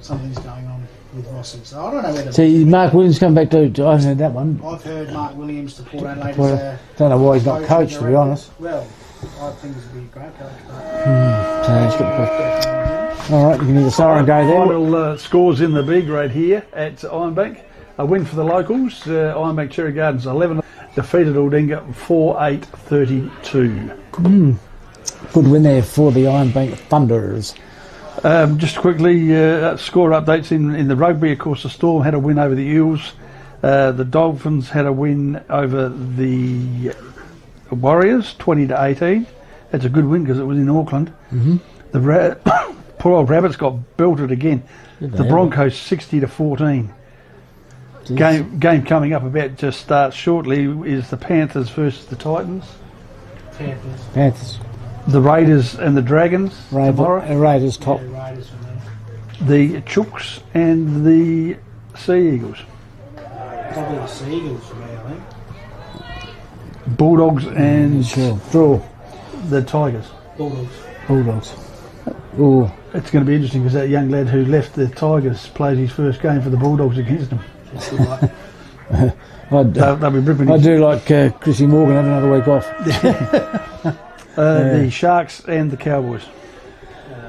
something's going on with Rossi. So I don't know whether... See, Mark Williams come back to I haven't heard that one. I've heard Mark Williams to Port Adelaide don't know why he's not coached, to be honest. Well, I think he's a great coach. All right, you can hear the siren go there. Final scores in the B grade here at Ironbank. A win for the locals. Ironbank Cherry Gardens 11 defeated Aldinga 4-8-32. Good win there for the Ironbank Thunders. Just quickly, score updates in the rugby. Of course, the Storm had a win over the Eels. The Dolphins had a win over the Warriors 20-18. That's a good win because it was in Auckland. The poor old Rabbits got belted again. The Broncos 60-14. Game coming up about to start shortly is the Panthers versus the Titans. Panthers. The Raiders and the Dragons tomorrow. Raiders top. The Chooks and the Sea Eagles. Probably the Sea Eagles for me, I think. Bulldogs and Draw. The Tigers. Bulldogs. Ooh. It's going to be interesting because that young lad who left the Tigers played his first game for the Bulldogs against them. They'll be ripping. I do like Chrissy Morgan have another week off. The Sharks and the Cowboys.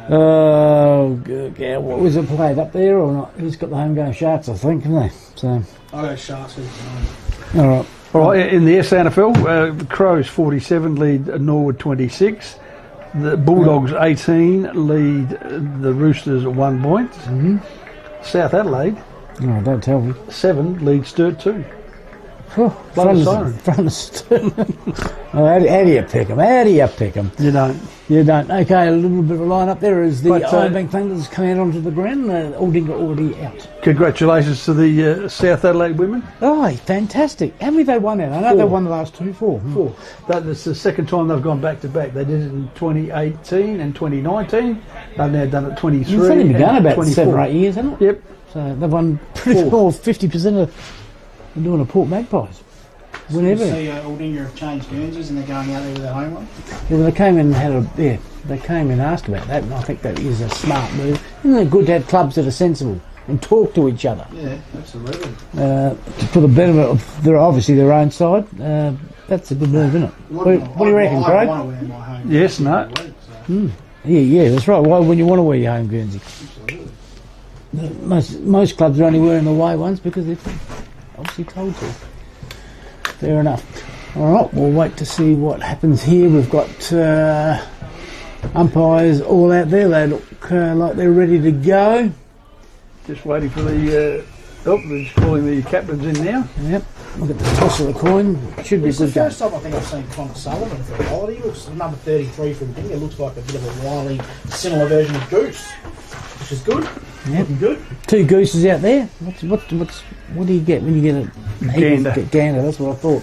What was it played up there or not? Who's got the home game? Sharks, I think, haven't they? So. I go Sharks. All right. In the SANFL, Crows 47 lead Norwood 26. The Bulldogs 18 lead the Roosters 1 point. South Adelaide. Oh, don't tell me. 7 leads Sturt 2. From the Sturt. How do you pick them? You don't. Okay, a little bit of a line up there as the Ironbank Thunders come out onto the ground. Aldinga already out. Congratulations to the South Adelaide women. Oh, fantastic. How many have they won now? I know they won the last 2. 4. That's the second time they've gone back to back. They did it in 2018 and 2019. They've now done it 23 It's only been going about 24. 7 or 8 years, hasn't it? Yep. So they've won pretty well 50% of doing a Port Magpies. Whenever. So Aldinga have changed Guernseys and they're going out there with their home one? Yeah, well, they came in and they came and asked about that, and I think that is a smart move. Isn't it good to have clubs that are sensible and talk to each other? Yeah, absolutely. For the betterment of their own side, that's a good move, isn't it? What do you reckon, Craig? I want to wear my home. Yes, no. Yeah, that's right. Why wouldn't you want to wear your home Guernsey? Most clubs are only wearing the away ones because they're obviously told to. Fair enough. All right, we'll wait to see what happens here. We've got umpires all out there. They look like they're ready to go. Just waiting for the... they're just calling the captains in now. Yep. Look at the toss of the coin. Should be a good game. It's the first time I think I've seen Connor Sullivan for quality. He looks number 33 from the thing. It looks like a bit of a wily, similar version of Goose, which is good. Yep. Looking good. 2 gooses out there. What do you get when you get a gander? Gander, that's what I thought.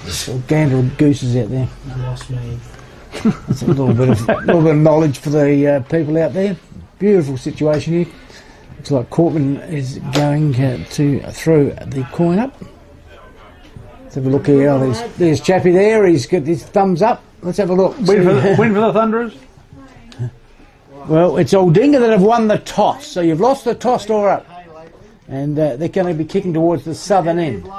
So gander and gooses out there. You lost me. That's a little bit of knowledge for the people out there. Beautiful situation here. Looks like Cortman is going to throw the coin up. Let's have a look here. Oh, there's Chappie there. He's got his thumbs up. Let's have a look. Win for the Thunderers. Well, it's Aldinga that have won the toss. So you've lost the toss door up. And they're going to be kicking towards the southern end.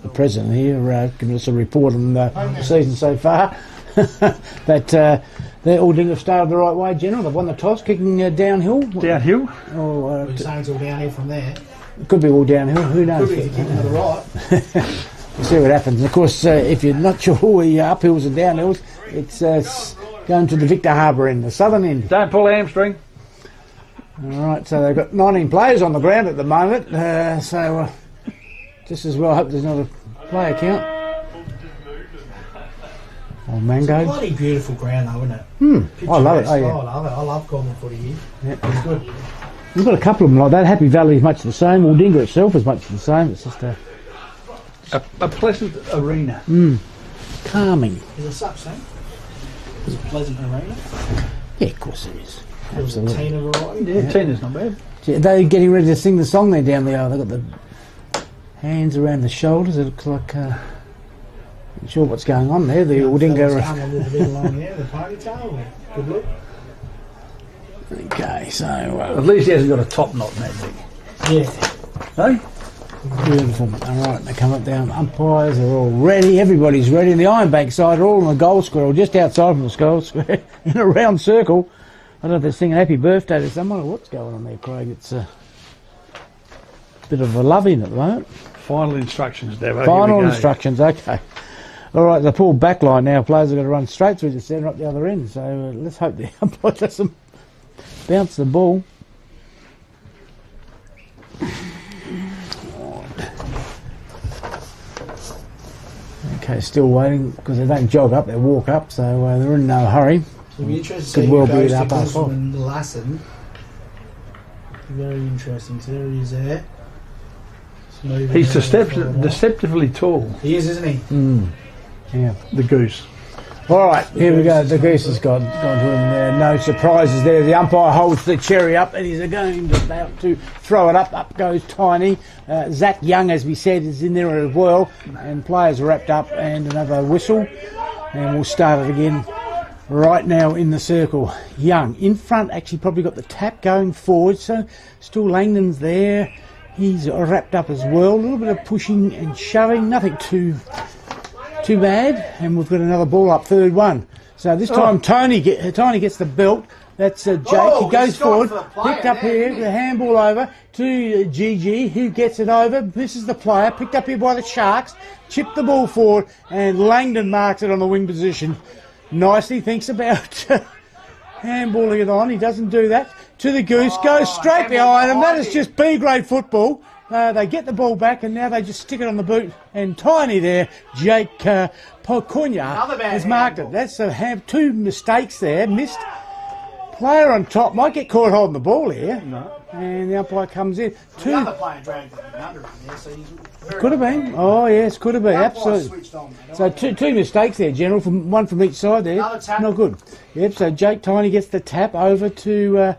The president here giving us a report on the season so far. That they're Aldinga started the right way, General. They've won the toss, kicking downhill. Downhill? You're saying it's all downhill from there. It could be all downhill. Who knows? Could be if you're kicking to the right. We'll see what happens. And of course, if you're not sure where your uphills and downhills, it's going to the Victor Harbour end, the southern end. Don't pull a hamstring. All right, so they've got 19 players on the ground at the moment. So just as well, I hope there's not a player count. Oh, Mango. It's a bloody beautiful ground though, isn't it? I love it. Oh, yeah. I love it. I love Cornwall footy here. Yep. It's good. We've got a couple of them like that. Happy Valley is much the same. Aldinga itself is much the same. It's just a pleasant arena. Calming. Is it such, Sam? It's a pleasant arena. Yeah, of course it is. There's a Tina variety. Yeah, Tina's not bad. They're getting ready to sing the song there down there. They've got the hands around the shoulders. It looks like... not sure what's going on there. The Aldinga... The ponytail. Good look. Okay, so At least he hasn't got a top knot, Magic. Yeah. Hey? beautiful. All right, they come up down. Umpires are all ready. Everybody's ready. And the Ironbank side are all in the goal square, or just outside from the goal square, in a round circle. I don't know if they're singing happy birthday to someone or what's going on there, Craig. It's a bit of a love-in at the moment. Final instructions, Devo. Final instructions, okay. All right, the full back line now. Players are going to run straight through the centre up the other end. So let's hope the umpire doesn't bounce the ball. Okay, still waiting because they don't jog up, they walk up, so they're in no hurry. It'll be interesting Could to well see be who it goes up to our Guzman Lassen. Very interesting. So there he is there. He's deceptively tall, He is, isn't he? Yeah. the goose. All right, here we go. The goose has gone to him there. No surprises there. The umpire holds the cherry up and he's about to throw it up. Up goes Tiny. Zach Young, as we said, is in there as well. And players are wrapped up and another whistle. And we'll start it again right now in the circle. Young in front, actually probably got the tap going forward. So still Langdon's there. He's wrapped up as well. A little bit of pushing and shoving. Nothing too bad, and we've got another ball up, third one. So this time Tony gets the belt. That's Jake. He goes forward, picked up here, the handball over to Gigi, who gets it over. This is the player, picked up here by the Sharks, chipped the ball forward, and Langdon marks it on the wing position. Nicely, thinks about handballing it on. He doesn't do that. To the goose, goes straight behind him. That is just B-grade football. They get the ball back and now they just stick it on the boot. And Tiny there, Jake Pocunia, has marked it. That's two mistakes there. Missed. Player on top might get caught holding the ball here. No. And the umpire comes in. The other player dragged it under him there, so he's could have been. Oh yes, could have been. Absolutely. So two mistakes there, General. One from each side there. Not good. Yep. So Jake Tiny gets the tap over to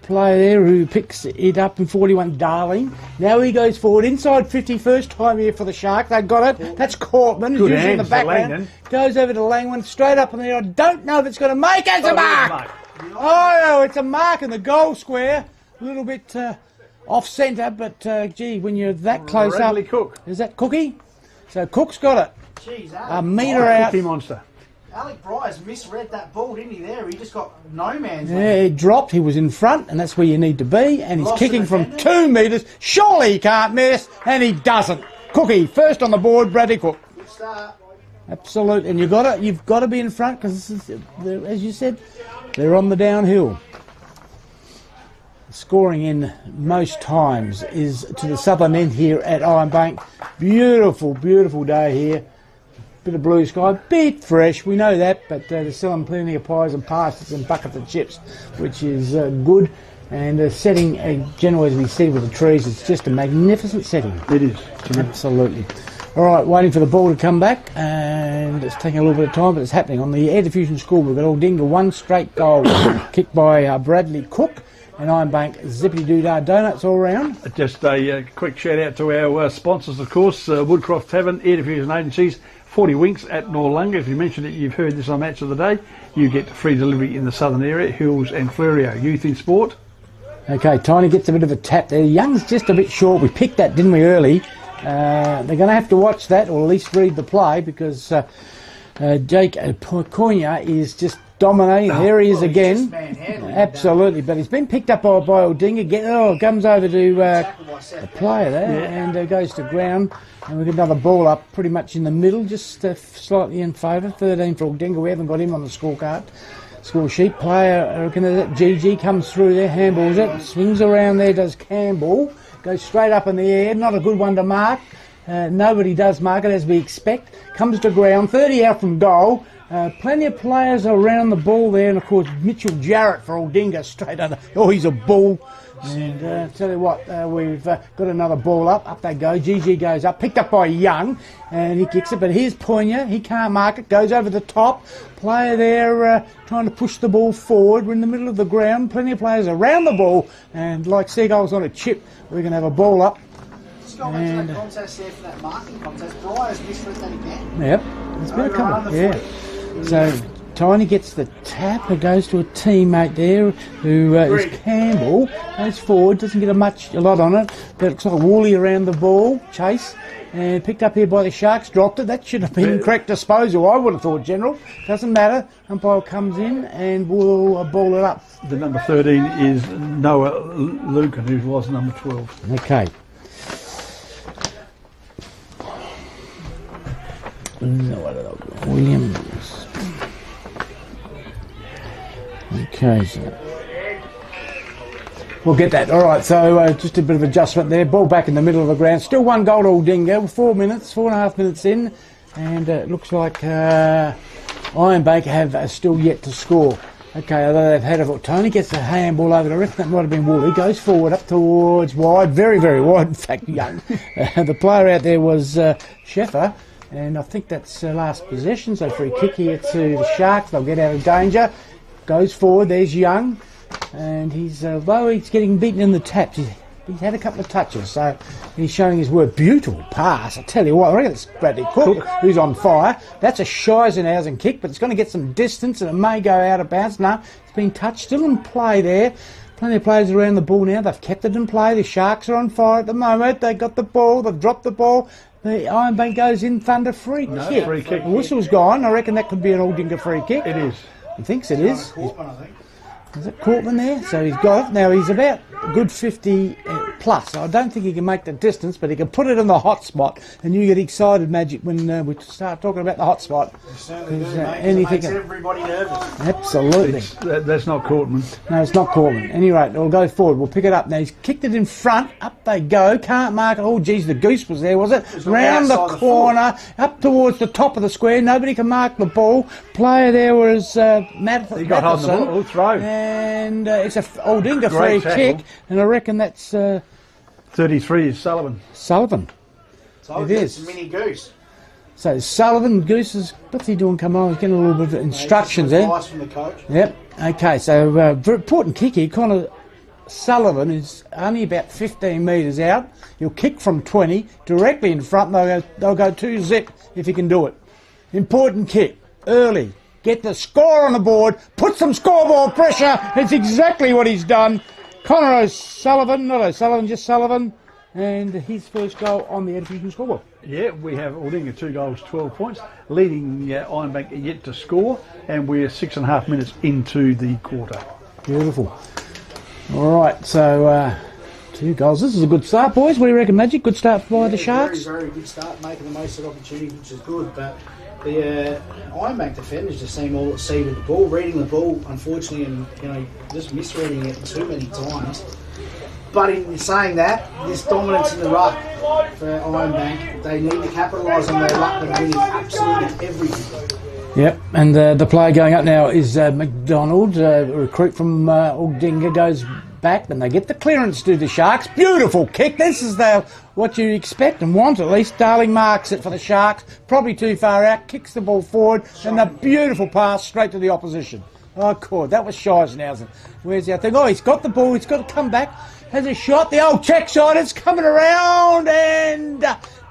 player there who picks it up in 41, Darling. Now he goes forward inside 50, first time here for the Sharks. They got it. That's Cortman, who's usually in the background. Goes over to Langman, straight up in the air. I don't know if it's going to make it. It's a mark. Oh, it's a mark in the goal square. A little bit off centre, but gee, when you're that close up. Cook. Is that Cookie? So Cook's got it. Jeez, a metre out. Cookie monster. Alec Bryce misread that ball, didn't he, there? He just got no man's land. Yeah, it dropped. He was in front, and that's where you need to be. And he's kicking from 2 metres. Surely he can't miss, and he doesn't. Cookie, first on the board, Bradley Cook. Good start. Absolutely. And you've got to be in front, because, as you said, they're on the downhill. Scoring in most times is to the southern end here at Ironbank. Beautiful, beautiful day here. Bit of blue sky, bit fresh, we know that, but they're selling plenty of pies and pasties and buckets of chips, which is good. And setting, generally as we see with the trees, it's just a magnificent setting. It is. Absolutely. All right, waiting for the ball to come back, and it's taking a little bit of time, but it's happening. On the Air Diffusion School, we've got Aldinga, one straight goal, kicked by Bradley Cook. And Ironbank zippity-doo-dah donuts all round. Just a quick shout out to our sponsors, of course, Woodcroft Tavern, Air Diffusion Agencies, 40 Winks at Norlunga. If you mention it, you've heard this on Match of the Day. You get free delivery in the southern area, Hills and Flerio. Youth in Sport. Okay, Tiny gets a bit of a tap there. Young's just a bit short. We picked that, didn't we, early? They're going to have to watch that, or at least read the play, because Jake Pocunia is just dominating. There he is again. Absolutely, but he's been picked up by Aldinga. Comes over to the player there, and goes to ground. And we've got another ball up pretty much in the middle, just slightly in favour. 13 for Aldinga. We haven't got him on the scorecard. Score sheet. Player, GG comes through there, handballs it, swings around there, does Campbell. Goes straight up in the air. Not a good one to mark. Nobody does mark it as we expect. Comes to ground. 30 out from goal. Plenty of players around the ball there, and of course Mitchell Jarrett for Aldinga straight under. Oh, he's a bull. And tell you what, we've got another ball up. Up they go. GG goes up, picked up by Young, and he kicks it. But here's Poignant. He can't mark it. Goes over the top. Player there trying to push the ball forward. We're in the middle of the ground. Plenty of players around the ball, and like seagulls on a chip, we're going to have a ball up. Just go back to that contest there for that marking contest. Bryce misread that again. Yep, it's been a couple. Yeah. So Tiny gets the tap. It goes to a teammate there who is Campbell. Goes forward, doesn't get a lot on it, but it's like a woolly around the ball. Chase. And picked up here by the Sharks, dropped it. That should have been correct disposal, I would have thought, General. Doesn't matter. Umpire comes in and will ball it up. The number 13 is Noah Lucan, who was number 12. Okay. Williams. Okay, so we'll get that. All right, so just a bit of adjustment there. Ball back in the middle of the ground. Still 1 goal to Aldinga. 4.5 minutes in. And it looks like Ironbank have still yet to score. Okay, although they've had a... Tony gets the handball over. I reckon that might have been Woolley. Goes forward up towards wide. Very, very wide. In fact, young. The player out there was Sheffer. And I think that's last possession. So free kick here to the Sharks. They'll get out of danger. Goes forward. There's Young. And he's, although he's getting beaten in the taps, he's had a couple of touches, so he's showing his work. Beautiful pass, I tell you what, I reckon it's Bradley Cook who's on fire. That's a Scheisenhausen kick, but it's going to get some distance and it may go out of bounds. No, it's been touched, still in play there. Plenty of players around the ball now, they've kept it in play. The Sharks are on fire at the moment, they got the ball, they've dropped the ball. The Ironbank goes in, Thunder free kick. Free kick. The whistle's gone, I reckon that could be an Aldinga free kick. It is. He thinks it is. Courtman, I think. Is it Courtman there? So he's got it. Now he's about a good 50 plus. I don't think he can make the distance, but he can put it in the hot spot. And you get excited, Magic, when we start talking about the hot spot. Because anything makes everybody nervous. Absolutely. That's not Courtman. No, it's not Courtman. At any rate, we'll go forward. We'll pick it up. Now he's kicked it in front. Up they go. Can't mark it. Oh, geez, the goose was there, was it? Round the corner, up towards the top of the square. Nobody can mark the ball. Player there was Matheson. He got hold of the ball. Throw. And it's a Aldinga free kick, and I reckon that's 33 is Sullivan. Sullivan. It is. Mini Goose. So Sullivan, Goose is, what's he doing? Come on, he's getting a little bit of instructions there. Advice from the coach. Yep. Okay, so very important kick here. Connor Sullivan is only about 15 metres out. He'll kick from 20 directly in front. And they'll go 2-zip if he can do it. Important kick early. Get the score on the board, put some scoreboard pressure. It's exactly what he's done. Connor O'Sullivan, not O'Sullivan, just Sullivan, and his first goal on the Edification scoreboard. Yeah, we have Aldinga 2 goals, 12 points, leading Ironbank yet to score, and we're 6.5 minutes into the quarter. Beautiful. All right, so 2 goals. This is a good start, boys. What do you reckon, Magic? Good start by the Sharks? Very, very good start, making the most of the opportunity, which is good, but the Ironbank defenders just seem all at sea with the ball, reading the ball, unfortunately, and just misreading it too many times. But in saying that, this dominance in the ruck for Ironbank, they need to capitalise on their ruck and winning absolutely everything. Yep, and the player going up now is McDonald, a recruit from Aldinga, goes back, and they get the clearance to the Sharks. Beautiful kick. This is what you expect and want, at least. Darling marks it for the Sharks. Probably too far out. Kicks the ball forward, and a beautiful pass straight to the opposition. Oh, God, that was Scheisenhausen. Where's the other thing? Oh, he's got the ball. He's got to come back. Has a shot. The old check shot. It's coming around and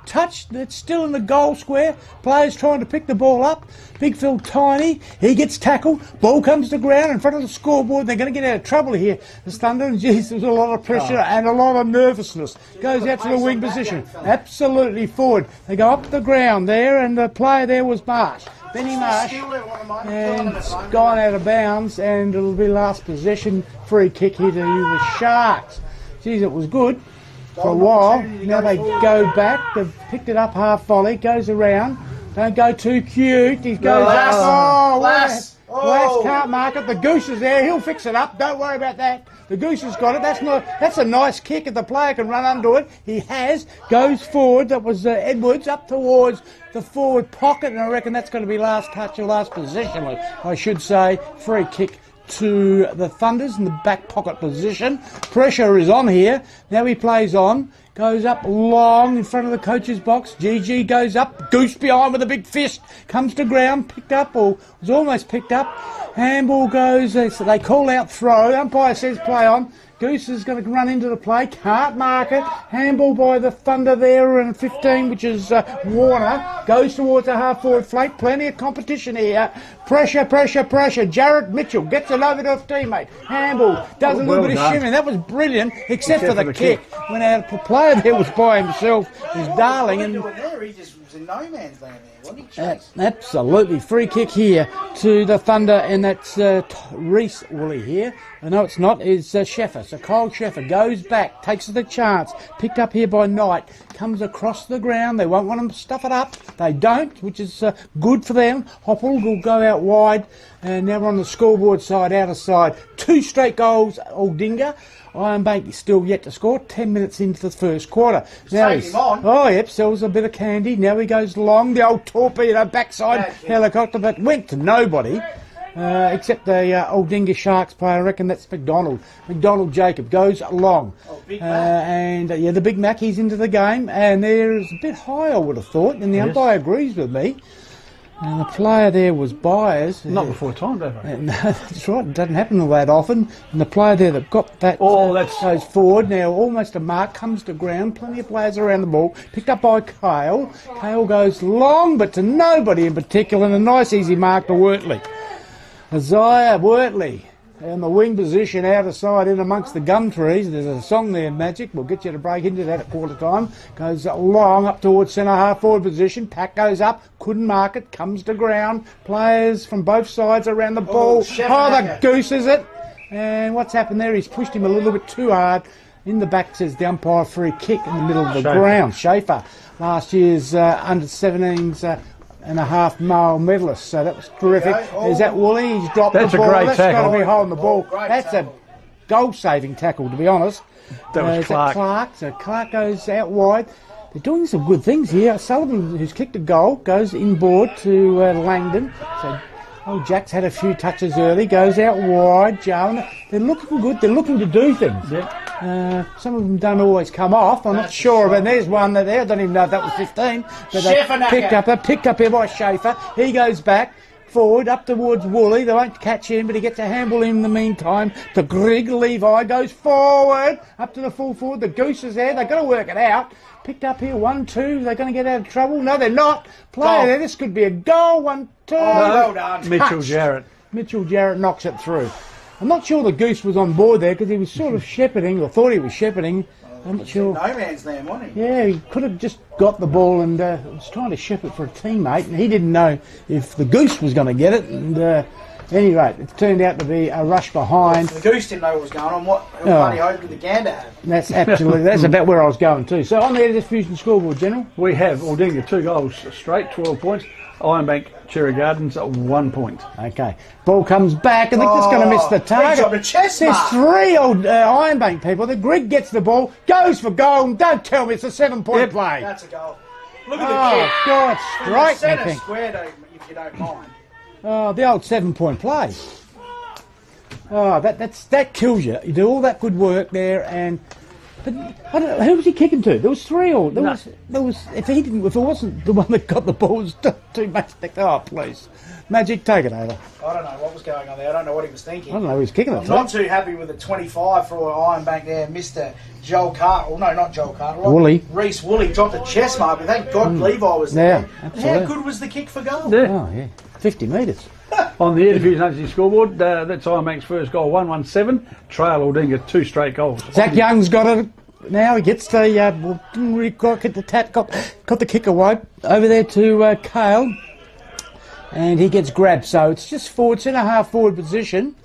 touched. It's still in the goal square. Players trying to pick the ball up. Big Phil Tiny. He gets tackled. Ball comes to ground in front of the scoreboard. They're going to get out of trouble here. The Thunder, and geez, there's a lot of pressure and a lot of nervousness. Goes out to the wing position. Absolutely forward. They go up the ground there, and the player there was Marsh. Benny Marsh, and it's gone out of bounds, and it'll be last possession, free kick here to the Sharks. Geez, it was good for a while. Now they go back, they've picked it up half volley, goes around, don't go too cute, he goes up, Lass can't mark it, the Goose is there, he'll fix it up, don't worry about that. The Goose has got it, that's a nice kick, if the player can run under it, he has, goes forward, that was Edwards, up towards the forward pocket, and I reckon that's going to be last touch or last possession, I should say. Free kick to the Thunders in the back pocket position. Pressure is on here. Now he plays on. Goes up long in front of the coach's box. GG goes up. Goose behind with a big fist. Comes to ground. Picked up, or was almost picked up. Handball goes, so they call out throw. Umpire says play on. Goose is going to run into the play, can't mark it. Handball by the Thunder there, and 15, which is Warner, goes towards the half-forward flank. Plenty of competition here. Pressure, pressure, pressure. Jared Mitchell gets it over to a teammate. Handball does a little bit of shimming. That was brilliant, except for the kick. When our player there was by himself, his darling. And he just was in no man's land there, wasn't he? Chase? Absolutely. Free kick here to the Thunder, and that's Reese Woolley here. No, it's not. It's Sheffer. So Kyle Sheffer goes back, takes the chance. Picked up here by Knight. Comes across the ground. They won't want him to stuff it up. They don't, which is good for them. Hopple will go out wide. And now we're on the scoreboard side, outer side. 2 straight goals, Aldinga. Ironbank is still yet to score. 10 minutes into the first quarter. Now Take him on. Oh, yep, sells a bit of candy. Now he goes long. The old torpedo backside helicopter, but went to nobody. Except the Aldinga Sharks player. I reckon that's McDonald. McDonald Jacob goes long. Oh, Big Mac. And the Big Mac, he's into the game. And there's a bit high, I would have thought. And the umpire agrees with me. And the player there was Byers. Not before time, don't they? No, that's right. It doesn't happen all that often. And the player there that got that goes forward. Now almost a mark, comes to ground. Plenty of players around the ball. Picked up by Kale. Kale goes long, but to nobody in particular. And a nice easy mark to Wortley. Isaiah Wortley in the wing position, out of side in amongst the gum trees. There's a song there, Magic. We'll get you to break into that at quarter time. Goes long up towards centre half forward position. Pack goes up, couldn't mark it, comes to ground. Players from both sides around the ball. The Goose is it. And what's happened there? He's pushed him a little bit too hard. In the back says the umpire, free kick in the middle of the ground. Schaefer, last year's under 17s. And a half mile medalist, so that was terrific. Is that Woolley? He's dropped the ball. That's a great tackle. That's got to be holding the ball. That's tackle. a goal-saving tackle, to be honest. That was Clark. So Clark goes out wide. They're doing some good things here. Sullivan, who's kicked a goal, goes inboard to Langdon. So Jack's had a few touches early, goes out wide. Jarman, they're looking good. They're looking to do things. Yep. Some of them don't always come off. I'm not sure, but there's one there. I don't even know if that was 15. But they picked up here by Schaefer. He goes back forward up towards Woolley. They won't catch him, but he gets a handball in the meantime to Greg. Levi goes forward up to the full forward. The Goose is there. They've got to work it out. Picked up here, 1-2. They're going to get out of trouble. No, they're not. Player there. This could be a goal. 1-2. Well done. Mitchell Jarrett. Mitchell Jarrett knocks it through. I'm not sure the Goose was on board there because he was sort of shepherding, or thought he was shepherding. I'm not sure. No man's land, wasn't he? Yeah, he could have just got the ball and was trying to shepherd for a teammate, and he didn't know if the Goose was going to get it. And at any rate, it turned out to be a rush behind. The Goose didn't know what was going on. What bloody hope did the gander have? That's absolutely. That's about where I was going too. So on the Edith Fusion scoreboard, General, we have Aldinga 2 goals straight, 12 points. Ironbank Cherry Gardens at 1 point. Okay, ball comes back. I think that's going to miss the target. There's 3 old Ironbank people. The Greg gets the ball, goes for goal, and don't tell me it's a 7-point play. That's a goal. Look at the kick. Oh God, straight centre me. square, if you don't mind. Oh, the old 7-point play. Oh, that kills you. You do all that good work there, and but I don't know, who was he kicking to? There was 3 or there was. If it wasn't the one that got the ball, it was too much. Oh, please, Magic, take it over. I don't know what was going on there. I don't know what he was thinking. I don't know who he was kicking it. I'm not too happy with the 25 for Ironbank there, Mr. Joel Carter. Well, no, not Joel Carter. Woolley. Reese Woolley dropped a chest mark, but thank God Levi was there. Yeah, absolutely. How good was the kick for goal? Yeah. Oh yeah, 50 metres. On the Edith Fusion scoreboard, that's Ironbank's first goal, 1-1-7. Trail Aldinga 2 straight goals. Zach Young's got it. Now he gets the didn't really quite get the tap. Got the kick away over there to Kale, and he gets grabbed. So it's just forward, centre half forward position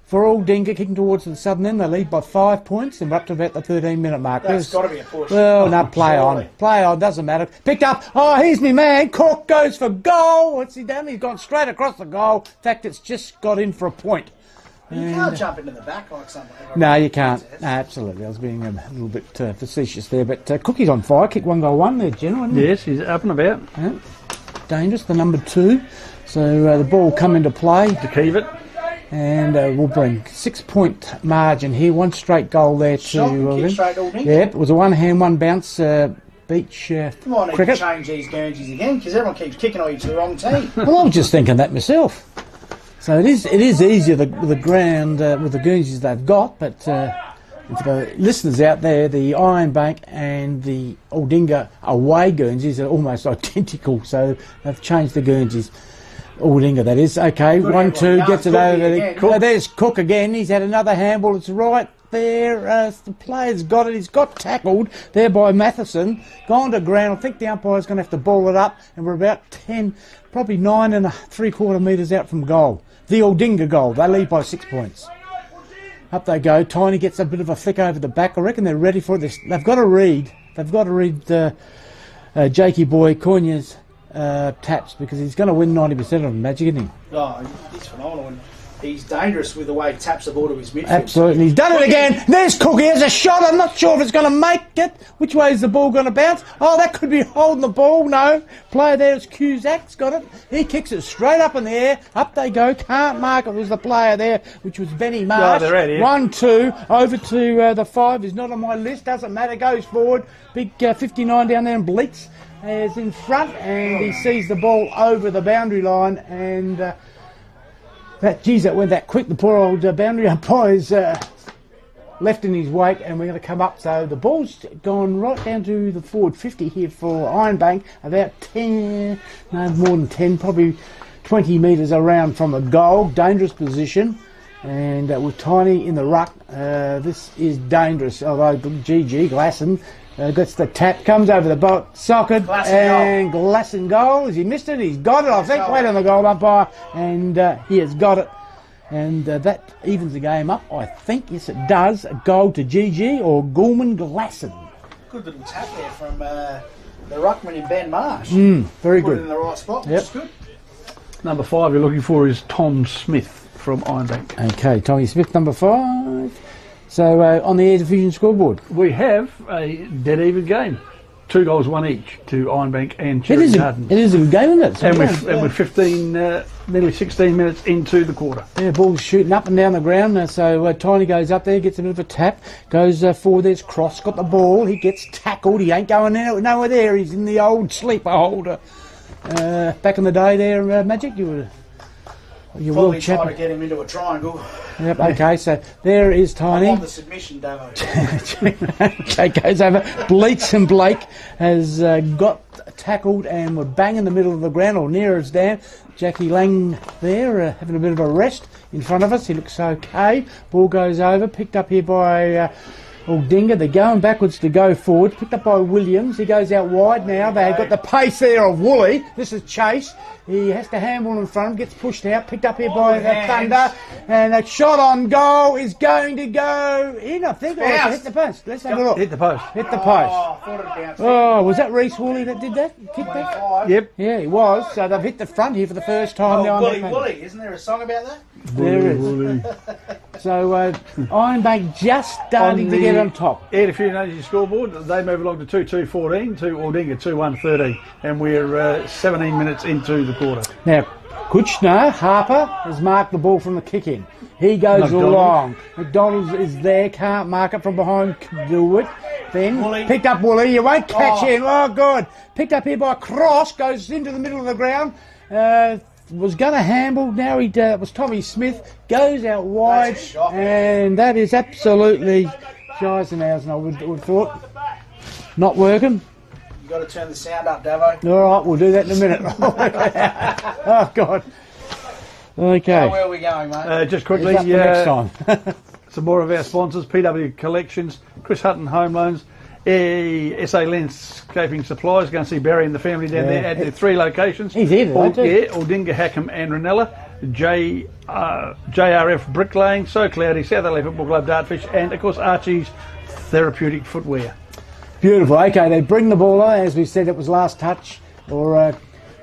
for Aldinga, kicking towards the southern end. They lead by 5 points, and we're up to about the 13-minute mark. That's got to be a push. Well, no, play on, doesn't matter. Picked up. Oh, here's me man. Cork goes for goal. What's he done? He's gone straight across the goal. In fact, it's just got in for a point. You can't jump into the back like somebody. No, you can't. No, absolutely. I was being a little bit facetious there. But Cookie's on fire. Kick 1 goal 1 there, General. Yes, he's up and about. Yeah. Dangerous, the number 2. So the ball will come into play. To keep it. And we'll bring 6-point margin here. 1 straight goal there to straight Aldinga. Yep, it was a 1-hand, 1 bounce beach Come on, cricket. Change these Guernseys again because everyone keeps kicking on you to the wrong team. Well, I was just thinking that myself. So it is easier the ground with the Guernseys they've got, but for the listeners out there, the Ironbank and the Aldinga away Guernseys are almost identical, so they've changed the Guernseys. Aldinga, that is. Okay, 1-2, gets it over there. There's Cook again. He's had another handball. It's right there. The player's got it. He's got tackled there by Matheson. Gone to ground. I think the umpire's going to have to ball it up, and we're about 10, probably 9.75 metres out from goal. The Aldinga goal. They lead by 6 points. Up they go. Tiny gets a bit of a flick over the back. I reckon they're ready for it. They've got to read. Jakey Boy Cornia's taps, because he's going to win 90% of them, Magic, isn't he? Oh, he's phenomenal. And he's dangerous with the way he taps the ball to his midfield. Absolutely. He's done it again. There's Cook. Here's a shot. I'm not sure if it's going to make it. Which way is the ball going to bounce? Oh, that could be holding the ball. No. Player there is Cusac's got it. He kicks it straight up in the air. Up they go. Can't mark it. Was the player there, which was Benny Marsh. they're ready. 1-2. Over to the 5. Is not on my list. Doesn't matter. Goes forward. Big 59 down there and Bleats is in front, and he sees the ball over the boundary line, and that went that quick. The poor old boundary umpire's left in his wake, and we're going to come up. So the ball's gone right down to the forward 50 here for Ironbank, about 10, no more than 10, probably 20 metres around from the goal. Dangerous position, and with Tiny in the ruck, this is dangerous. Although GG Glasson gets the tap, comes over the socket, and Glasson goal. Has he missed it? He's got it, I think. Wait on the goal umpire, and he has got it. And that evens the game up, I think. Yes, it does. A goal to GG or Gorman Glasson. Good little tap there from the ruckman in Ben Marsh. Very Put good. it in the right spot, which is good. Number 5 you're looking for is Tom Smith from Ironbank. Okay, Tommy Smith, number 5. So on the Air Division scoreboard, We have a dead even game. 2 goals, 1 each to Ironbank and Cherry Garden. it is a good game, isn't it? So And we're 15, nearly 16 minutes into the quarter. yeah, ball's shooting up and down the ground. So Tiny goes up there, gets a bit of a tap, goes forward. There's Cross, got the ball. He gets tackled. He ain't going nowhere there. He's in the old sleeper holder. Back in the day there, Magic, you Probably try to get him into a triangle. Yep, okay, so there is Tiny. I'm on the submission, Davo. Okay, goes over. Bleats and Blake has got tackled, and we're bang in the middle of the ground, or near us down. Jackie Lang there, having a bit of a rest in front of us. He looks okay. Ball goes over, picked up here by Aldinga. They're going backwards to go forward. Picked up by Williams. He goes out wide now. They've got the pace there of Woolley. This is Chase. He has to handball in front, gets pushed out, picked up here by the Thunder, and a shot on goal is going to go in, I think. Oh, hit the post. Let's have a look. Hit the post. Hit the post. I thought it bounced. Oh, was that Reece Woolley that did that? Kick back? Yep. Yeah, he was. So they've hit the front here for the first time now. Woolley. Isn't there a song about that? There is. So Ironbank just starting to get on top. Air Division Energy scoreboard, they move along to 2-2-14 to Aldinga 2-1-13, and we're 17 minutes into the quarter. Now, Kuchner, Harper, has marked the ball from the kick-in. He goes McDonald. along. McDonald's is there, can't mark it from behind, do it. Then, Woolley. picked up Woolley, you won't catch him. Oh, good. Picked up here by Cross, goes into the middle of the ground. Was going to handle, now it was Tommy Smith, goes out wide, That's shocking. and that is absolutely Scheisenhausen, I would have thought. Not working. You've got to turn the sound up, Davo. All right, we'll do that in a minute. Oh, God. Okay. Where are we going, mate? Just quickly, It's up for next time. some more of our sponsors: PW Collections, Chris Hutton Home Loans, SA Landscaping Supplies. Go and see Barry and the family down there at their 3 locations. He's here today, too. Aldinga, Hackham and Ranella. JRF Bricklaying, So Cloudy, South Adelaide Football Club, Dartfish, and of course Archie's Therapeutic Footwear. Beautiful. Okay, they bring the ball on. As we said, it was last touch, or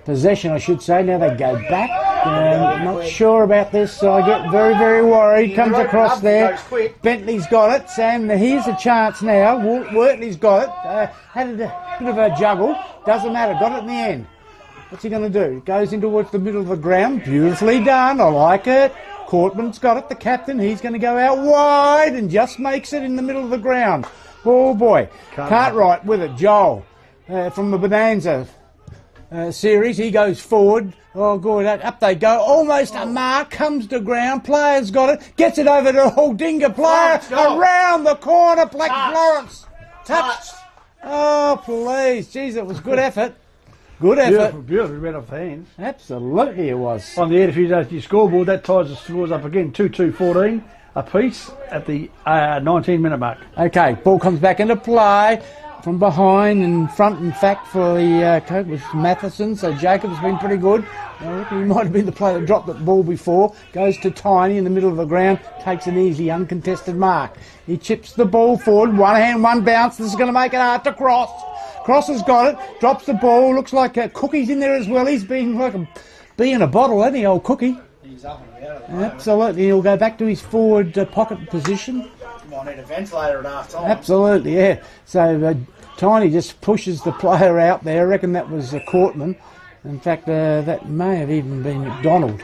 possession, I should say. Now they go back. Not sure about this, so I get very, very worried. Comes across there. Bentley's got it. Sam, here's a chance now. Wortley's got it. Had a bit of a juggle. Doesn't matter. Got it in the end. What's he going to do? Goes in towards the middle of the ground. Beautifully done. I like it. Courtman's got it, the captain. He's going to go out wide and just makes it in the middle of the ground. Oh, boy. Cartwright with it. Joel from the Bonanza. series. He goes forward. Oh, good. Up they go. Almost a mark. Comes to ground. Player's got it. Gets it over to Aldinga. Player around the corner. Black Florence. Touched. Oh, please. Jeez, it was good effort. Good effort. Beautiful. Right off the hands. Absolutely it was. On the end, if you don't your scoreboard, that ties the scores up again. 2-2-14 apiece at the 19-minute mark. Okay, ball comes back into play. From behind and front, in fact, for the coach was Matheson, so Jacob's been pretty good. I reckon he might have been the player that dropped the ball before. Goes to Tiny in the middle of the ground, takes an easy, uncontested mark. He chips the ball forward, one hand, one bounce. This is going to make it hard to Cross. Cross has got it, drops the ball, looks like Cookie's in there as well. He's been like a bee in a bottle, hasn't he, old Cookie? He's up and about at the moment. Absolutely, he'll go back to his forward pocket position. Might need a ventilator at half time. Absolutely, yeah. So Tiny just pushes the player out there. I reckon that was Courtman. In fact, that may have even been McDonald.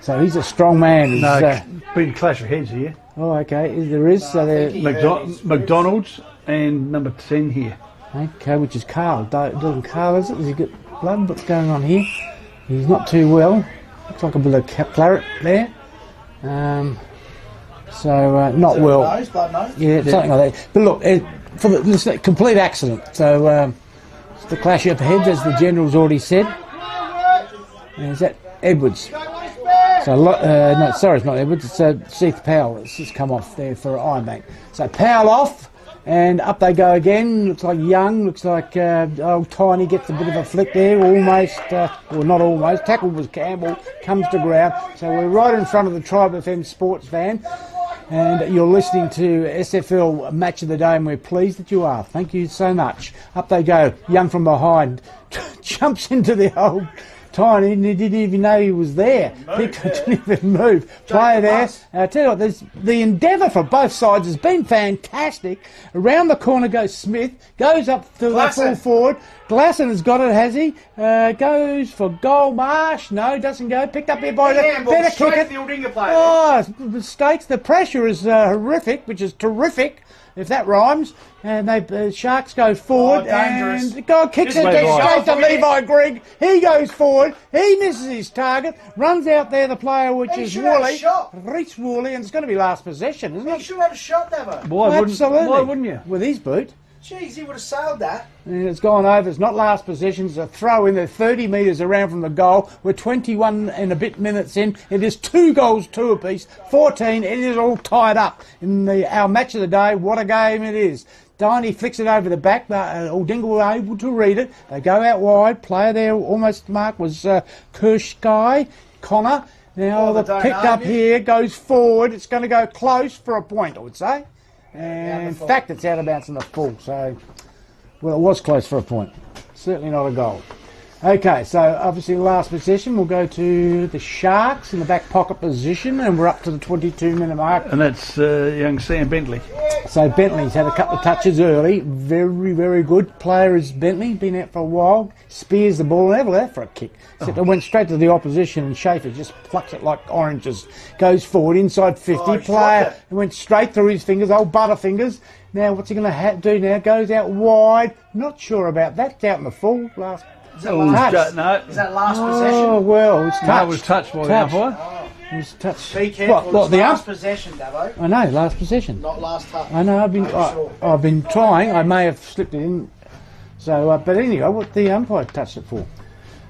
So he's a strong man. He's, No, been a clash of heads here. Oh, okay. There is. So McDonald's and number 10 here. Okay, which is Carl. Doesn't Carl, is it? Has he got blood? What's going on here? He's not too well. Looks like a bit of claret there. Not well. Blood nose? Yeah, something like that. But look, for the complete accident. So it's the clash of heads, as the general's already said. And is that Edwards? So no, sorry, it's not Edwards. It's Seth Powell. It's just come off there for Ironbank. So Powell off, and up they go again. Looks like Young. Looks like old Tiny gets a bit of a flick there. Almost, or not almost. Tackle was Campbell. Comes to ground. So we're right in front of the Tribe FM sports van. And you're listening to SFL Match of the Day, and we're pleased that you are. Thank you so much. Up they go. Young from behind jumps into the old Tiny, and he didn't even know he was there. He didn't even move. Player there. I tell you what, the endeavour for both sides has been fantastic. Around the corner goes Smith, goes up to the full forward. Glasson has got it, has he? Goes for goal. Marsh, no, doesn't go. Picked up here by the better kick it. The Aldinga player. Oh, mistakes. The pressure is horrific, which is terrific, if that rhymes. And the Sharks go forward, dangerous. and God kicks it straight to Levi Grigg. He goes forward. He misses his target. Runs out there, the player, which is Woolley. Reach Woolley, and it's going to be last possession, isn't it? He should have a shot, Davo. Absolutely. Why wouldn't you? With his boot. Jeez, he would have sailed that. And it's gone over. It's not last possession. It's a throw in there, 30 metres around from the goal. We're 21 and a bit minutes in. It is 2 goals, 2 apiece, 14. It is all tied up in our match of the day. What a game it is. Tiny flicks it over the back. Aldinga were able to read it. They go out wide. Player there, almost marked, was Kirschkai, Connor. Now the pick up here goes forward. It's going to go close for a point, I would say. And in fact, it's out of bounds in the full. So, well, it was close for a point. Certainly not a goal. Okay, so obviously last possession, we'll go to the Sharks in the back pocket position, and we're up to the 22-minute mark. And that's young Sam Bentley. So Bentley's had a couple of touches early. Very, very good player is Bentley. Been out for a while. Spears the ball, never left for a kick. Except it went straight to the opposition, and Schaefer just plucks it like oranges. Goes forward, inside 50. Player went straight through his fingers, old Butterfingers. Now, what's he going to do now? Goes out wide. Not sure about that. It's out in the full. Last Is that last possession? Oh, well, it's touched. No, it was touched by the umpire. It was touched. Be careful. What, the last possession, Davo. I know, last possession. Not last touch. I know, I've been trying. I may have slipped it in. So, but anyway, what the umpire touched it for.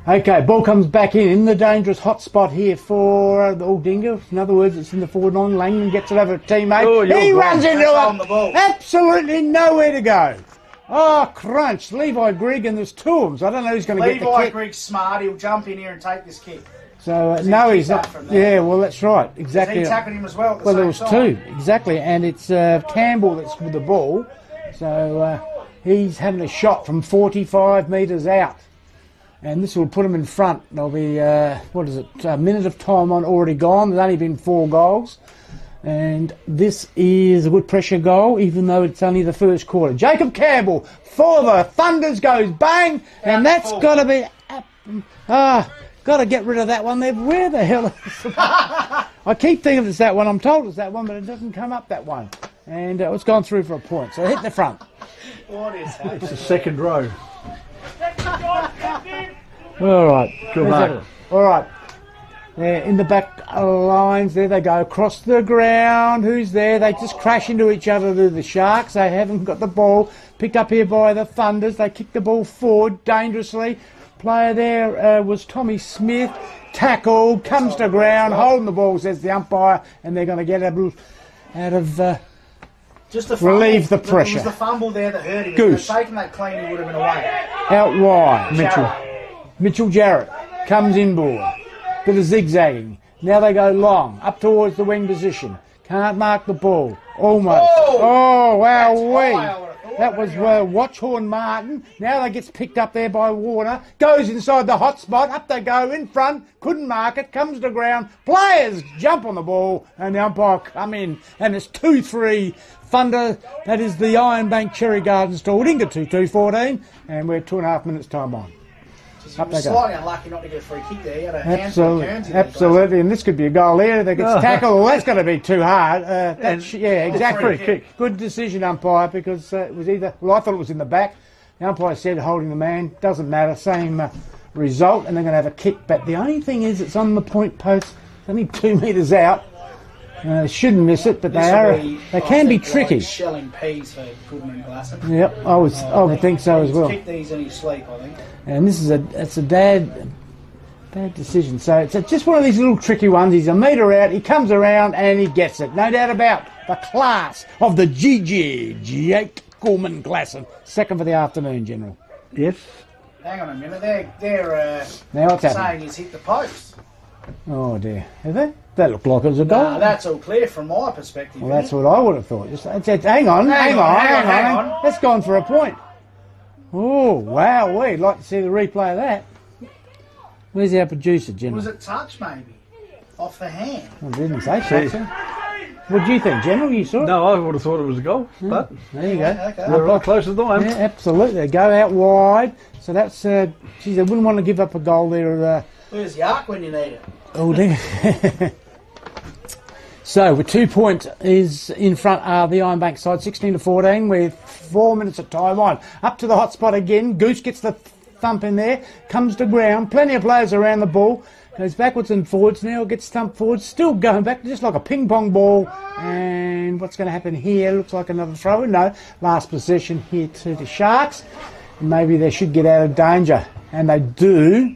Okay, ball comes back in the dangerous hot spot here for the Aldinga. In other words, it's in the forward line. Langman gets it over a teammate. Oh, he runs into it. Absolutely nowhere to go. Oh, crunch. Levi Grigg, and there's 2 of them, so I don't know who's going to get the kick. Levi Grigg's smart. He'll jump in here and take this kick. So, no, he's not. Yeah, well, that's right. Exactly. He tackled him as well at the well, same there was time. 2, exactly. And it's Campbell that's with the ball. So, he's having a shot from 45 metres out. And this will put him in front. There'll be, a minute of time on already gone. There's only been 4 goals. And this is a good pressure goal, even though it's only the first quarter. Jacob Campbell for the Thunders goes bang, and that's got to be... got to get rid of that one there. Where the hell is it? I keep thinking it's that one. I'm told it's that one, but it doesn't come up, that one. And it's gone through for a point. So hit the front. What is happening? It's the second row. All right. Good Where's luck. that? All right. They're in the back lines. There they go across the ground. Who's there? They just crash into each other. The Sharks. They haven't got the ball. Picked up here by the Thunders. They kick the ball forward dangerously. Player there was Tommy Smith. Tackled. Comes to ground. Holding the ball, says the umpire. And they're going to get out of... Just the fumble. Relieve the pressure. It was the fumble there that hurt him. Goose. If they'd taken that clean, he would have been away. Out wide. Mitchell Jarrett comes inboard. Bit of zigzagging. Now they go long. Up towards the wing position. Can't mark the ball. Almost. Oh, wow. That was Watchhorn Martin. Now they gets picked up there by Warner. Goes inside the hot spot. Up they go in front. Couldn't mark it. Comes to ground. Players jump on the ball. And the umpire come in. And it's 2-3 Thunder. That is the Ironbank Cherry Gardens to Aldinga 2-2-14. And we're 2.5 minutes time on. Up they go. Slightly unlucky not to get a free kick there. He had a handful of turns in Absolutely, and this could be a goal there. That gets tackled. Well, that's going to be too hard. Exactly. Free kick. Good decision, umpire, because it was either. Well, I thought it was in the back. The umpire said holding the man. Doesn't matter. Same result, and they're going to have a kick. But the only thing is, it's on the point post. It's only 2 metres out. Shouldn't miss it, but they can be tricky. Like shelling peas for Goodman Glasson. Yep, I would think so as well. Kick these in his sleep, I think. And this is a bad decision. So it's just one of these little tricky ones. He's a metre out, he comes around and he gets it. No doubt about the class of the GG, Jake Gorman Glasson. Second for the afternoon, General. Yes. Hang on a minute, they're now what's saying happening? he's hit the post. Oh dear. Have they? That looked like it was a goal. Nah, that's all clear from my perspective. Well, that's what I would have thought. Hang on. That's gone for a point. Oh, wow, we'd like to see the replay of that. Where's our producer, General? Was it touch, maybe? Off the hand? I didn't say so. What do you think, General? You saw it? No, I would have thought it was a goal, but there you go. Okay. they're right close to the line. Yeah, absolutely. They go out wide. So that's, geez, they wouldn't want to give up a goal there. Where's Yark when you need it? Oh, dear. So, with 2 points is in front are the Ironbank side, 16-14, with 4 minutes of time on. Up to the hot spot again. Goose gets the thump in there, comes to ground. Plenty of players around the ball. Goes backwards and forwards. Now gets thumped forwards. Still going back, just like a ping-pong ball. And what's going to happen here? Looks like another throw. No, last possession here to the Sharks. Maybe they should get out of danger. And they do.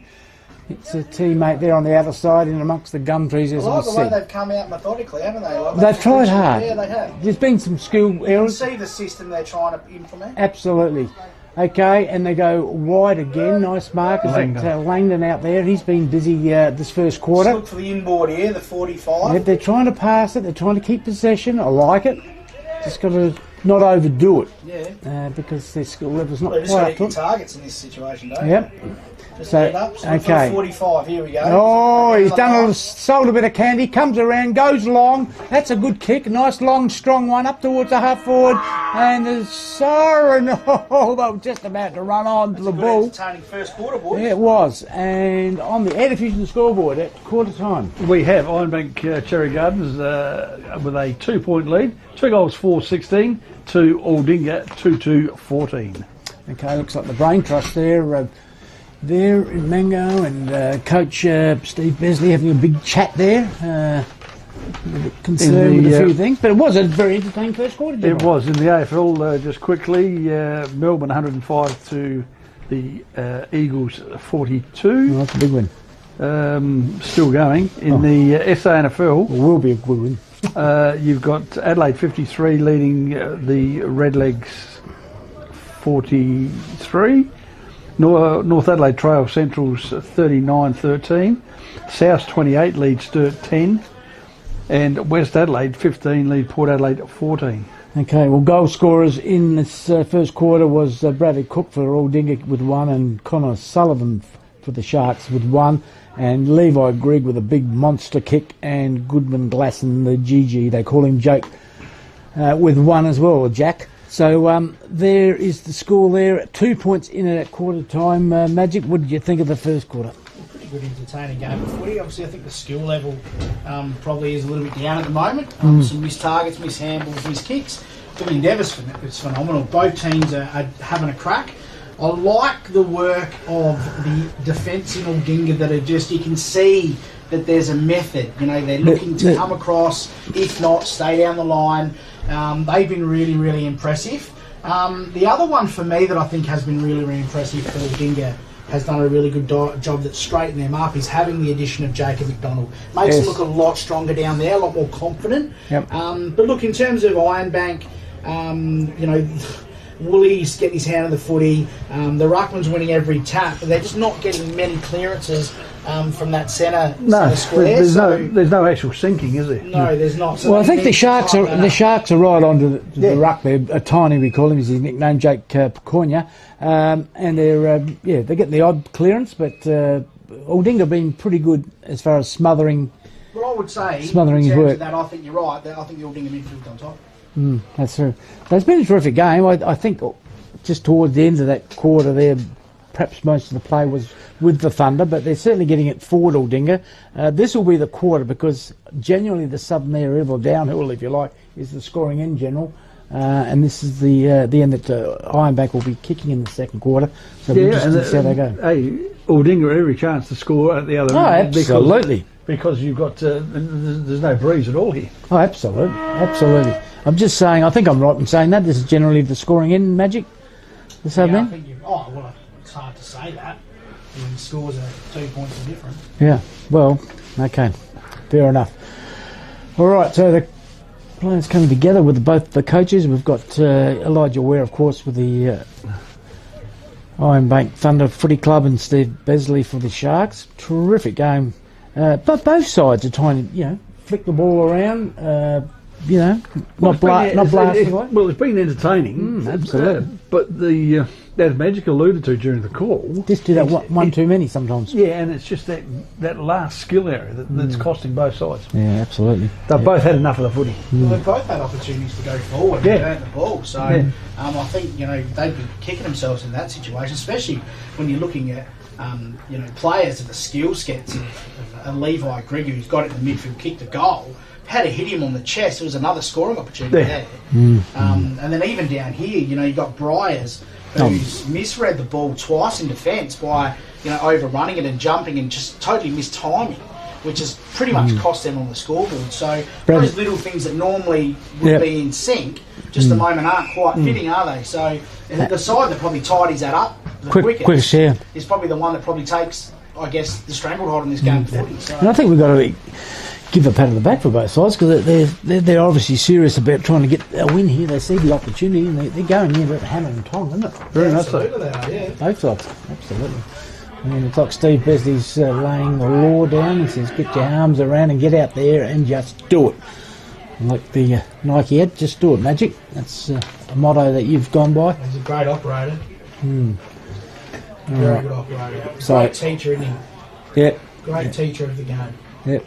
It's a teammate there on the outer side in amongst the gum trees, as I like we the way said. they've come out methodically, haven't they? Like They've tried hard. Yeah, they have. There's been some skill You can errors. see the system they're trying to implement. Absolutely. Okay, and they go wide again. Nice mark. Langdon out there. He's been busy this first quarter. Just look for the inboard here, the 45. Yep, they're trying to pass it. They're trying to keep possession. I like it. Just got to not overdo it. Yeah. Because their skill level's not Well, just quite got up to to hit it. targets in this situation, don't you? Yep. Just So, get up. So okay. 45, here we go. Oh, he's sold a bit of candy, comes around, goes long. That's a good kick. Nice, long, strong one up towards the half forward. And the siren, oh, they were just about to run on to the ball. Entertaining first quarter, boys. Yeah, it was. And on the Air Diffusion scoreboard at quarter time. We have Ironbank Cherry Gardens with a 2 point lead. 2 goals 4-16 to Aldinga 2-14. Okay, looks like the Brain Trust there. There in Mango and Coach Steve Besley having a big chat there. A bit concerned with a few things, but it was a very entertaining first quarter. It was in the AFL. Just quickly, Melbourne 105 to the Eagles 42. Oh, that's a big win. Still going in the SANFL. It will be a good win. You've got Adelaide 53 leading the Redlegs 43. North Adelaide Trail Central's 39-13. South 28 leads Sturt 10. And West Adelaide 15 lead Port Adelaide 14. Okay, well, goal scorers in this first quarter was Bradley Cook for Aldinga with 1 and Connor Sullivan for the Sharks with 1 and Levi Grigg with a big monster kick and Goodman Glasson, the GG, they call him Jake, with 1 as well, Jack. So there is the score there, 2 points in it at quarter time. Magic, what did you think of the first quarter? Good entertaining game of footy. Obviously, I think the skill level probably is a little bit down at the moment. Some missed targets, missed handballs, missed kicks. The endeavours is phenomenal. Both teams are having a crack. I like the work of the defence in Aldinga that are just, you can see that there's a method. You know, they're looking to come across, if not, stay down the line. They've been really, really impressive. The other one for me that I think has been really, really impressive for Aldinga, has done a really good job that's straightened them up, is having the addition of Jacob McDonald. Makes them look a lot stronger down there, a lot more confident. Yep. But look, in terms of Ironbank, you know, Woolie's getting his hand on the footy. The ruckman's winning every tap, but they're just not getting many clearances from that centre square. There's no actual sinking, is there? No, there's not. So well, I think the Sharks are right onto the ruck there. Tiny, we call him, is his nickname, Jake Pecornia, and they're getting the odd clearance, but Aldinga been pretty good as far as smothering. Well, I would say smothering his work. That I think you're right. I think the Aldinga midfield's on top. That's true. So it's been a terrific game. I think just towards the end of that quarter there, perhaps most of the play was with the Thunder, but they're certainly getting it forward, Aldinga. This will be the quarter, because genuinely the southern area, or downhill if you like, is the scoring in general. And this is the end that Ironbank will be kicking in the second quarter. So we'll just see how they go. Hey, Aldinga every chance to score at the other end. Absolutely. Because you've got, there's no breeze at all here. Oh, absolutely. Absolutely. I'm just saying, I think I'm right in saying that. This is generally the scoring in Magic. This I think it's hard to say that. I mean, scores are 2 points are different. Yeah, well, okay. Fair enough. All right, so the players coming together with both the coaches. We've got Elijah Ware, of course, with the Ironbank Thunder Footy Club, and Steve Besley for the Sharks. Terrific game. But both sides are trying to, flick the ball around, not blasting away. Well, it's been entertaining. Absolutely. But as Magic alluded to during the call, just do that one too many sometimes. Yeah, and it's just that last skill area that's costing both sides. Yeah, absolutely. They've both had enough of the footy. Well, they've both had opportunities to go forward and earn the ball. So I think they'd be kicking themselves in that situation, especially when you're looking at players of the skill sets of Levi Gregory, who's got it in the midfield, kicked a goal. Had to hit him on the chest. It was another scoring opportunity there. And then even down here, you've got Briers, who's misread the ball twice in defence by overrunning it and jumping and just totally mistiming, which has pretty much cost them on the scoreboard. So those little things that normally would be in sync, just the moment aren't quite fitting, are they? So the side that probably tidies that up the quickest is probably the one that probably takes, I guess, the stranglehold in this game of footy. So. And I think we've got to give a pat on the back for both sides, because they're obviously serious about trying to get a win here. They see the opportunity and they're going in with hammer and tong, isn't it? Very much so. Both sides, absolutely. And it's like Steve Besley's laying the law down. He says, get your arms around and get out there and just do it. And like the Nike ad, just do it, Magic. That's a motto that you've gone by. He's a great operator. Very good operator. Great teacher, isn't he? Yeah. Great teacher of the game. Yep.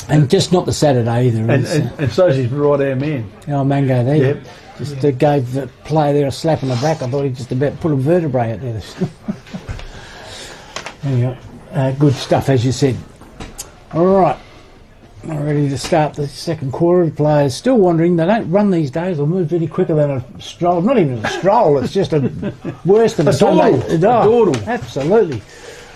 And just not the Saturday either. And so's his right hand man. Mango there. Yep. Just gave the player there a slap on the back. I thought he just about put a vertebrae out there. There you go. Good stuff, as you said. All right. Ready to start the second quarter. The players still wandering. They don't run these days or move any quicker than a stroll. Not even a stroll. It's just worse than a Sunday. Dawdle. Absolutely.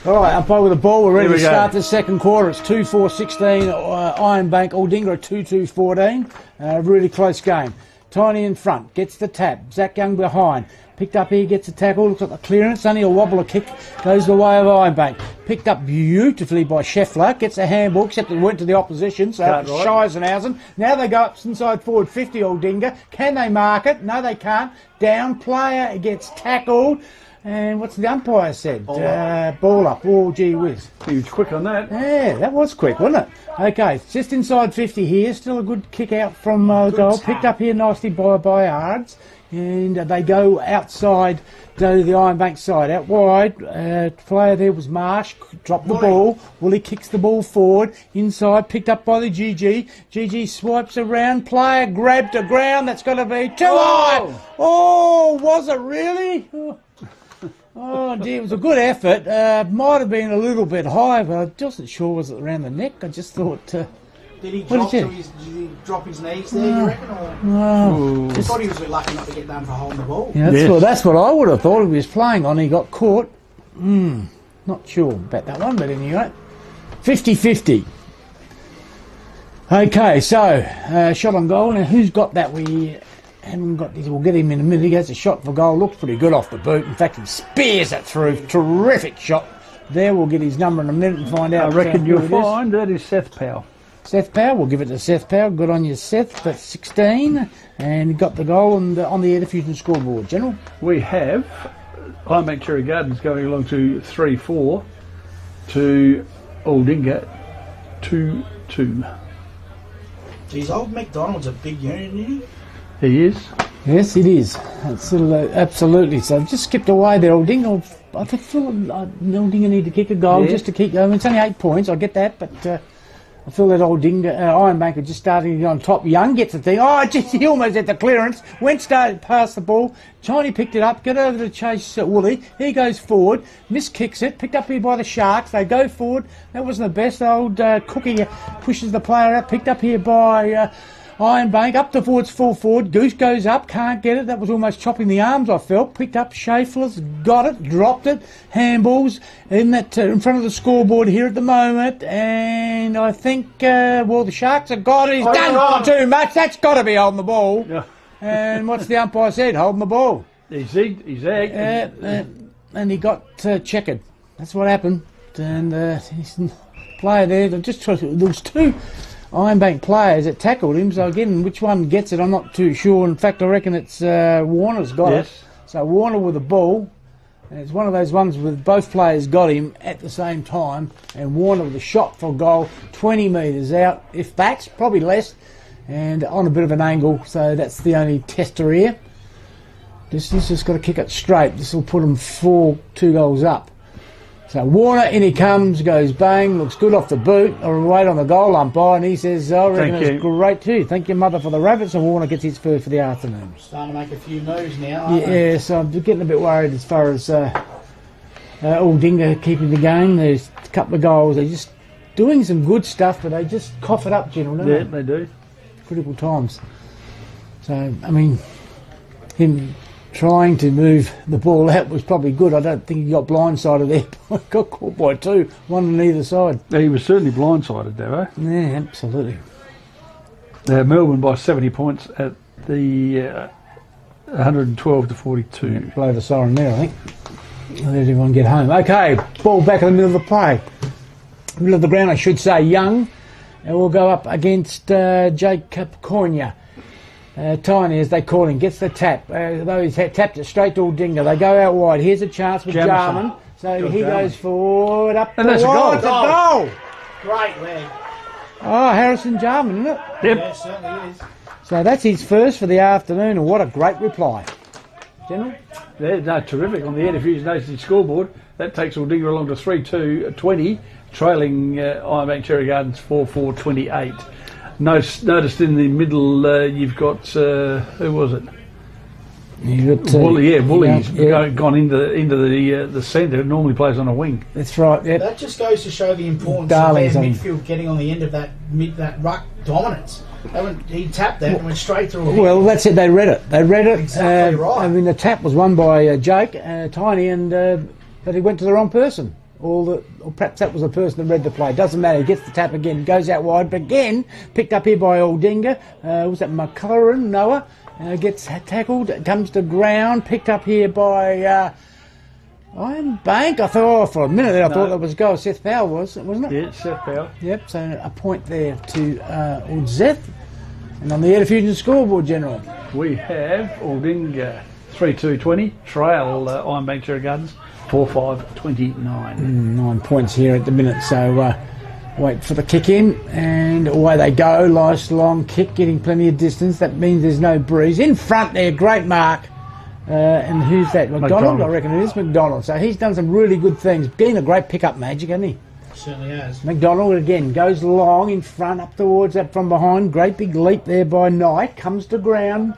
All right, umpire with the ball. We're ready to start the second quarter. It's 2-4-16. Ironbank, Aldinga at 2-2-14. Really close game. Tiny in front, gets the tap. Zach Young behind. Picked up here, gets a tackle. Looks like a clearance. Only a wobbler kick goes the way of Ironbank. Picked up beautifully by Scheffler. Gets a handball, except it went to the opposition. So Scheisenhausen. Now they go up inside forward 50, Aldinga. Can they mark it? No, they can't. Down player gets tackled. And what's the umpire said? Ball up. Oh, gee whiz. He was quick on that. Yeah, that was quick, wasn't it? Okay, it's just inside 50 here. Still a good kick out from goal. Picked up here nicely by Ards. And they go outside, go to the Ironbank side. Out wide, player there was Marsh. Dropped the ball. Woolley kicks the ball forward. Inside, picked up by the GG. GG swipes around. Player grabbed to ground. That's got to be too high. Oh, was it really? Oh dear, it was a good effort. Might have been a little bit high, but I wasn't sure was it around the neck. I just thought Did he What drop is to it? his? Did he drop his knees there? You reckon? Or Oh, I thought he was a bit lucky not to get done for holding the ball. yeah, Yes. that's what I would have thought. He was playing on. He got caught. Not sure about that one, but anyway, 50-50. Okay, so shot on goal. Now, who's got that? We haven't got this. We'll get him in a minute. He has a shot for goal. Looks pretty good off the boot. In fact, he spears it through. Terrific shot. There, we'll get his number in a minute and find out. I reckon who you'll it is. find that is Seth Powell. Seth Powell, we'll give it to Seth Powell. Good on you, Seth. That's 16. And he got the goal on the Air Diffusion scoreboard. General? We have Ironbank Cherry Gardens going along to 3-4 to Aldinga 2-2. Geez, Old McDonald's a big unit, isn't he? He is. Yes, it is. Absolutely. So I've just skipped away there. Aldinga, I feel Aldinga need to kick a goal just to keep going. It's only 8 points, I get that, but I feel that Ironbank are just starting to get on top. Young gets the thing. Oh, geez, he almost had the clearance. Went started past the ball. Chiney picked it up. Get over to chase Woolley. He goes forward. Miss kicks it. Picked up here by the Sharks. They go forward. That wasn't the best. Old Cookie pushes the player out. Picked up here by Ironbank. Up towards full forward. Goose goes up. Can't get it. That was almost chopping the arms, I felt. Picked up Schaeffler's. Got it. Dropped it. Handballs in front of the scoreboard here at the moment. And I think, the Sharks have got it. He's done too much. That's got to be holding the ball. Yeah. And what's the umpire said? Holding the ball. He zigged, he zagged. And he got checkered. That's what happened. And he's player there. There was two Ironbank players that tackled him. So again, which one gets it, I'm not too sure. In fact, I reckon it's Warner's got it. So Warner with the ball. And it's one of those ones with both players got him at the same time. And Warner with a shot for goal, 20 metres out. If that's probably less. And on a bit of an angle, so that's the only tester here. This just got to kick it straight. This will put him 2 goals up. So Warner, in he comes, goes bang, looks good off the boot. I'll wait on the goal umpire, and he says, I reckon it's great too. Thank your mother for the rabbits, and Warner gets his first for the afternoon. Starting to make a few moves now, aren't Yeah, so I'm getting a bit worried as far as Aldinga keeping the game. There's a couple of goals. They're just doing some good stuff, but they just cough it up, General, don't Yeah, they? they do. Critical times. So, I mean, him trying to move the ball out was probably good. I don't think he got blindsided there. Got caught by 2, one on either side. He was certainly blindsided, Davo. Yeah, absolutely. Melbourne by 70 points at the 112 to 42. Yeah, blow the siren there, I think. Let everyone get home. Okay, ball back in the middle of the play. Middle of the ground, I should say. Young. And we'll go up against Jacob Cornia. Tiny, as they call him, gets the tap. Though he's tapped it straight to Aldinga. They go out wide. Here's a chance with Jarman. So he goes forward, up and that's a goal. It's a goal. Great leg. Oh, Harrison Jarman, isn't it? Yep. Yeah, it certainly is. So that's his first for the afternoon, and what a great reply. General? Yeah, no, terrific. On the Air Diffusion Nation scoreboard, that takes Aldinga along to 3-2-20, trailing Ironbank Cherry Gardens 4-4-28. Noticed in the middle you've got, who was it? Woolly's gone into the centre. Normally plays on a wing. That's right. Yep. That just goes to show the importance of their midfield getting on the end of that ruck dominance. He tapped that and went straight through. Well, that's it. They read it. Exactly right. I mean, the tap was won by Jake Tiny, but he went to the wrong person. Or perhaps that was the person that read the play. Doesn't matter. He gets the tap again, goes out wide, but again picked up here by Aldinga. Was that McCullough? Noah gets tackled, comes to ground, picked up here by Ironbank. I thought for a minute there, I thought that was a goal. Seth Powell wasn't it? Yeah, Seth Powell. Yep. So a point there to Seth. And on the Air Diffusion scoreboard, General, we have Aldinga 3-2-20, trail Ironbank Cherry Gardens 4-5-29. 9 points here at the minute, so wait for the kick in, and away they go. Nice long kick, getting plenty of distance. That means there's no breeze. In front there, great mark. And who's that? McDonald? I reckon it is McDonald. So he's done some really good things. Getting a great pick-up magic, hasn't he? Certainly has. McDonald again goes long in front, up towards that from behind. Great big leap there by Knight. Comes to ground.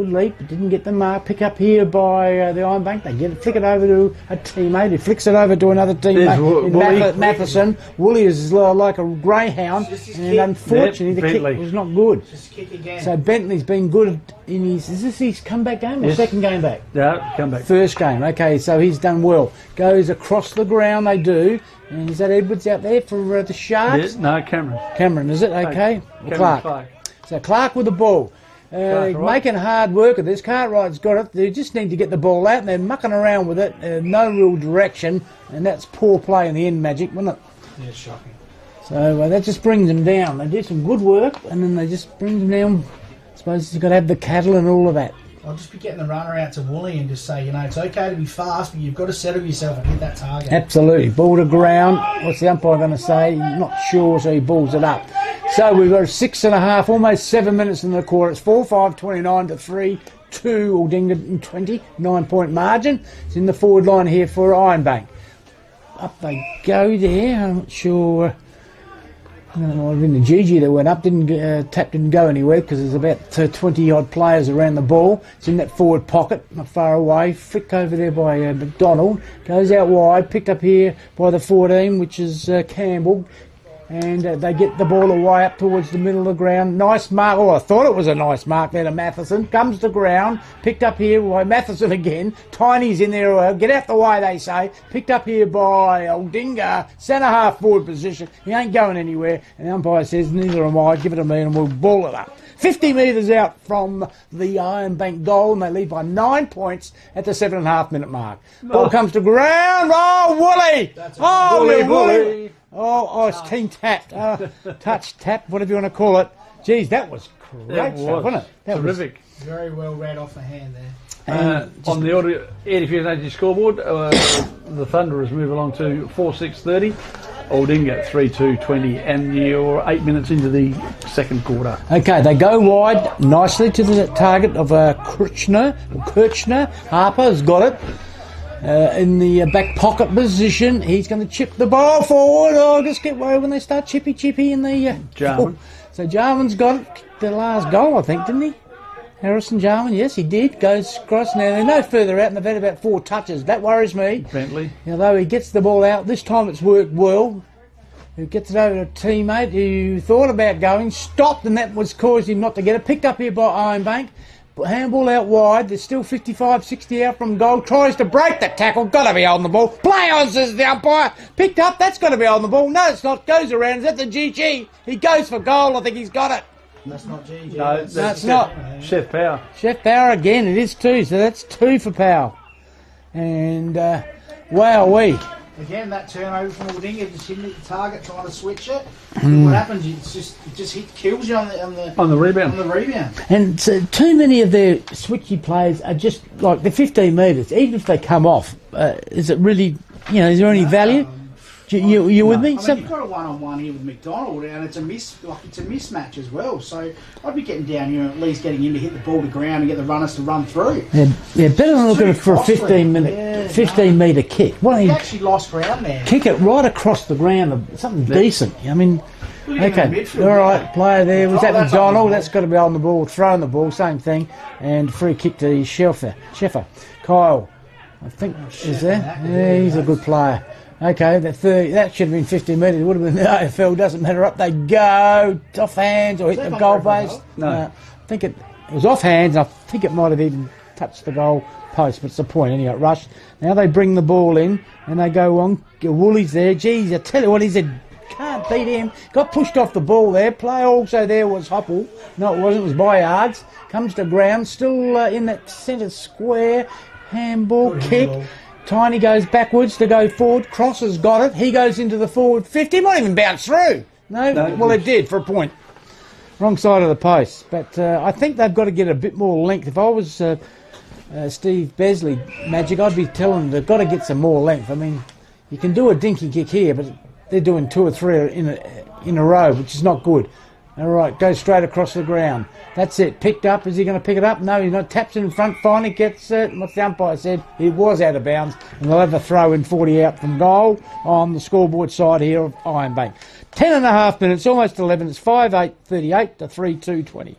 good leap, but didn't get the mark. Pick up here by the Ironbank. They flick it over to a teammate. He flicks it over to another teammate in Matheson. Woolley is like a greyhound, and unfortunately the kick was not good. Just kick again. So Bentley's been good in his... Is this his comeback game or second game back? Yeah, comeback. First game. Okay, so he's done well. Goes across the ground, they do. And is that Edwards out there for the Sharks? Yeah, no, Cameron. Cameron, is it? Okay. Clark. So Clark with the ball. Making hard work of this. Cartwright's got it. They just need to get the ball out, and they're mucking around with it. No real direction, and that's poor play in the end, Magic, wasn't it? Yeah, shocking. So that just brings them down. They do some good work, and then they just bring them down. I suppose you've got to have the cattle and all of that. I'll just be getting the runner out to Woolley and just say, it's okay to be fast, but you've got to settle yourself and hit that target. Absolutely. Ball to ground. What's the umpire going to say? Not sure, so he balls it up. So we've got 6.5, almost 7 minutes in the quarter. It's 4-5-29 to 3-2 Aldinga 20, 9-point margin. It's in the forward line here for Ironbank. Up they go there. I'm not sure... in the GG that went up, tap didn't go anywhere because there's about 20 odd players around the ball. It's in that forward pocket, not far away. Flick over there by McDonald, goes out wide, picked up here by the 14, which is Campbell, and they get the ball away up towards the middle of the ground. Nice mark. I thought it was a nice mark there to Matheson. Comes to ground, picked up here by Matheson again. Tiny's in there. Get out the way, they say. Picked up here by Aldinga. Centre half forward position. He ain't going anywhere. And the umpire says, neither am I. Give it to me and we'll ball it up. 50 metres out from the Ironbank goal, and they lead by 9 points at the 7.5 minute mark. Ball comes to ground. Oh, Woolley! Woolley! Oh, it's team tapped. Touch, tap, whatever you want to call it. Geez, that was great stuff, wasn't it? That terrific. Very well read off the hand there. On the 85 scoreboard, the Thunderers move along to 4-6-30. Aldinga 3-2-20, and you're 8 minutes into the second quarter. Okay, they go wide nicely to the target of Kirchner. Harper's got it. In the back pocket position, he's going to chip the ball forward. Oh, just get worried when they start chippy in the... Jarman. So Jarman's got it. The last goal, I think, didn't he? Harrison Jarman, yes, he did. Goes across. Now, they're no further out, and they've had about 4 touches. That worries me. Bentley. Although he gets the ball out, this time it's worked well. He gets it over to a teammate who thought about going, stopped, and that was caused him not to get it. Picked up here by Ironbank. Handball out wide. There's still 55, 60 out from goal. Tries to break the tackle. Got to be on the ball. Play on, says the umpire. Picked up. That's got to be on the ball. No, it's not. Goes around. Is that the GG? He goes for goal. I think he's got it. That's not GG. No, that's not. Chef Power. Chef Power again. It is 2. So that's 2 for Power. And wowee. Again, that turnover from Aldinga, just hitting the target, trying to switch it. What happens? It just kills you on the rebound. And so too many of their switchy plays are just like the 15 metres. Even if they come off, is it really? Is there any value? You with me? I mean, you've got a one-on-one here with McDonald, and it's a mismatch as well. So I'd be getting down here, at least getting him to hit the ball to ground and get the runners to run through. Yeah, better than looking for a 15 metre kick. He actually lost ground there. Kick it right across the ground, something decent. I mean, okay, all right, player there. Was that McDonald? That's got to be on the ball, throwing the ball, same thing. And free kick to Sheffer. Kyle, I think, is there? Yeah, he's a good player. Okay, that should have been 50 metres. It would have been the AFL. Doesn't matter. Up they go. Off hands or hit the goal post. No. I think it was off hands. I think it might have even touched the goal post, but it's the point. Anyway, it rushed. Now they bring the ball in and they go on. Woolly's there. Geez, I tell you what, he's a... Can't beat him. Got pushed off the ball there. Player also there was Hopple. No, it wasn't. It was by yards. Comes to ground. Still in that centre square. Handball kick. Tiny goes backwards to go forward. Cross has got it. He goes into the forward 50. Might even bounce through. No, well, it did for a point. Wrong side of the post. But I think they've got to get a bit more length. If I was Steve Besley, Magic, I'd be telling them they've got to get some more length. I mean, you can do a dinky kick here, but they're doing 2 or 3 in a row, which is not good. All right, goes straight across the ground. That's it. Picked up. Is he going to pick it up? No, he's not. Taps it in front. Finally gets it. What's the umpire said? It was out of bounds. And they'll have a throw in 40 out from goal on the scoreboard side here of Ironbank. 10.5 minutes, almost 11. It's 5-8-38 to 3-2-20.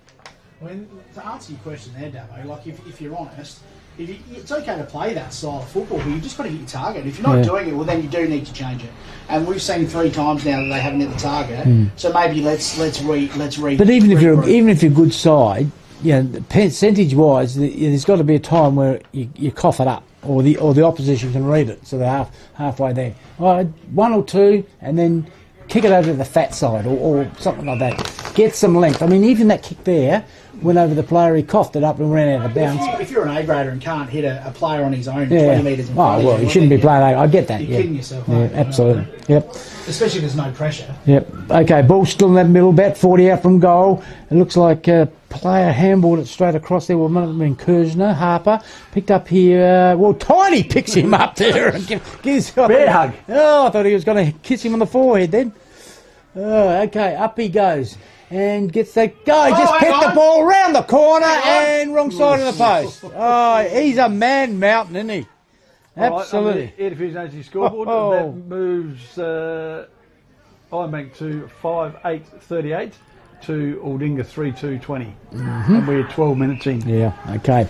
When, to answer your question there, Damo, like if you're honest, it's okay to play that style of football, but you've just got to hit your target. If you're not doing it, well, then you do need to change it. And we've seen 3 times now that they haven't hit the target. So maybe let's read. But even if you're a good side, percentage wise, there's got to be a time where you cough it up, or the opposition can read it, so they're halfway there. All right, 1 or 2, and then kick it over to the fat side or something like that. Get some length. I mean, even that kick there went over the player, he coughed it up and ran out of bounds. If you're an A-grader and can't hit a player on his own 20 metres in front of you... well, you shouldn't be playing A. I get that. You're kidding yourself. Yeah, absolutely. Yep. Especially if there's no pressure. Yep. Okay, ball still in that middle, about 40 out from goal. It looks like a player handballed it straight across there. Well, might have been Kersner. Harper picked up here. Tiny picks him up there and gives bear hug. Oh, I thought he was going to kiss him on the forehead then. Okay, up he goes. And gets that guy, just picked the ball round the corner and wrong side of the post. Oh, he's a man mountain, isn't he? Absolutely. Right, Edifuse Agency scoreboard, that moves Ironbank to 5-8-38 to Aldinga 3-2-20. And we're 12 minutes in. Yeah, okay.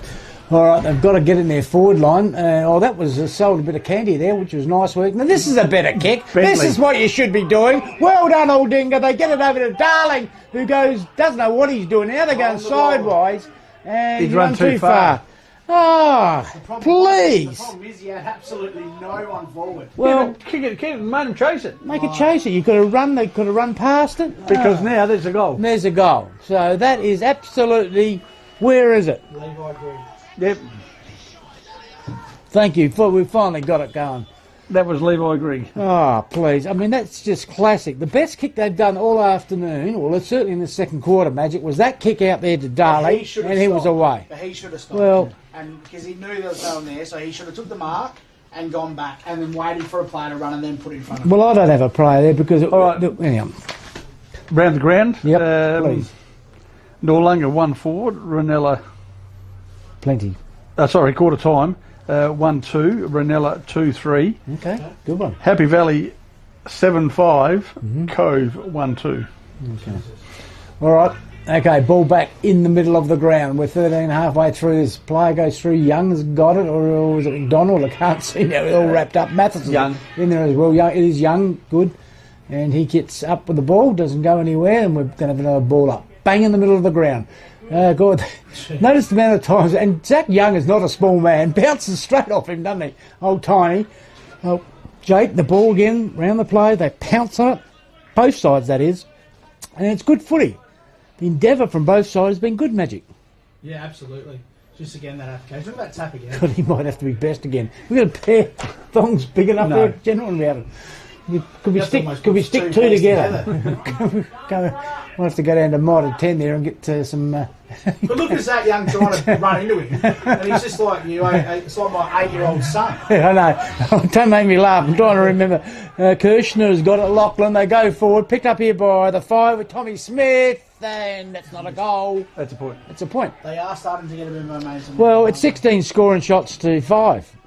All right, they've got to get in their forward line. That was sold a bit of candy there, which was nice work. Now, this is a better kick. This is what you should be doing. Well done, Aldinga. They get it over to Darling, who doesn't know what he's doing now. They're going sideways. And he's run too far. Please. The problem is he had absolutely no one forward. Well, kick it, make him chase it. Make it chase it. You could have run. They could have run past it. Because now there's a goal. There's a goal. So that is absolutely. Where is it? Levi Green. Yep. Thank you. We finally got it going. That was Levi Grigg. Oh, please. I mean, that's just classic. The best kick they've done all afternoon, well, certainly in the second quarter, Magic, was that kick out there to Darley, and he was away. But he should have stopped. Well, and because he knew there was no one there, so he should have took the mark and gone back and then waited for a player to run and then put it in front of him. Well, I don't have a player there because... anyhow. Round the ground. Yep, please. Norlunga 1 forward, Ranella... Plenty. Quarter time. 1-2, Ranella 2-3. Okay, good one. Happy Valley 7-5, Cove 1-2. Okay. All right. Okay, ball back in the middle of the ground. We're 13 halfway through. This player goes through. Young's got it, or is it McDonald? I can't see now. We're all wrapped up. Matheson Young in there as well. Young, it is Young. Good. And he gets up with the ball, doesn't go anywhere, and we're going to have another ball up. Bang in the middle of the ground. God, notice the amount of times, and Zach Young is not a small man, bounces straight off him, doesn't he? Old Tiny. Oh, Jake, the ball again, round the play, they pounce on it, both sides that is, and it's good footy. The endeavour from both sides has been good, Magic. Yeah, absolutely. Just again, that application. Look at that tap again. God, he might have to be best again. We've got a pair of thongs big enough there, gentlemen, about it. Could we stick two together? We'll have to go down to Mitre 10 there and get some... But look at Zach Young trying to run into him. And he's just like it's like my 8-year-old son. Yeah, I know. Don't make me laugh. I'm trying to remember. Kirshner's got it, Lachlan. They go forward. Picked up here by the 5 with Tommy Smith. And that's not a goal. That's a point. It's a point. They are starting to get a bit of momentum. Well, it's 16 scoring shots to 5.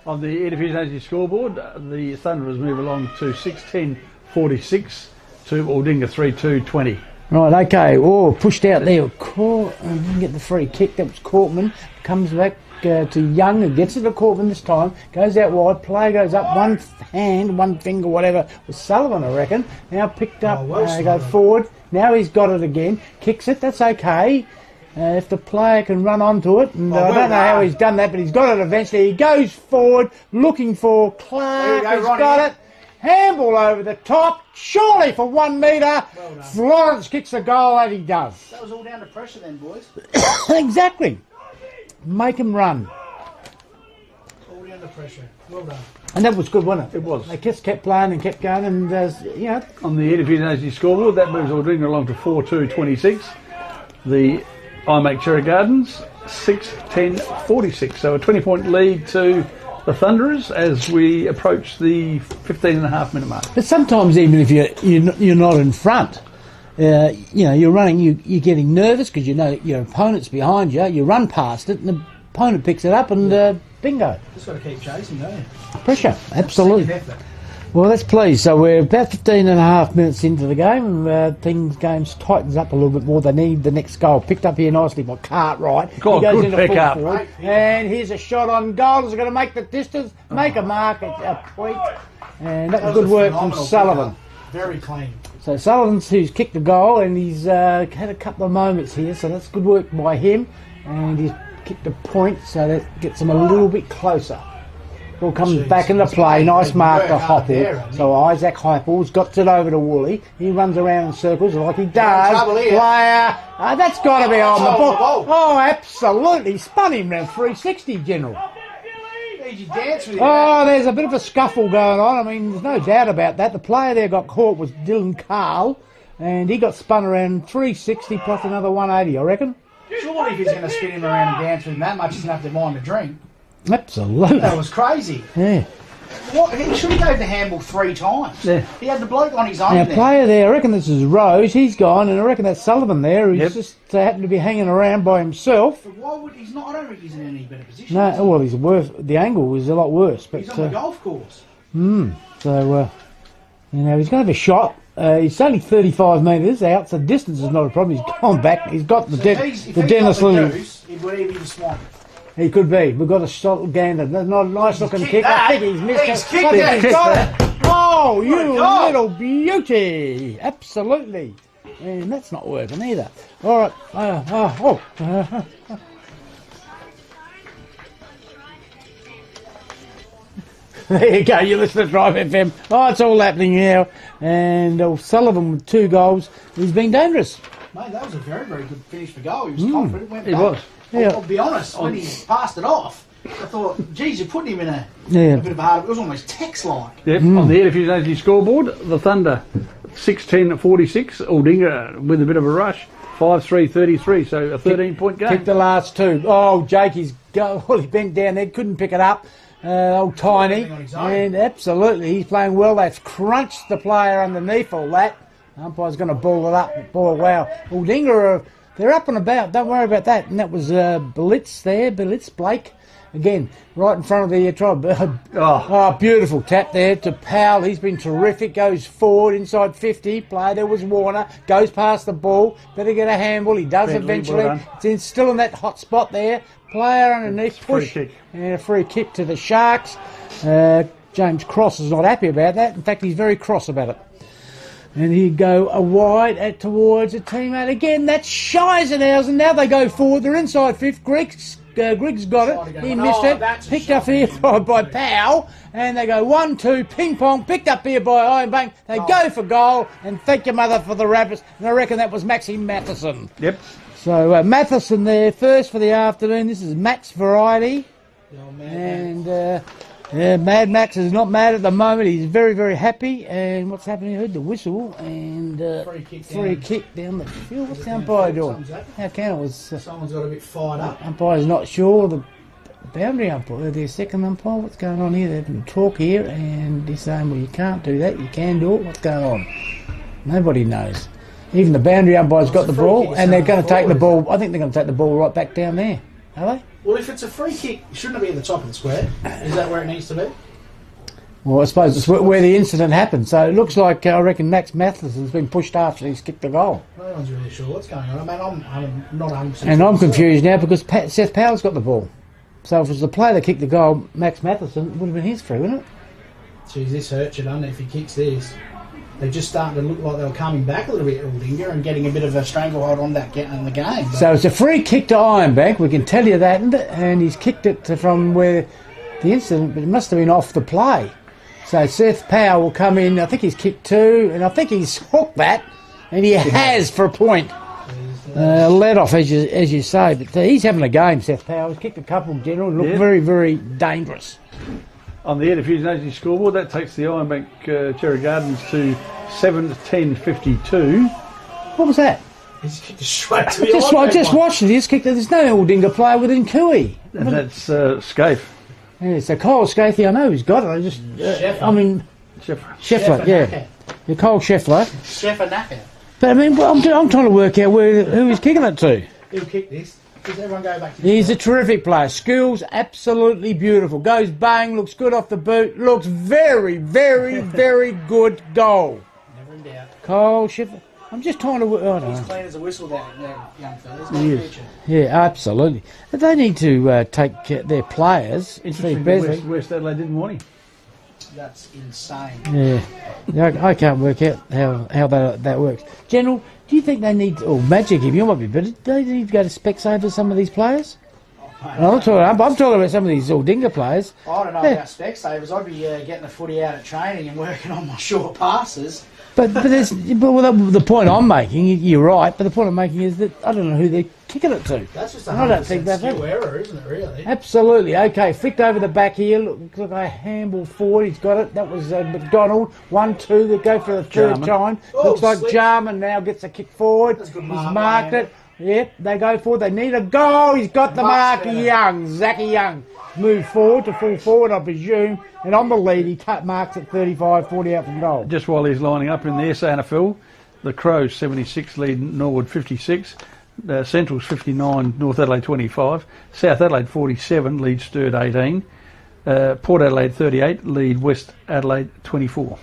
On the Edifuse Agency scoreboard, the Thunderers move along to 6-10-46 to Aldinga 3-2-20. Right, okay. Oh, pushed out there. Didn't get the free kick. That was Cortman. Comes back to Young and gets it to Cortman this time. Goes out wide. Player goes up. One hand, one finger, whatever. Was Sullivan, I reckon. Now picked up. Go forward. Now he's got it again. Kicks it. That's okay. If the player can run onto it, and I don't know how he's done that, but he's got it eventually. He goes forward, looking for Clark. He's got it. Handball over the top, surely for 1 metre. Well Florence kicks the goal, and he does. That was all down to pressure then, boys. Exactly. Make him run. All down to pressure. Well done. And that was good, wasn't it? It was. They just kept playing and kept going, and On the Edifuse Agency scoreboard, that moves Aldringa along to 4-2-26. The Ironbank Cherry Gardens 6-10-46. So a 20-point lead to the Thunderers as we approach the 15.5-minute mark. But sometimes even if you're not in front, you're running, you're getting nervous because you know your opponent's behind you. You run past it, and the opponent picks it up, and bingo. Just got to keep chasing, don't you? Pressure, absolutely. Well, that's pleased. So we're about 15.5 minutes into the game, and games tightens up a little bit more. They need the next goal. Picked up here nicely by Cartwright. He goes good into pick full up. forward, and here's a shot on goal. Is going to make the distance, make a mark at a point, and that was good work from Sullivan. Very clean. So Sullivan's who's kicked the goal, and he's had a couple of moments here, so that's good work by him, and he's kicked a point, so that gets him a little bit closer. Ball comes back into play, nice mark to Hoppel. So Isaac Hoppel's got it over to Woolley. He runs around in circles like he does. Player, that's got to be on the ball. Oh, absolutely. Spun him round 360, General. Oh, there's a bit of a scuffle going on. I mean, there's no doubt about that. The player there got caught was Dylan Carl, and he got spun around 360 plus another 180, I reckon. Surely if he's going to spin him around and dance with him that much, he's going to have to mind a drink. Absolutely. That was crazy. Yeah. What, he should have gave the handball 3 times. Yeah. He had the bloke on his own Now, there. player there, I reckon this is Rose. He's gone, and I reckon that's Sullivan there, who's just happened to be hanging around by himself. But why would he's not? I don't think he's in any better position. No, well, he's worse. The angle was a lot worse. But he's on the golf course. So, you know, he's going to have a shot. He's only 35 metres out, so distance is not a problem. He's gone back. He's got the Dennis Lilly. It would even be the Swan. He could be. We've got a shot gander. That's not a nice looking kick. That. I think he's missed He's it. kicked I think that. he's got it. Oh, you God. little beauty. Absolutely. And that's not working either. All right. There you go. You listen to Drive FM. Oh, it's all happening now. And Sullivan with 2 goals. He's been dangerous. Mate, that was a very, very good finish for goal. He was confident. Went He back. was. Yeah. I'll be honest, when he passed it off, I thought, geez, you're putting him in a bit of a hard... It was almost text-like. Yep, on the Energy scoreboard, the Thunder 6-10-46, Aldinga with a bit of a rush, 5-3-33, so a 13-point game. Kicked the last 2. Oh, Jake, he bent down there, couldn't pick it up. Old Tiny, and absolutely, he's playing well. That's crunched the player underneath all that. Umpire's going to ball it up. Boy, wow. Aldinga, they're up and about. Don't worry about that. And that was Blitz there, Blake. Again, right in front of the tribe. Beautiful tap there to Powell. He's been terrific. Goes forward inside 50. Play. There was Warner. Goes past the ball. Better get a handball. He does eventually. It's still in that hot spot there. Player underneath. Push. Free kick. And a free kick to the Sharks. James Cross is not happy about that. In fact, he's very cross about it. And he'd go a wide towards a teammate again. That's Scheisenhausen. Now they go forward. They're inside 5th. Griggs got it. He missed it. Picked up here by Powell. And they go 1-2. Ping pong. Picked up here by Ironbank. They go for goal. And thank your mother for the Rabbits. And I reckon that was Maxie Matheson. Yep. So Matheson there first for the afternoon. This is Matt's variety. And Mad Max is not mad at the moment. He's very, very happy. And what's happening? I heard the whistle and free kick down the field. What's the umpire doing? How can it was? Someone's got a bit fired up. Umpire's not sure. The boundary umpire, the second umpire. What's going on here? They've been talk here, and he's saying, "Well, you can't do that. You can do it." What's going on? Nobody knows. Even the boundary umpire's got the ball, and they're going to take the ball. I think they're going to take the ball right back down there. Are they? Well, if it's a free kick, shouldn't it be at the top of the square? Is that where it needs to be? Well, I suppose it's where the incident happened. So it looks like, I reckon, Max Matheson's been pushed after he's kicked the goal. No one's really sure what's going on. I mean, I'm not 100%. And I'm confused now because Seth Powell's got the ball. So if it was the player that kicked the goal, Max Matheson, it would have been his free, wouldn't it? Geez, this hurts you, doesn't it, if he kicks this? They're just starting to look like they were coming back a little bit, Aldinga, and getting a bit of a stranglehold on that in the game. But so it's a free kick to Ironbank, we can tell you that, and he's kicked it from where the incident, but it must have been off the play. So Seth Powell will come in, I think he's kicked 2, and I think he's hooked that, and he has for a point. Let off, as you say, but he's having a game, Seth Powell. He's kicked a couple in general and looked very, very dangerous. On the Energy scoreboard, that takes the Ironbank Cherry Gardens to 7-10-52. What was that? he's kicked it straight to the I just watched it. He's kicked it. There's no Aldinga player within Cooey. And that's Scaife. Yeah, so Cole Scathy, I know he's got it. I just, Scheffler, yeah. Cole Scheffler. Scheffler. But I mean, I'm trying to work out who he's kicking it to. He'll kick this. Does everyone go back to He's a terrific player. Skills absolutely beautiful. Goes bang, looks good off the boot. Looks very, very, very good goal. Never in doubt. Cole Schiffer. I'm just trying to. I don't He's know. clean as a whistle, that young fella. He's got He a is. future. Yeah, absolutely. But they need to take their players. Steve Besley. West Adelaide didn't want him. That's insane. Yeah, I can't work out how that works. General, do you think they need, or Magic, if you might be better, do they need to go to Specsavers, some of these players? I'm talking about some of these Aldinga players. I don't know about Specsavers. I'd be getting the footy out at training and working on my short passes. But the point I'm making, you're right, but the point I'm making is that I don't know who they're kicking it to. That's just a I don't think 100% that's skill error, isn't it, really? Absolutely. Okay, flicked over the back here. Look like a handball forward. He's got it. That was McDonald. 1-2. They go for the third time. Oh, Looks like slick. Jarman now gets a kick forward. That's a good He's mark, marked man. it. Yep, they go forward. They need a goal. He's got the Much mark. better. Young, Zachy Young. Move forward to full forward, I presume. And on the lead, he marks at 35, 40 out from goal. Just while he's lining up in the SANFL, the Crows 76 lead Norwood 56, Central's 59, North Adelaide 25, South Adelaide 47 lead Sturt 18, Port Adelaide 38 lead West Adelaide 24.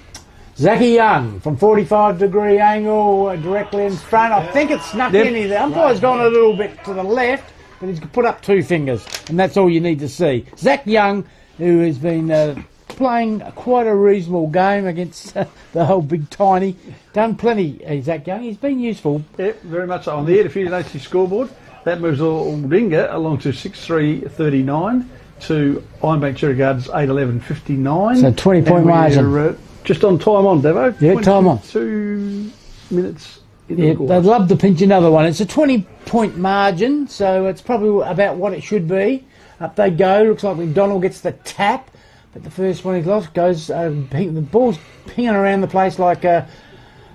Zachy Young from 45-degree angle directly in front. I think it's snuck in here. The umpire's gone a little bit to the left, but he's put up 2 fingers, and that's all you need to see. Zach Young, who has been playing quite a reasonable game against the whole big tiny, done plenty, Zach Young. He's been useful. Yep, very much so. On the Edifusing HC scoreboard, that moves Aldinga along to 6-3-39 to Ironbank Cherry Gardens 8-11-59. So 20-point margin. Just on time on, Devo. Yeah, time on. 2 minutes in Yeah, the quarter. they'd love to pinch another one. It's a 20-point margin, so it's probably about what it should be. Up they go. Looks like McDonald gets the tap, but the first one he's lost goes. The ball's pinging around the place like a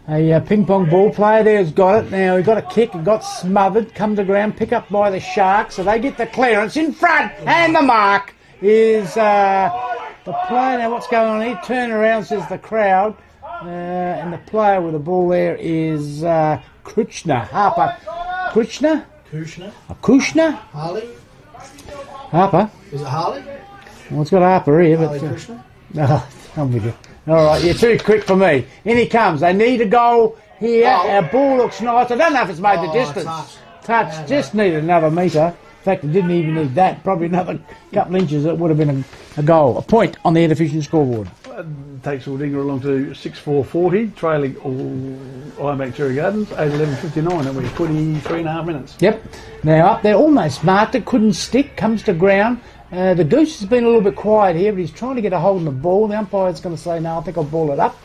ping pong ball player. There's got it. Now he got a kick. It got smothered. Come to ground. Pick up by the Sharks. So they get the clearance in front, and the mark is the player. Now what's going on here? Turn around, says the crowd. And the player with the ball there is Kushner. Harper. Kushner? Kushner? Harley? Harper? Is it Harley? Well, it's got Harper here, Harley but... Kushner? No, I'm with you. All right, you're too quick for me. In he comes. They need a goal here. Oh. Our ball looks nice. I don't know if it's made the distance. Touch. Yeah, Just needed another metre. In fact, it didn't even need that. Probably another couple inches. It would have been a goal. A point on the Edifusing scoreboard. Takes Aldinga along to 6-4-40, trailing Ironbank Cherry Gardens 8-11-59, and we're 23.5 minutes. Yep. Now up there, almost marked it. Couldn't stick. Comes to ground. The Goose has been a little bit quiet here, but he's trying to get a hold of the ball. The umpire's going to say, no, I think I'll ball it up.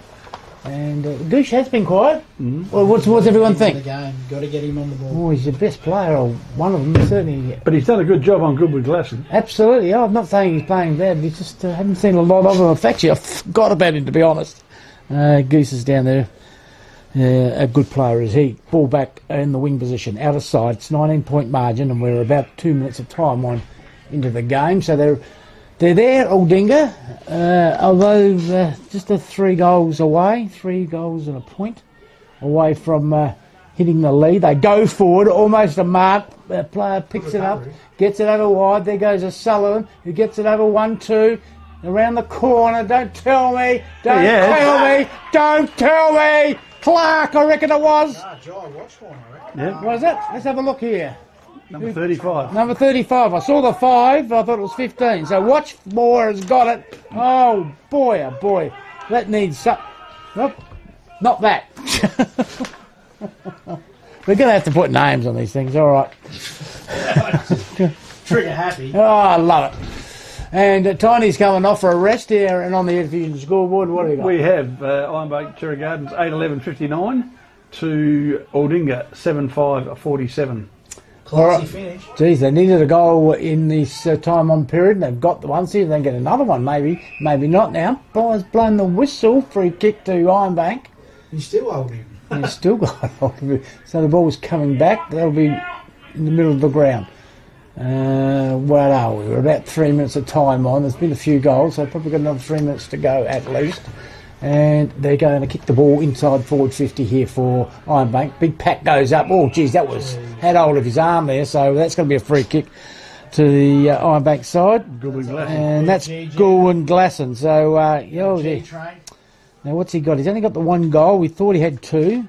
And the Goose has been quiet. Mm-hmm. Well, what's everyone think? The game. Got to get him on the ball. Oh, he's the best player, or one of them, certainly. But he's done a good job on Goodwood Glasson. Absolutely. Oh, I'm not saying he's playing bad, but he just haven't seen a lot of him. In fact, I forgot about him, to be honest. Goose is down there. A good player is he. Ball back in the wing position, out of side. It's 19-point margin, and we're about 2 minutes of time on into the game. So they're there, Aldinga, although just 3 goals away, 3 goals and a point away from hitting the lead. They go forward, almost a mark. The player picks it up, gets it over wide. There goes a Sullivan, who gets it over 1-2. Around the corner, don't tell me, don't tell me. Clark, I reckon it was. Jai Watchhorn, I reckon. Yeah. What is it? Let's have a look here. Number 35. Number 35. I saw the 5. I thought it was 15. So Watchmore has got it. Oh boy. That needs some. Nope. Not that. We're going to have to put names on these things. All right. Trigger happy. Oh, I love it. And Tiny's coming off for a rest here, and on the Edifusing scoreboard, what do we got? We have Ironbank Cherry Gardens 8-11-59 to Aldinga 7-5-47. Classy finish. Geez, they needed a goal in this time on period, and they've got the one. See if they can get another one, maybe not now. Boy's blown the whistle, free kick to Ironbank. He's still holding. And he's still got hold of it. So the ball's coming back. They'll be in the middle of the ground. What are we? We're about 3 minutes of time on. There's been a few goals, so probably got another 3 minutes to go at least. And they're going to kick the ball inside forward 50 here for Ironbank. Big pack goes up. Oh, geez, that had hold of his arm there. So that's going to be a free kick to the Ironbank side. And that's Goulwin Glasson. So, now what's he got? He's only got the one goal. We thought he had two.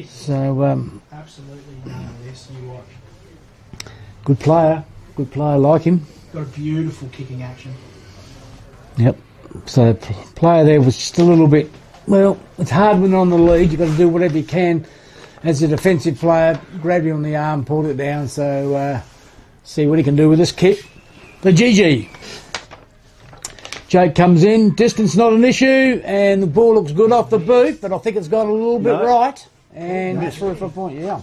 So, absolutely. Yes, you watch. Good player like him. Got a beautiful kicking action. Yep. So the player there was just a little bit, well, it's hard when you're on the lead. You've got to do whatever you can as a defensive player. Grab you on the arm, pulled it down. So see what he can do with this kick. The GG. Jake comes in. Distance not an issue. And the ball looks good off the boot. But I think it's got a little bit right. And it's through for a point, yeah.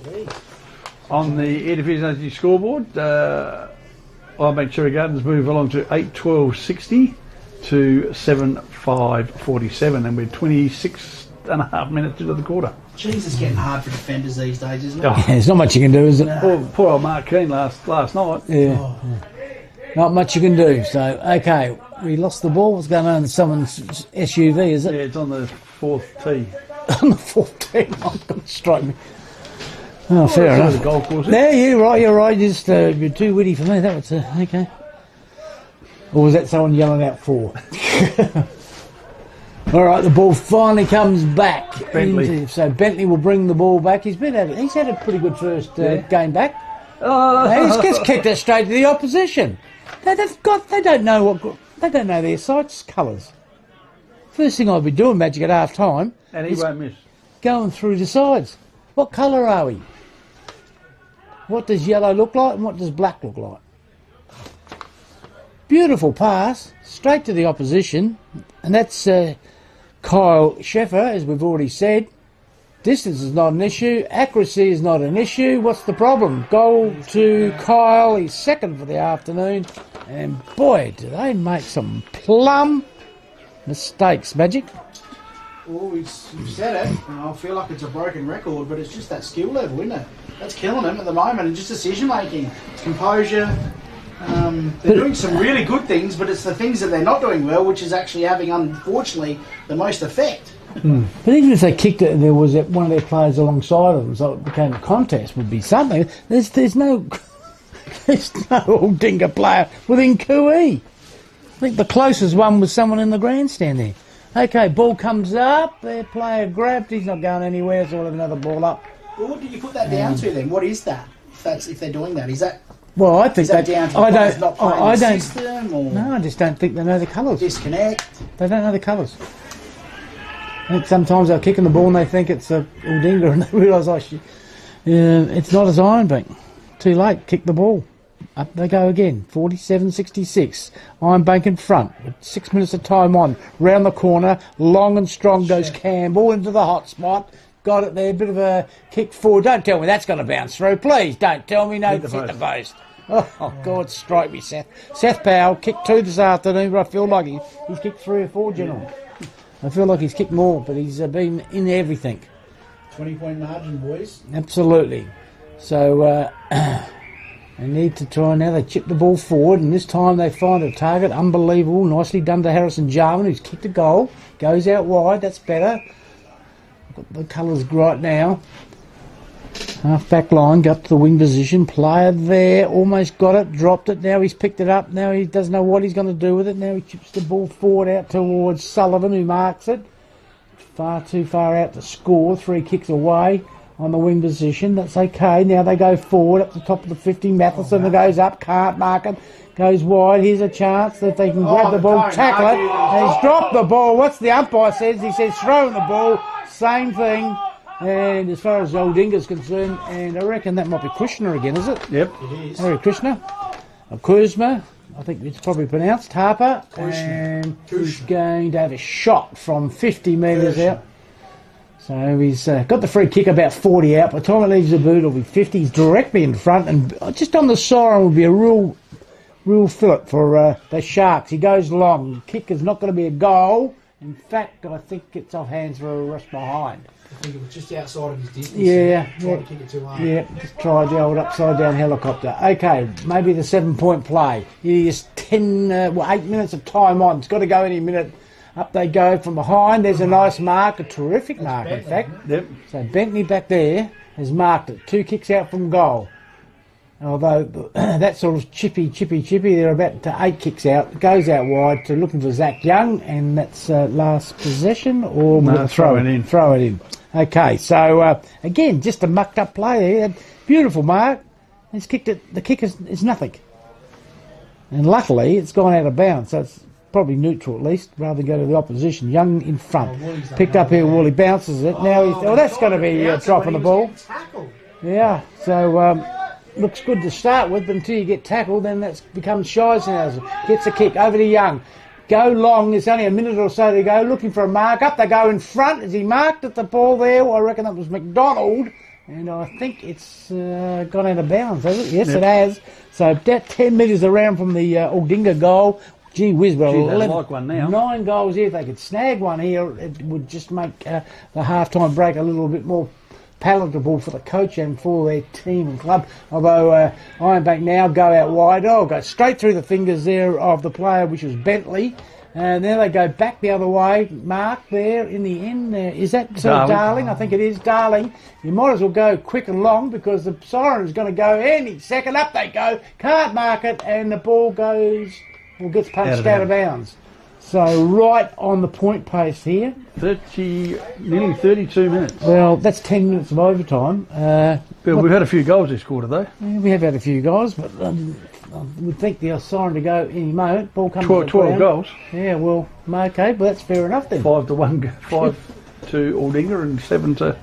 On the Air Division AG scoreboard, Ironbank Cherry Gardens move along to 8:12.60 to 7:5.47, and we're 26 and a half minutes into the quarter. Jeez, it's getting hard for defenders these days, isn't it? Yeah, there's not much you can do, is it? No. Poor old Mark Keane last night. Yeah. Oh. Not much you can do. So, okay, we lost the ball. What's going on in someone's SUV, is it? Yeah, it's on the fourth tee. On the 14. Oh, God, strike me. Oh, fair enough. The golf course. Yeah, you're right. Just, you're too witty for me. That was okay. Or was that someone yelling out 4? All right, the ball finally comes back. Bentley. So Bentley will bring the ball back. He's had a pretty good first game back. He's just kicked it straight to the opposition. They don't know their sights colours. First thing I'd be doing, Magic, at half time, And he won't miss. going through the sides. What colour are we? What does yellow look like and what does black look like? Beautiful pass, straight to the opposition. And that's Kyle Sheffer, as we've already said. Distance is not an issue. Accuracy is not an issue. What's the problem? Goal to Kyle. He's second for the afternoon. And boy, do they make some plum mistakes, Magic. Oh, you've said it, and I feel like it's a broken record, but it's just that skill level, isn't it? That's killing them at the moment, and just decision making, composure. They're doing some really good things, but it's the things that they're not doing well, which is actually having, unfortunately, the most effect. But even if they kicked it and there was one of their players alongside of them, so it became a contest, would be something. There's no Aldinga player within QE. I think the closest one was someone in the grandstand there. Okay, ball comes up, their player grabbed, he's not going anywhere, so we'll have another ball up. Well, what do you put that down to then? What is that? If they're doing that, is that? Well, I think Is that down to the players not playing the system, or No, I just don't think they know the colours. disconnect? They don't know the colours. I think sometimes they're kicking the ball and they think it's a Aldinga and they realise, it's not as Ironbank. Too late, kick the ball. Up they go again, 47-66. Ironbank in front, with 6 minutes of time on. Round the corner, long and strong goes Campbell into the hot spot. Got it there, bit of a kick forward. Don't tell me that's going to bounce through. Please, don't tell me no, hit the post. Oh, God, strike me, Seth. Seth Powell kicked 2 this afternoon, but I feel like he's kicked 3 or 4, gentlemen. I feel like he's kicked more, but he's been in everything. 20-point margin, boys. Absolutely. So they need to try now. They chip the ball forward, and this time they find a target. Unbelievable. Nicely done to Harrison Jarman, who's kicked a goal. Goes out wide. That's better. Got the colours right now. Half back line, got to the wing position. Player there, almost got it, dropped it. Now he's picked it up. Now he doesn't know what he's going to do with it. Now he chips the ball forward out towards Sullivan, who marks it. Far too far out to score. 3 kicks away on the wing position. That's okay. Now they go forward up the top of the 50. Matheson goes up, can't mark it. Goes wide. Here's a chance that they can grab the ball, tackle it. He's dropped the ball. What's the umpire says? He says throwing the ball. Same thing. And as far as Aldinga's concerned, and I reckon that might be Krishna again, is it? Yep. It is. Harry Krishna. Kuzma, I think it's probably pronounced. Harper. And he's going to have a shot from 50 metres out. So he's got the free kick about 40 out. By the time it leaves the boot, it'll be 50. He's directly in front, and just on the siren would be a real fillet for the Sharks. He goes long. The kick is not going to be a goal. In fact, I think it's off hands for a rush behind. I think it was just outside of his distance. Yeah. Tried to kick it too hard. Yeah, just tried the old upside down helicopter. Okay, maybe the 7-point play. Here's 8 minutes of time on. It's got to go any minute. Up they go from behind. There's a nice mark, a terrific mark, in fact. Yep. So Bentley back there has marked it. 2 kicks out from goal. Although that sort of chippy, they're about to 8 kicks out. Goes out wide to looking for Zach Young, and that's last possession or No, throw it in. Throw it in. Okay, so again, just a mucked up play there. Beautiful mark. He's kicked it. The kick is nothing. And luckily, it's gone out of bounds, so it's probably neutral at least, rather than go to the opposition. Young in front. Picked up here, Woolley bounces it. Now he's, that's going to be dropping the ball. Yeah, so looks good to start with, but until you get tackled, then that becomes Scheisenhauser. Gets a kick over to Young. Go long, there's only a minute or so to go, looking for a mark. Up they go in front. As he marked at the ball there, I reckon that was McDonald. And I think it's gone out of bounds, has it? Yes, it has. So about 10 metres around from the Aldinga goal. Gee whiz, well, like one now. 9 goals here. If they could snag one here, it would just make the half-time break a little bit more palatable for the coach and for their team and club. Although Ironbank now go out wide. Go straight through the fingers there of the player, which was Bentley. And then they go back the other way. Mark there in the end. Is that Darling? I think it is Darling. You might as well go quick and long because the siren is going to go any second. Up they go. Can't mark it, and the ball gets punched out of bounds. So right on the point pace here. Nearly 32 minutes. Well, that's 10 minutes of overtime. Bill, we've had a few goals this quarter, though. We have had a few goals, but I would think the siren to go any moment. Ball comes 12 goals. Yeah, well, okay, but that's fair enough then. 5-1, 5 to Aldinga and 7 to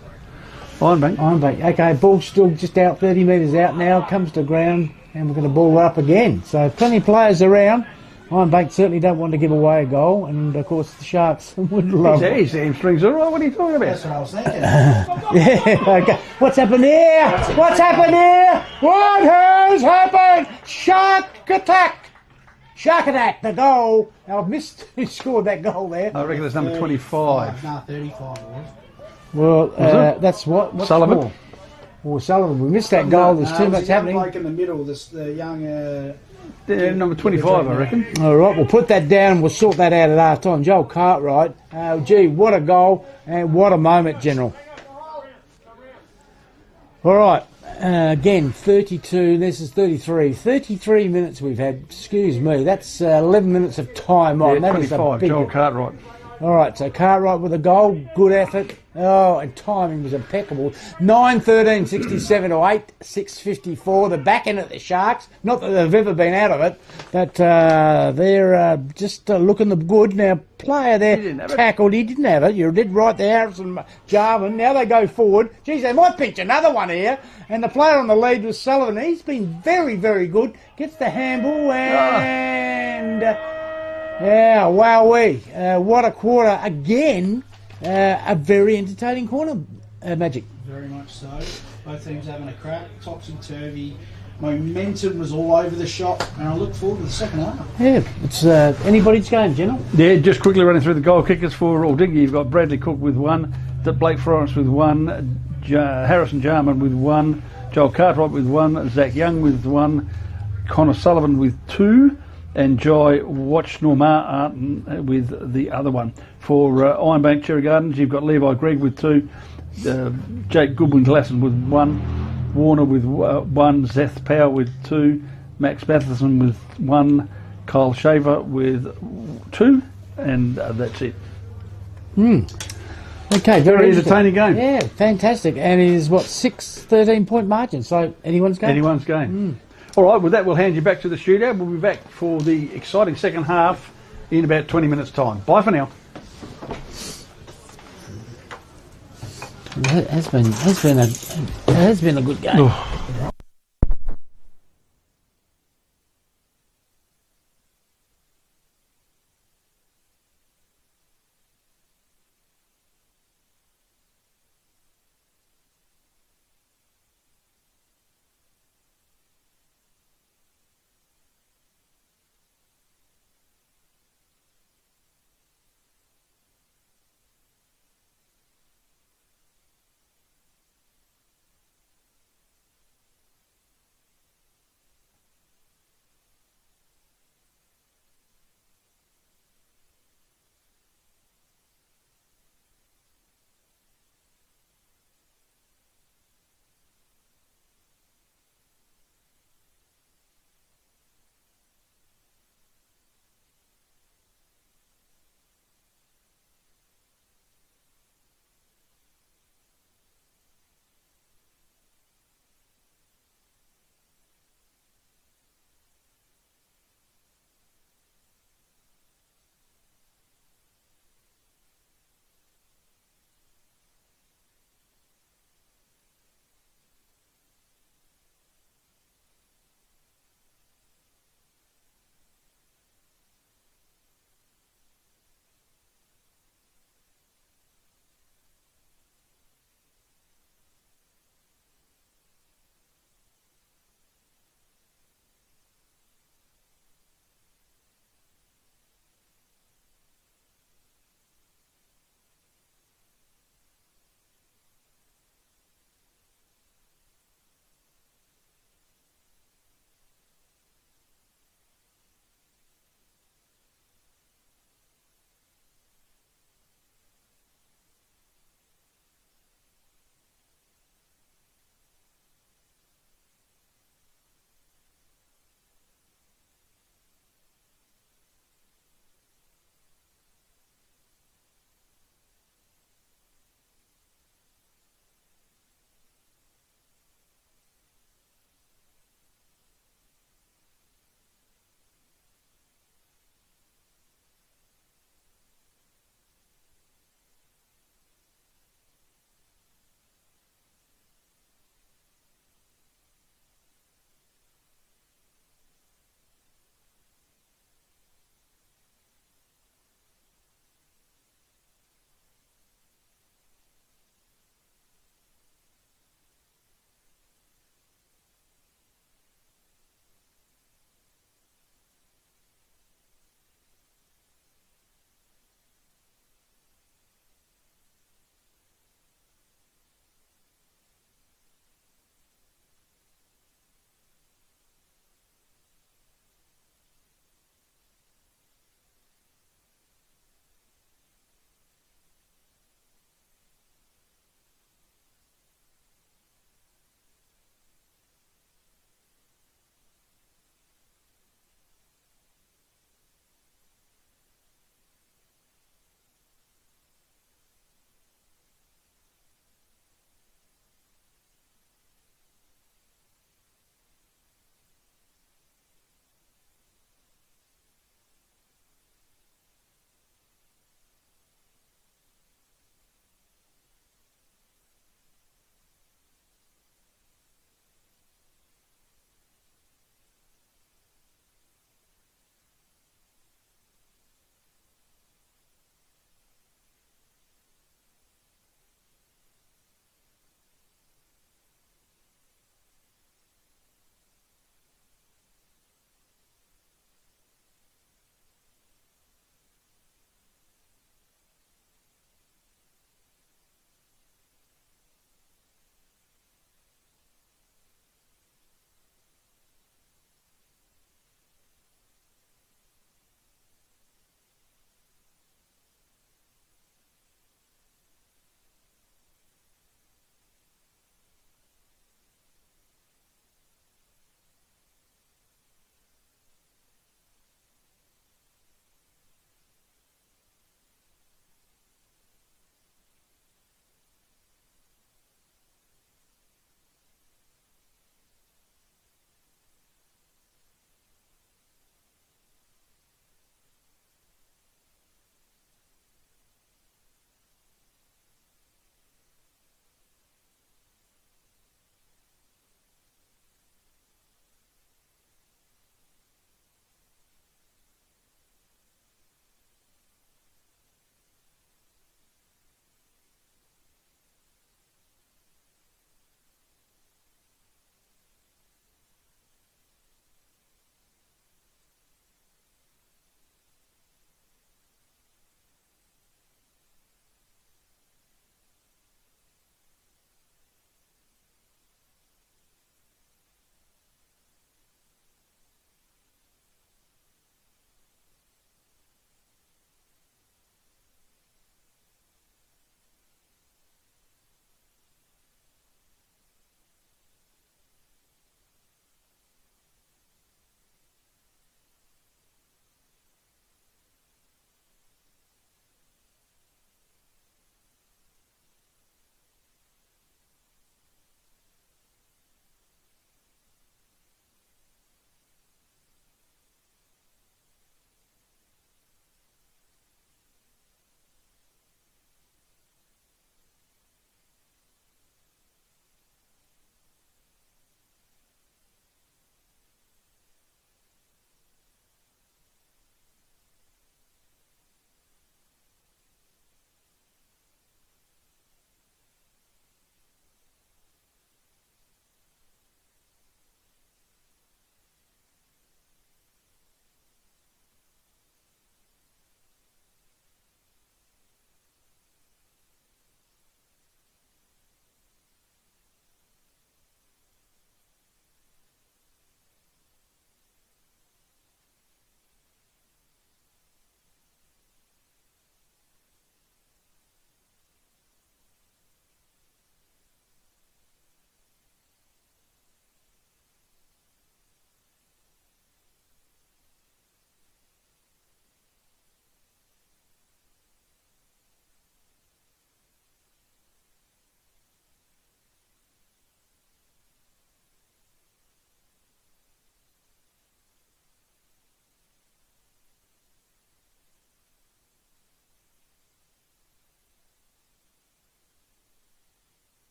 Ironbank. Okay, ball's still just out, 30 metres out now, comes to ground, and we're going to ball up again. So plenty of players around. Ironbank certainly don't want to give away a goal, and of course the Sharks would love it. His hamstrings all right, what are you talking about? That's what I was thinking. Yeah, okay. What's happened here? What's happened here? What has happened? Shark attack! Shark attack, the goal. Now I've missed who scored that goal there. I reckon it's number 25. No, 35 was. Well, that's what Sullivan. Score? Well, Sullivan, we missed that goal. There's too much happening. Like in the middle, the young. Number 25, I reckon. All right, we'll put that down. We'll sort that out at half time. Joel Cartwright. Gee, what a goal and what a moment, General. All right, again, 32. This is 33. 33 minutes we've had. Excuse me, that's 11 minutes of time on. Yeah, that is 25, Joel Cartwright. All right, so Cartwright with a goal, good effort. Oh, and timing was impeccable. 9:13:67 to 8:6:54. The back end of the Sharks. Not that they've ever been out of it, but they're just looking good. Now, player there tackled. He didn't have it. You did right there, Harrison Jarman. Now they go forward. Geez, they might pinch another one here. And the player on the lead was Sullivan. He's been very, very good. Gets the handball and... yeah, wowee. What a quarter. Again, a very entertaining corner, Magic. Very much so. Both teams having a crack. Topsy-turvy. Momentum was all over the shop, and I look forward to the second half. Yeah, it's anybody's game, General. Yeah, just quickly running through the goal kickers for Aldinga. You've got Bradley Cook with 1, Blake Florence with 1, Harrison Jarman with 1, Joel Cartwright with 1, Zach Young with 1, Connor Sullivan with 2, and Jai Watchnor with the other one. For Ironbank Cherry Gardens, you've got Levi Gregg with 2, Jake Goodwin-Glasson with 1, Warner with 1, Zeth Power with 2, Max Matheson with 1, Kyle Shaver with 2, and that's it. Okay, Very entertaining game. Yeah, fantastic. And it is, 13-point margin, so anyone's game? Anyone's game. All right, with that, we'll hand you back to the shootout. We'll be back for the exciting second half in about 20 minutes' time. Bye for now. It has been a good game.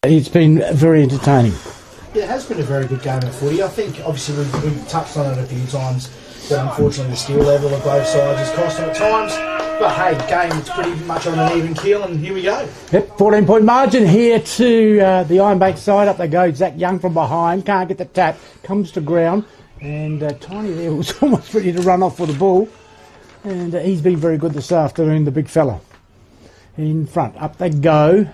It's been very entertaining. Yeah, it has been a very good game of footy. I think, obviously, we've touched on it a few times, but unfortunately the skill level of both sides has cost them at times. But hey, game, it's pretty much on an even keel, and here we go. Yep, 14-point margin here to the Ironbank side. Up they go. Zach Young from behind. Can't get the tap. Comes to ground. And Tiny there was almost ready to run off with the ball. And he's been very good this afternoon, the big fella. In front. Up they go.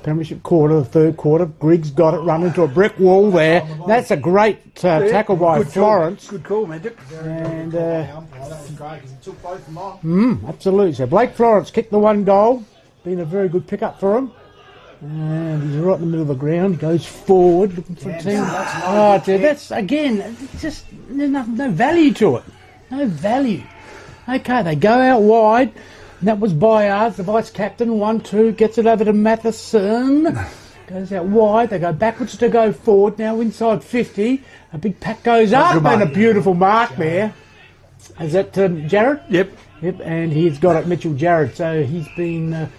Premiership quarter, the third quarter. Griggs got it, run into a brick wall there. That's a great tackle by Florence. Good call, Magic. And That was great because he took both of them on. absolutely. So Blake Florence kicked the one goal. Been a very good pickup for him. And he's right in the middle of the ground. He goes forward looking for a team. That's again, just there's no value to it. No value. Okay, they go out wide. And that was Byards, the vice captain. 1-2, gets it over to Matheson. Goes out wide. They go backwards to go forward. Now inside 50. A big pack goes up and a beautiful mark there. Is that Jarrett? Yep. Yep, and he's got it, Mitchell Jarrett. So he's been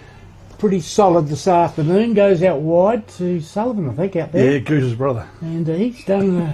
pretty solid this afternoon. Goes out wide to Sullivan, I think, out there. Yeah, Goose's brother. And he's done.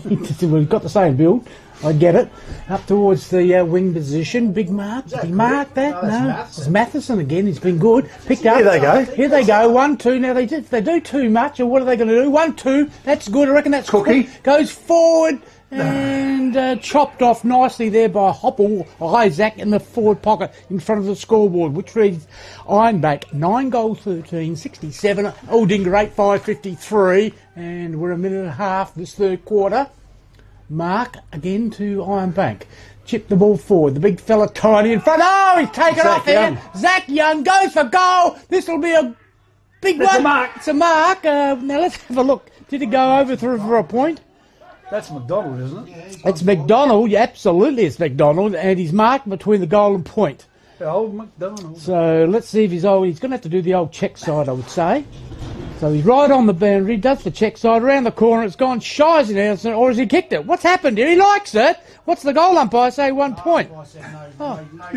We've got the same build. I get it. Up towards the wing position. Big mark. Did he mark that? No. It's Matheson again. He's been good. Picked up. Here they go. Here they go. 1-2. Now if they do too much, or what are they going to do? 1-2. That's good. I reckon that's Cookie. Good. Goes forward. And chopped off nicely there by Hopple Isaac in the forward pocket in front of the scoreboard, which reads Ironbank 9 goals 13, 67, Aldinga 8 5 53, and we're a minute and a half this third quarter. Mark again to Ironbank. Chip the ball forward. The big fella Tiny in front. Oh, he's taken off there. Zach Young goes for goal. This will be a big one. It's a mark. It's a mark. Now let's have a look. Did it go over for a point? That's McDonald, isn't it? Yeah, It's McDonald, yeah, absolutely it's McDonald, and he's marked between the goal and point. The old McDonald. So let's see if he's going to have to do the old check side, I would say. So he's right on the boundary, does the check side, around the corner, it's gone shies in there, or has he kicked it? What's happened here? He likes it. What's the goal umpire say? 1 point. I said no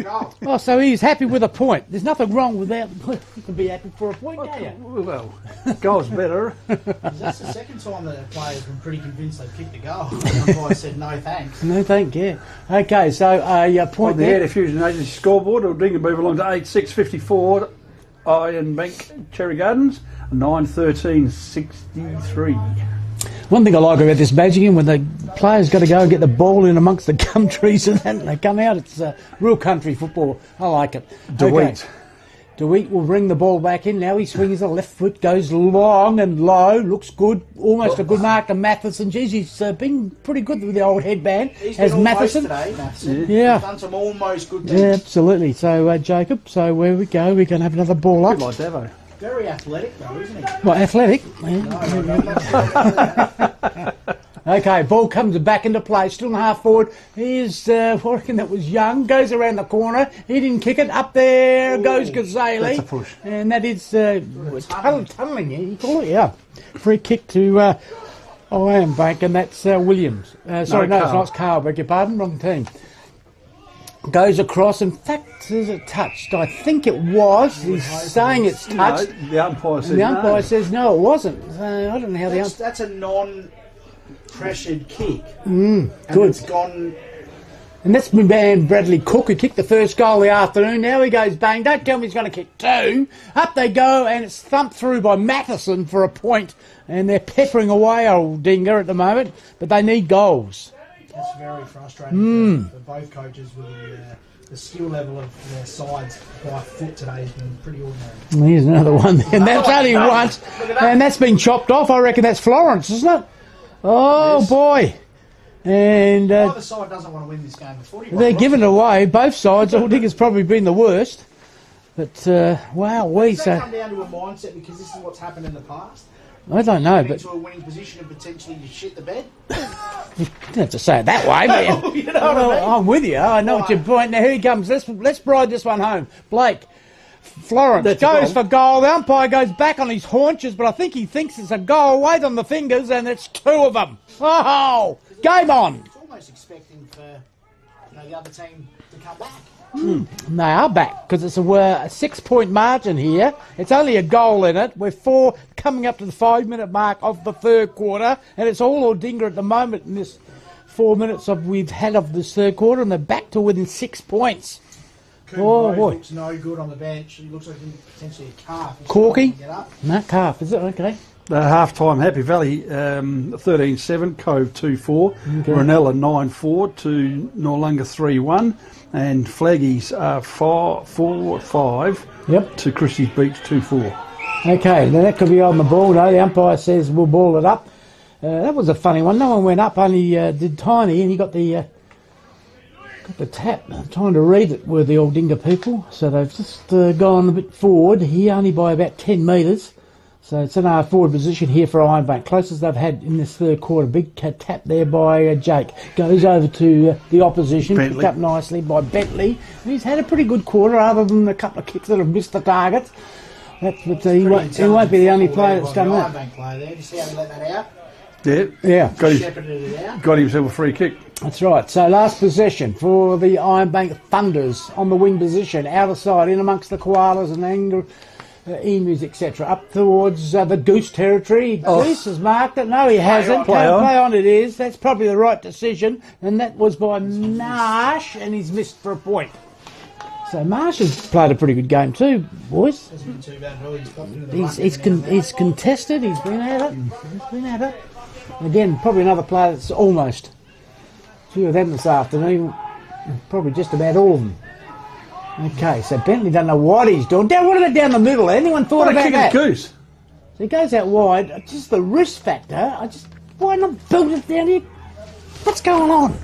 goal. Oh, so he's happy with a point. There's nothing wrong with that. You can be happy for a point, can't you? Well, goal's better. That's the second time that a player's been pretty convinced they've kicked a goal. The umpire said no thanks. No, thank you. Okay, so a point On the there. Air Fusion Agency scoreboard, Aldinga move along to 8-6-54. Ironbank Cherry Gardens 9-13-63. One thing I like about this badging, when the players got to go and get the ball in amongst the gum trees and then they come out, it's real country football. I like it. DeWeat. DeWeat will bring the ball back in. Now he swings the left foot, goes long and low, looks good, almost a good mark to Matheson. Geez, he's been pretty good with the old headband. He's As been Matheson. today, Matheson. Yeah. He's done some almost good things. Yeah, absolutely. So, Jacob, so where we go, we're going to have another ball up. Good like Davo. Very athletic though, isn't he? Well, athletic. Okay, ball comes back into play, still in half forward. Here's, I reckon that was Young, goes around the corner. He didn't kick it. Up there goes Gazali. That's a push. And that is tunnelling, you call it, yeah. Free kick to Ironbank, and that's Williams. Sorry, no, it's not. It's Carl, beg your pardon, wrong team. Goes across, in fact, is it touched? I think it was. He's saying it's touched. No, the umpire says And the umpire no. says no, it wasn't. So I don't know how the umpire... That's a non-pressured kick. Good. And it's gone. And that's been Bradley Cook, who kicked the first goal of the afternoon. Now he goes bang. Don't tell me he's going to kick two. Up they go, and it's thumped through by Matheson for a point. And they're peppering away Aldinga at the moment, but they need goals. That's very frustrating for both coaches with the skill level of their sides by foot today has been pretty ordinary. Here's another one, and that's only once. And that's been chopped off. I reckon that's Florence, isn't it? Oh, Yes. boy. And Either side doesn't want to win this game of footy. they're giving it away, both sides. Aldinga's probably been the worst. But, wow, Does that come down to a mindset because this is what's happened in the past? I don't know, Get but into a winning position and potentially you shit the bed? you don't have to say it that way, but You know what I mean? I'm with you. I know what your point. Now here he comes. Let's ride this one home. Blake Florence That's a goes goal. for goal. The umpire goes back on his haunches, but I think he thinks it's a goal. Wait on the fingers, and it's two of them. Oh, game on. It's almost expecting for the other team to come back. They are back because it's a 6-point margin here. It's only a goal in it. We're coming up to the 5-minute mark of the third quarter, and it's all Aldinga at the moment in this 4 minutes we've had of this third quarter, and they're back to within 6 points. Oh, boy. Looks no good on the bench. He looks like he's potentially a calf. Corky? No, calf, is it? Okay. Half-time, Happy Valley 13-7, Cove 2-4, Ranella 9-4 to Norlunga 3-1, and Flaggies 4-5 to Christie's Beach 2-4. Okay, now that could be on the ball. No, the umpire says we'll ball it up. That was a funny one. No one went up, only did Tiny, and he got the tap. I'm trying to read it were the Aldinga people, so they've just gone a bit forward here, only by about 10 metres. So it's in our forward position here for Ironbank. Closest they've had in this third quarter. Big tap there by Jake. Goes over to the opposition. Picked up nicely by Bentley. And he's had a pretty good quarter other than a couple of kicks that have missed the targets. But he won't be the only player that's done that. Ironbank player there. Did you see how he let that out? Yeah. Got himself a free kick. That's right. So last possession for the Ironbank Thunders on the wing position. Outer side, in amongst the koalas and emus, etc. Up towards the Goose territory. Goose has marked it. No, he hasn't. Play on it is. That's probably the right decision. And that was by Marsh, and he's missed for a point. So Marsh has played a pretty good game too, boys. Hasn't been too bad at all. He's contested. He's been at it. Again, probably another player that's almost. A few of them this afternoon. Probably just about all of them. Okay, so Bentley doesn't know what he's doing. What about down the middle? Anyone thought about that? Goose. So he goes out wide. Just the risk factor. Why not build it down here? What's going on?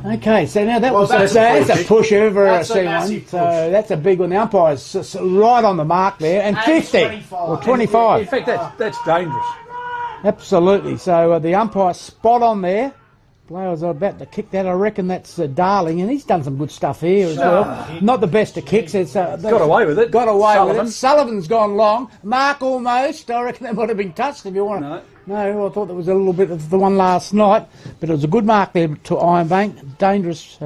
Okay, so now that's a push over that's a C1. So that's a big one. The umpire's right on the mark there, and 50 or 25. In fact, that's dangerous. Absolutely. So the umpire's spot on there. Players are about to kick that. I reckon that's Darling, and he's done some good stuff here as well. Not the best of kicks. Got away with it. With it. Sullivan's gone long. Mark almost. I reckon that might have been touched if you want to. No, I thought there was a little bit of the one last night, but it was a good mark there to Ironbank. Dangerous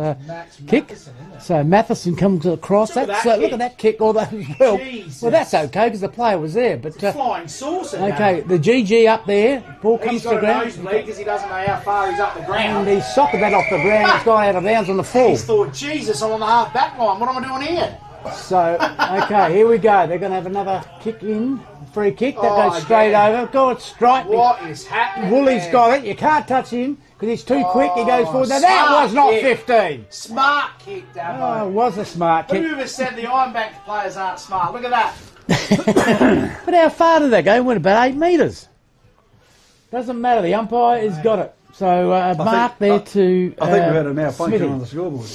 kick. So Matheson comes across. Look at that kick. Although, well, that's okay because the player was there. But flying saucer. Okay, the GG up there. Ball comes to ground. He's got a nosebleed because he doesn't know how far he's up the ground. And he socketed that off the ground. It's gone out of bounds on the full. He's thought, Jesus, I'm on the half back line. What am I doing here? So, okay, here we go. They're going to have another kick in. Free kick. That goes straight over. Go and strike. What is happening? Woolly's got it. You can't touch him because he's too quick. He goes forward. Now, that was not 15. Smart kick, Davo. It was a smart kick. Who has said the Ironbank players aren't smart? Look at that. But how far did they go? It went about 8 metres. Doesn't matter. The umpire has got it. So, mark there to I think we've had a malfunction on the scoreboard.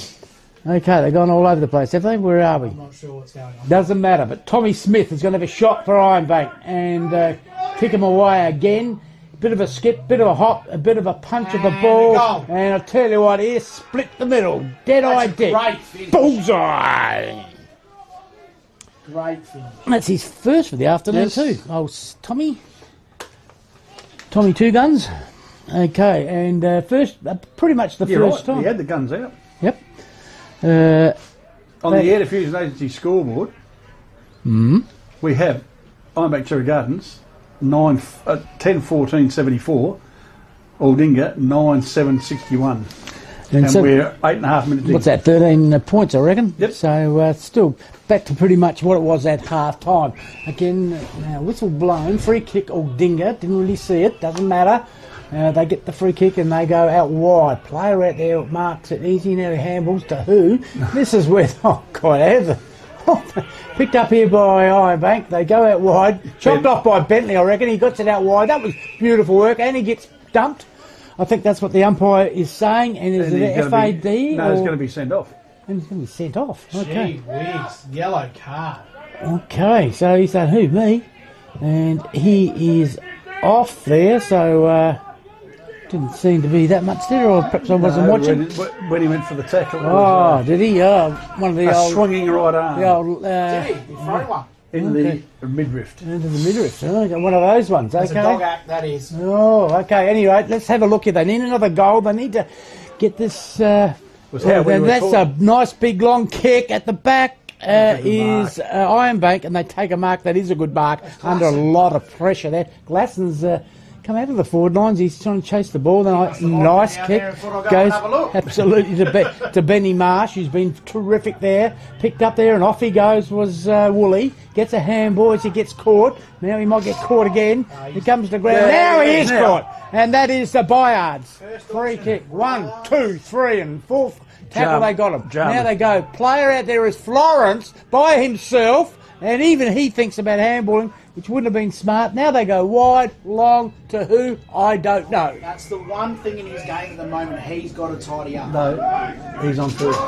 Okay, they've gone all over the place, have they? Where are we? I'm not sure what's going on. Doesn't matter, but Tommy Smith is going to have a shot for Ironbank and kick him away again. Bit of a skip, bit of a hop, a bit of a punch of the ball. And I'll tell you what, here, split the middle. Dead-eye dick. Bullseye! Great finish. That's his first for the afternoon too. Oh, Tommy Two Guns. Okay, and first, pretty much the first time. He had the guns out. Yep. On the Air Diffusion Agency scoreboard, we have Ironbank Cherry Gardens 10-14-74, Aldinga 9-7-61, and so we're 8.5 minutes. What's that? 13 points, I reckon. Yep. So still back to pretty much what it was at half time. Again, whistle blown, free kick Aldinga. Didn't really see it. Doesn't matter. They get the free kick and they go out wide. Player out there marks it easy. Now he handballs to who? This is where, picked up here by Ironbank. They go out wide. Chopped off by Bentley, I reckon. He got it out wide. That was beautiful work. And he gets dumped. I think that's what the umpire is saying. And is it FAD? No, he's going to be sent off. And he's going to be sent off. Okay. Gee whiz. Yellow card. Okay, so he said, who, me? And he is off there, so didn't seem to be that much there, or perhaps I wasn't watching. When he went for the tackle. Did he? One of the old... swinging right arm. The old... Did he? He threw one. In the midriff. Into the midriff. One of those ones, That's okay. a dog act, that is. Oh, okay. Anyway, let's have a look here. They need another goal. They need to get this Was how we And were that's taught. a nice big long kick at the back. Is Ironbank, and they take a mark that is a good mark under a lot of pressure there. Glasson's come out of the forward lines. He's trying to chase the ball. Nice kick. Goes absolutely to Benny Marsh, who's been terrific there. Picked up there and off he goes was Woolley. Gets a handball as he gets caught. Now he might get caught again. He comes to ground. Now he is caught. And that is the Bayards. Free kick. 1, 2, 3 and 4. Tackle, they got him. Now they go. Player out there is Florence by himself, and even he thinks about handballing, which wouldn't have been smart. Now they go wide, long, to who? I don't know. That's the one thing in his game at the moment he's got to tidy up. No, he's on first.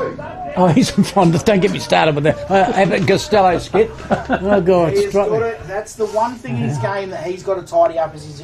Oh, he's on front. Don't get me started with that. Abbott and Costello skit. Oh, God. That's the one thing in his game that he's got to tidy up is his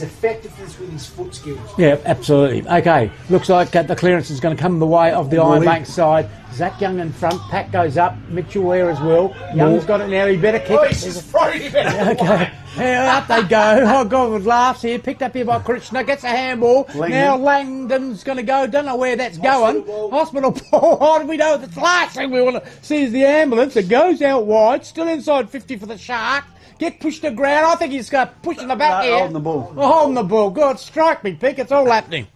effectiveness with his foot skills. Yeah, absolutely. Okay, looks like the clearance is going to come the way of the Ironbank side. Zach Young in front. Pack goes up. Mitchell Ware as well. Young's got it now. He better kick it. He's just throwing it better. Okay, now up they go. Oh, God, laughs here. Picked up here by Krishna. Gets a handball. Now Langdon's going to go. Don't know where that's going. Hospital ball. Oh, we know the last thing we want to see is the ambulance. It goes out wide. Still inside 50 for the Shark. Get pushed to ground. I think he's pushing the back here. Holding the ball. Oh, holding the ball. God, strike me, Pick. It's all happening.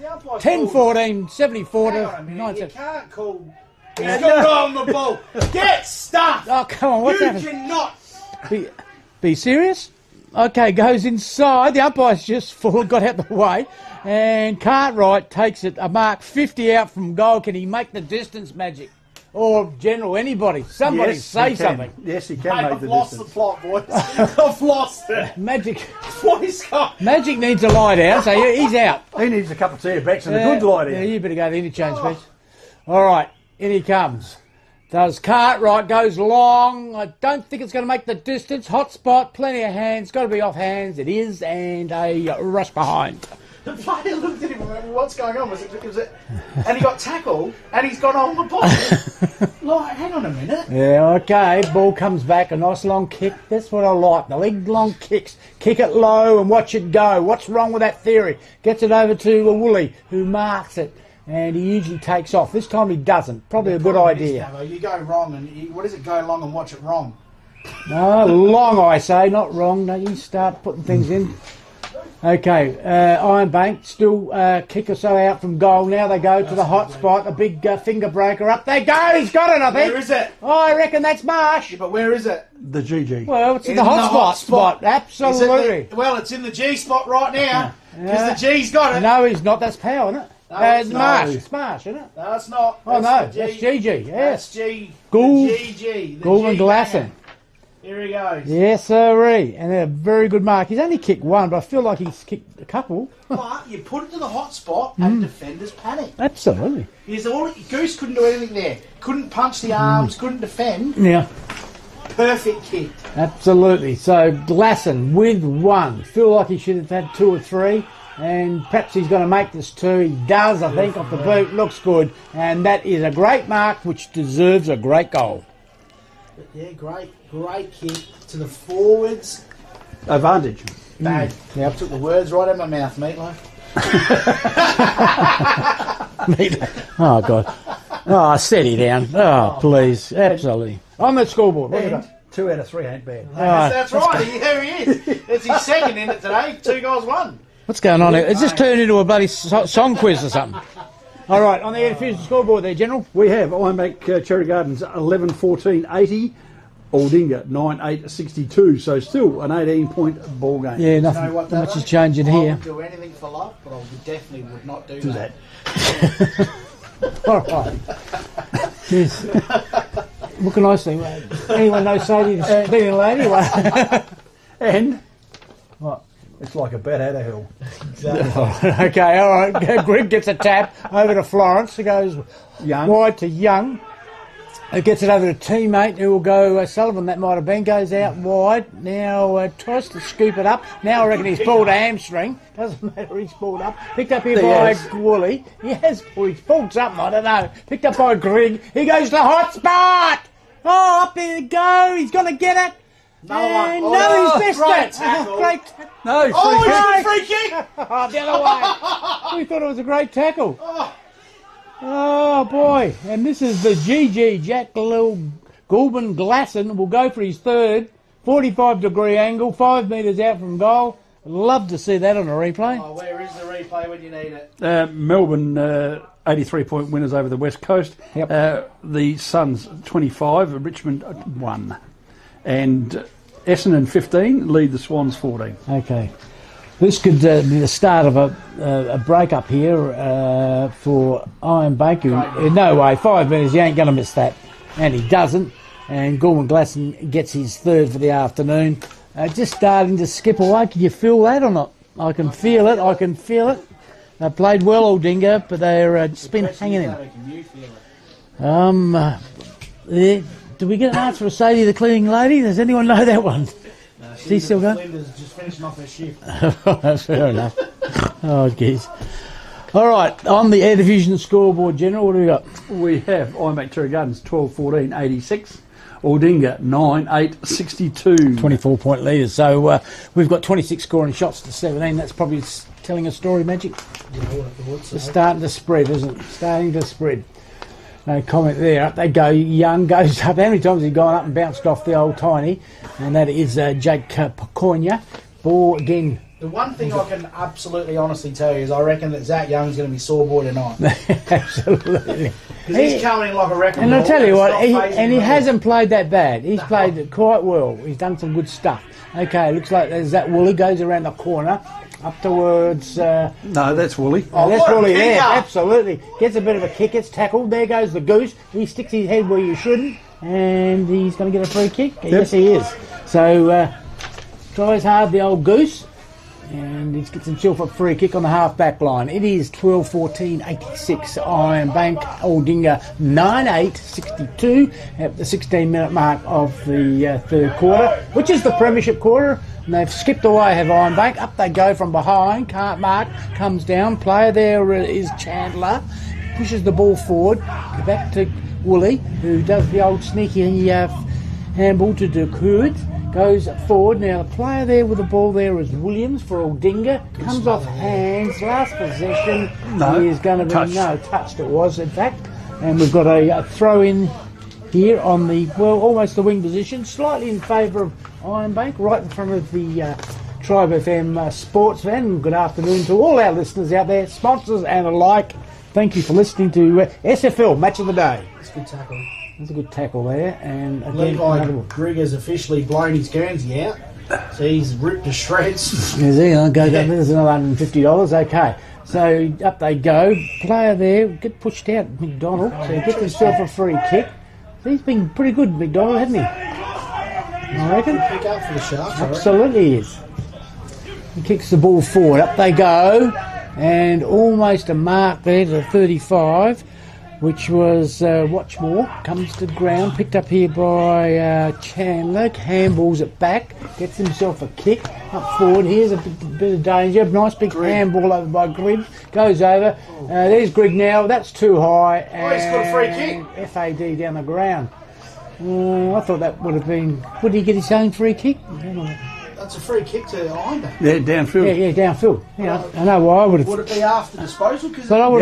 10-14, 74 to 9. You can't call. He's got on the ball. Get stuffed. Oh, come on. What's happening? You cannot. Be serious? Okay, goes inside. The umpire's just got out the way. And Cartwright takes it a mark 50 out from goal. Can he make the distance, Magic? Or General, anybody? Somebody say something. Yes, he can Mate, make I've the lost distance. the plot, boys. I've lost it. Magic What he's got. Magic needs to lie down, so he's out. He needs a cup of tea, a Bex, and a good light Yeah, in. you better go to the interchange, please. All right, in he comes. Does Cartwright, goes long. I don't think it's going to make the distance. Hot spot, plenty of hands. Got to be off hands. It is, and a rush behind. The player looked at him and went, what's going on? Was it? And he got tackled and he's gone on the ball. Like, hang on a minute. Yeah, okay. Ball comes back. A nice long kick. That's what I like. The leg long kicks. Kick it low and watch it go. What's wrong with that theory? Gets it over to Woolley, who marks it. And he usually takes off. This time he doesn't. Probably a good idea. You go wrong and what does it go long and watch it wrong? No, long I say, not wrong. No, you start putting things in. Okay, Ironbank still kick or so out from goal. Now they go to the hot spot. A big finger breaker. Up they go. He's got it, I think. Where is it? Oh, I reckon that's Marsh. Yeah, but where is it? The GG. Well, it's in the hot spot. Absolutely. It's in the G spot right now because the G's got it. No, he's not. That's Power, isn't it? No, it's it's Marsh. not. It's Marsh, isn't it? No, it's not. Oh, no, that's that's GG. Yes. That's G. Gould. GG. Gould and Glasson. Here he goes. Yes, sirree. And a very good mark. He's only kicked one, but I feel like he's kicked a couple. But you put it to the hot spot and defenders panic. Absolutely. Goose couldn't do anything there. Couldn't punch the arms, couldn't defend. Yeah. Perfect kick. Absolutely. So Glasson with one. Feel like he should have had 2 or 3. And perhaps he's going to make this 2. He does, I think, off the boot. Looks good. And that is a great mark, which deserves a great goal. But yeah, great kick to the forwards. Advantage. Bad. Yep. I took the words right out of my mouth, Meatloaf. Oh, God. Oh, steady down. Oh, please. Absolutely. On the scoreboard. What have you And got? 2 out of 3 ain't bad. That's right. Here he is. It's his second in it today. 2 goals, 1. What's going on here? It's just turned into a bloody song quiz or something. All right, on the Edifusing scoreboard there, General. We have Ironbank Cherry Gardens 11-14-80, Aldinga 9-8-62, so still an 18-point ball game. Yeah, You nothing. know what, Not much Davo? is changing I here. would do anything for love, but I definitely would not do Do that. that. All right. Yes. What can I say? Anyone know Sadie, the cleaning lady? And What? it's like a bat out of hell. Okay, all right. Greg gets a tap over to Florence. He goes Young. wide to Young. Who gets it over to teammate who will go Sullivan, that might have been, goes out wide. Now tries to scoop it up. Now I reckon he's pulled a hamstring. Doesn't matter, he's pulled up. Picked up here by Woolley. He has he's pulled something, I don't know. Picked up by Greg. He goes to the hot spot. Oh, up there to go. He's going to get it. No, he's missed great it. tackle. Great No, free kick. Oh, he's got a free kick! Oh, the other way. We thought it was a great tackle. Oh boy, and this is the GG, Jack Gulben Glasson will go for his third, 45-degree angle, 5 metres out from goal. Love to see that on a replay. Oh, where is the replay when you need it? Melbourne 83-point winners over the West Coast. Yep. The Suns 25, Richmond 1. And Essendon 15, lead the Swans 14. Okay. This could be the start of a break-up here for Ironbank. In no way, 5 minutes, you ain't going to miss that. And he doesn't. And Gulben Glasson gets his third for the afternoon. Just starting to skip away. Can you feel that or not? I can feel it. They played well, Aldinga, but they're just been hanging in. Can you feel it? Do we get an answer for Sadie, the cleaning lady? Does anyone know that one? No, She's still going? Linda's just finishing off her shift. That's fair enough. Oh, geez. All right, on the Air Division scoreboard, General, what do we got? We have Ironbank Terra Gardens 12-14, 86. Aldinga 9-8, 62. 24-point leaders. So we've got 26 scoring shots to 17. That's probably telling a story, Magic. It's starting to spread, isn't it? Starting to spread. No comment there. Up they go. Young goes up. How many times has he gone up and bounced off the old Tiny? And that is Jake Paconia. Ball again. The one thing I can absolutely honestly tell you is I reckon that Zach Young's going to be sore boy tonight. Absolutely. Because he's coming in like a wrecking And ball. I'll tell you what, he me. hasn't played that bad. He's played quite well. He's done some good stuff. Okay, looks like there's that Woolley goes around the corner up towards... No, that's Woolley. Oh, that's what a Woolley there, kicker. absolutely. Gets a bit of a kick, gets tackled. There goes the Goose. He sticks his head where you shouldn't, and he's going to get a free kick. Yep. Yes, he is. So, tries hard, the old Goose. And he gets himself a free kick on the half-back line. It is 12-14, 86. Ironbank, Aldinga 9-8, 62 at the 16-minute mark of the third quarter, which is the premiership quarter. And they've skipped away, have Ironbank. Up they go from behind. Can't mark, comes down. Player there is Chandler. Pushes the ball forward. Back to Woolley, who does the old sneaky handball to Ducoud. Goes forward. Now the player there with the ball there is Williams for Aldinga. Comes off hands. Last possession is going to be touched. It was in fact, and we've got a throw in here on the almost the wing position, slightly in favour of Ironbank, right in front of the Tribe FM sports van. Good afternoon to all our listeners out there, sponsors and alike. Thank you for listening to SFL Match of the Day. That's a good tackle. There's a good tackle there, and again, Levi Grigg has officially blown his Guernsey out, so he's ripped to shreds. Is he? I'll go down. There's another $150. Okay, so up they go. Player there, get pushed out. McDonald, so he gets himself a free kick. So he's been pretty good, McDonald, hasn't he? I reckon. Pick up for the Sharks. Absolutely, he is. He kicks the ball forward. Up they go, and almost a mark there to 35. Which was Watchmore, comes to ground, picked up here by Chandler, handballs it back, gets himself a kick up forward. Here's a bit of danger, nice big handball over by Grigg, goes over. There's Grigg now, that's too high. He's got a free kick. FAD down the ground. I thought that would have been, would he get his own free kick? That's a free kick to Ironbank. Yeah, downfield. Yeah, downfield. Yeah, I know why I would have. Would it be after disposal? But I would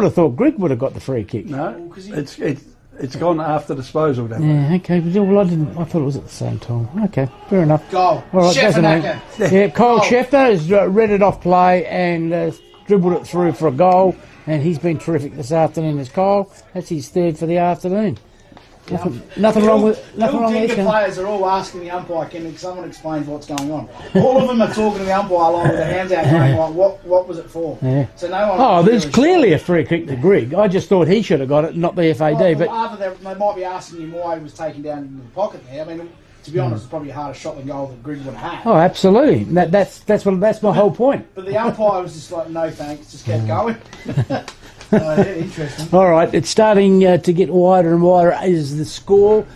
have thought Grigg would have got the free kick. No, it's gone after disposal. Definitely. Yeah, okay. Well, I thought it was at the same time. Okay, fair enough. Goal. All right, doesn't Scheffernacke. Yeah, Kyle Schefter has read it off play and dribbled it through for a goal, and he's been terrific this afternoon as Kyle. That's his third for the afternoon. Nothing wrong with this. Players are all asking the umpire, can someone explain what's going on? All of them are talking to the umpire along with their hands out, going like, what was it for? Yeah. So no one. Oh, there's clearly a free kick to Grigg. I just thought he should have got it, not the FAD. But either they might be asking him why he was taken down into the pocket there. I mean, to be honest, it's probably a harder shot than goal that Grigg would have had. Oh, absolutely. That's my whole point. But the umpire was just like, no thanks, just kept going. Interesting. All right, it's starting to get wider and wider is the score.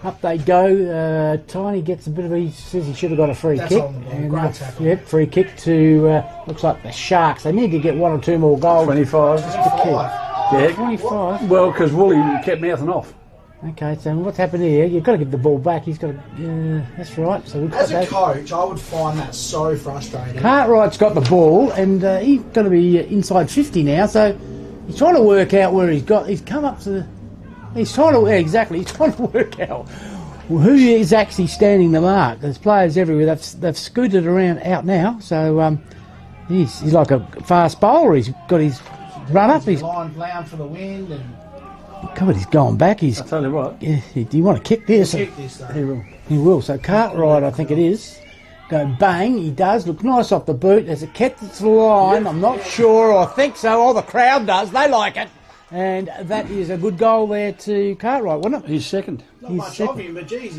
Up they go. Tiny gets a bit of he says he should have got a free kick. Great tackle. Yep, free kick to looks like the Sharks. They need to get one or two more goals. 25. Yeah, 25. Well, because Woolley kept mouthing off. Okay, so what's happened here? You've got to give the ball back. He's got to. That's right. So as a coach, I would find that so frustrating. Cartwright's got the ball, and he's going to be inside 50 now. So He's trying to work out where he's come up to the... He's trying to... Yeah, exactly. He's trying to work out who is actually standing the mark. There's players everywhere. They've scooted around out now. So he's like a fast bowler. He's got his run up. He's line for the wind and... God, he's going back. I'll tell you what. Yeah, do you want to kick this? Kick this, though. He will. He will. So Cartwright, I think it is. Go bang. He does. Look nice off the boot. There's a kept its line. I'm not sure. I think so. Oh, the crowd does. They like it. And that is a good goal there to Cartwright, wasn't it? He's second. Not much of him, but geez,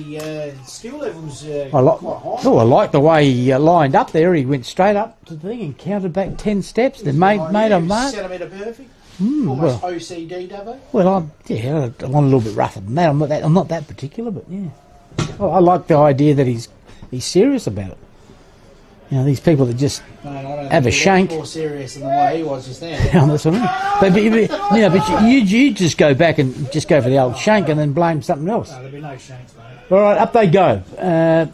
skill levels quite high. I like the way he lined up there. He went straight up to the thing and counted back 10 steps. Then made a mark. Centimetre perfect. Well, Almost OCD, Davo. Well, I'm a little bit rougher than that. I'm not that particular, but yeah. I like the idea that he's serious about it. You know, these people that just have a shank. More serious than the way he was just then. That's what I mean. But you just go back and just go for the old shank and then blame something else. No, there'll be no shanks, mate. All right, up they go.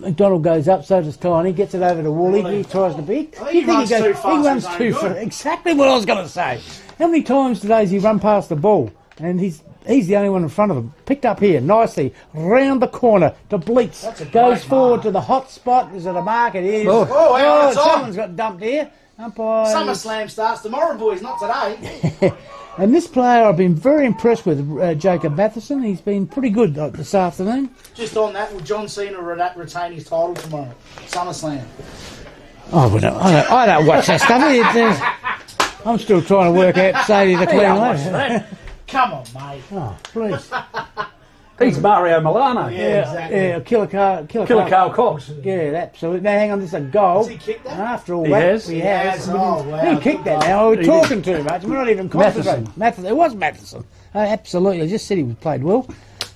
McDonald goes up, so does Tiny. Gets it over to Woolley. He tries to beat. He runs too fast. He runs too fast. Exactly what I was going to say. How many times today has he run past the ball? And he's the only one in front of him. Picked up here nicely, round the corner to Bleats. Goes forward to the hot spot. Is it a mark? It is. Oh, someone's got dumped here. Umpire. SummerSlam starts tomorrow, boys, not today. And this player, I've been very impressed with, Jacob Matheson. He's been pretty good this afternoon. Just on that, will John Cena retain his title tomorrow? SummerSlam. Oh, well, I don't watch that stuff. I'm still trying to work out Sadie the Clean Lady. Come on, mate. Oh, please. He's Mario Milano. Exactly. Yeah, Killer Carl Cox. Yeah, absolutely. Now, hang on, this is a goal. Has he kicked that? After all He that, has. he has. Oh, wow. Who kicked that now? We're talking too much. We're not even concentrating. Matheson. It was Matheson. Absolutely. I just said he played well.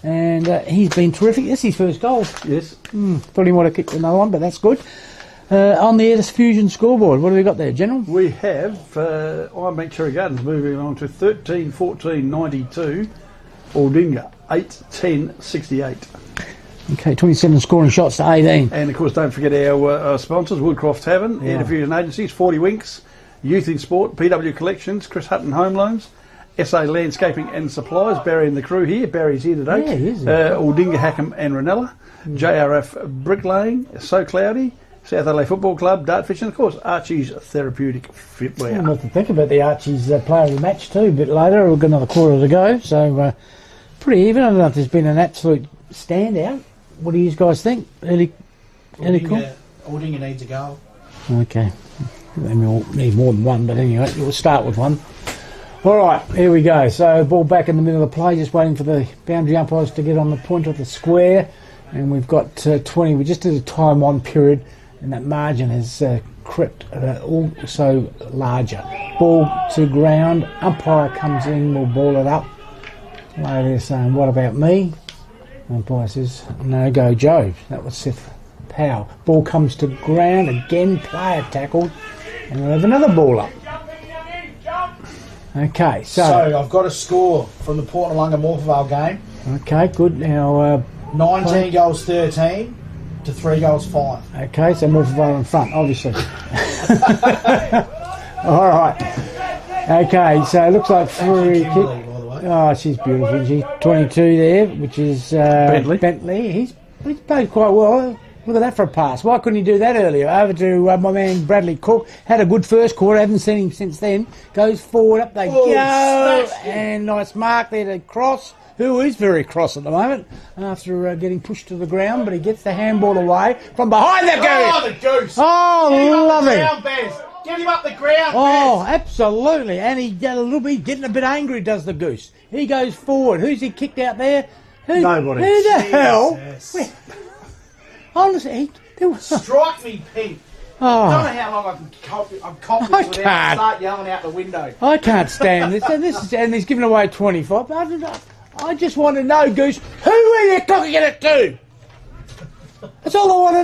And he's been terrific. This is his first goal. Yes. Thought he might have kicked another one, but that's good. On the Edis Fusion scoreboard, what have we got there, General? We have Ironbank Cherry Gardens moving on to 13-14-92. Aldinga 8-10-68. Okay, 27 scoring shots to 18. And of course, don't forget our sponsors: Woodcroft Tavern, Air Diffusion Agencies, 40 Winks, Youth in Sport, PW Collections, Chris Hutton Home Loans, SA Landscaping and Supplies. Barry and the crew here. Barry's here today. Yeah, he is. Aldinga, Hackham and Ranella. JRF Bricklaying, So Cloudy, South Adelaide Football Club, Dartfish, and of course Archie's Therapeutic Fitwear. I'm going to think about the Archie's player of the match too a bit later. We've got another quarter to go, so pretty even. I don't know if there's been an absolute standout. What do you guys think? Any cool? Aldinga needs a goal. Okay. We need more than one, but anyway, we'll start with one. All right, here we go. So ball back in the middle of the play, just waiting for the boundary umpires to get on the point of the square. And we've got 20. We just did a time on period, and that margin has crept also larger. Ball to ground. Umpire comes in. We'll ball it up. Lady saying, "What about me?" Umpire says, "No go, Joe." That was Seth Powell. Ball comes to ground again. Player tackled, and we'll have another ball up. Okay, so I've got a score from the Port Noarlunga Morphevale game. Okay, good. Now 19 goals 13 to 3 goals 5. Okay, so Morphevale in front, obviously. All right. Okay, so it looks like free kick. Kimberley, by the way. Oh, she's beautiful. She's 22 there, which is Bentley. He's played quite well. Look at that for a pass. Why couldn't he do that earlier? Over to my man Bradley Cook. Had a good first quarter. Haven't seen him since then. Goes forward. Up they go. And nice mark there to Cross, who is very cross at the moment after getting pushed to the ground. But he gets the handball away from behind the goose. Oh, the goose. Oh, lovely. Get him up the ground, Oh, absolutely. And he got a little bit, getting a bit angry, does the goose. He goes forward. Who's he kicked out there? Nobody. Who the hell? Jesus. Honestly, there was... Strike me pink. I don't know how long I can cop this without start yelling out the window. I can't stand this. And he's giving away 25. I just want to know, Goose, who are you cocking it to? That's all I want to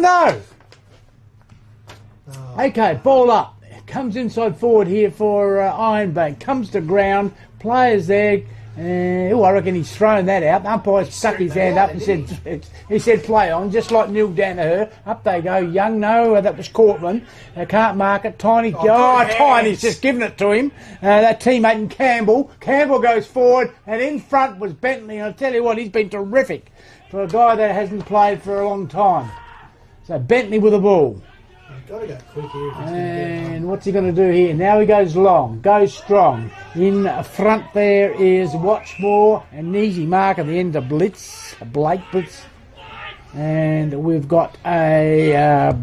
know. Okay, ball up. Comes inside forward here for Ironbank. Comes to ground. Players there. I reckon he's thrown that out. The umpire stuck his hand up and said play on, just like Neil Danaher. Up they go. Young, no, that was Cortland. They can't mark it. Tiny, Tiny's just given it to him. That teammate in Campbell. Campbell goes forward, and in front was Bentley. And I'll tell you what, he's been terrific for a guy that hasn't played for a long time. So Bentley with the ball. Got to go quick here. And what's he going to do here? Now he goes long, goes strong. In front there is Watchmore, an easy mark at the end of Blitz, Blake Blitz. And we've got a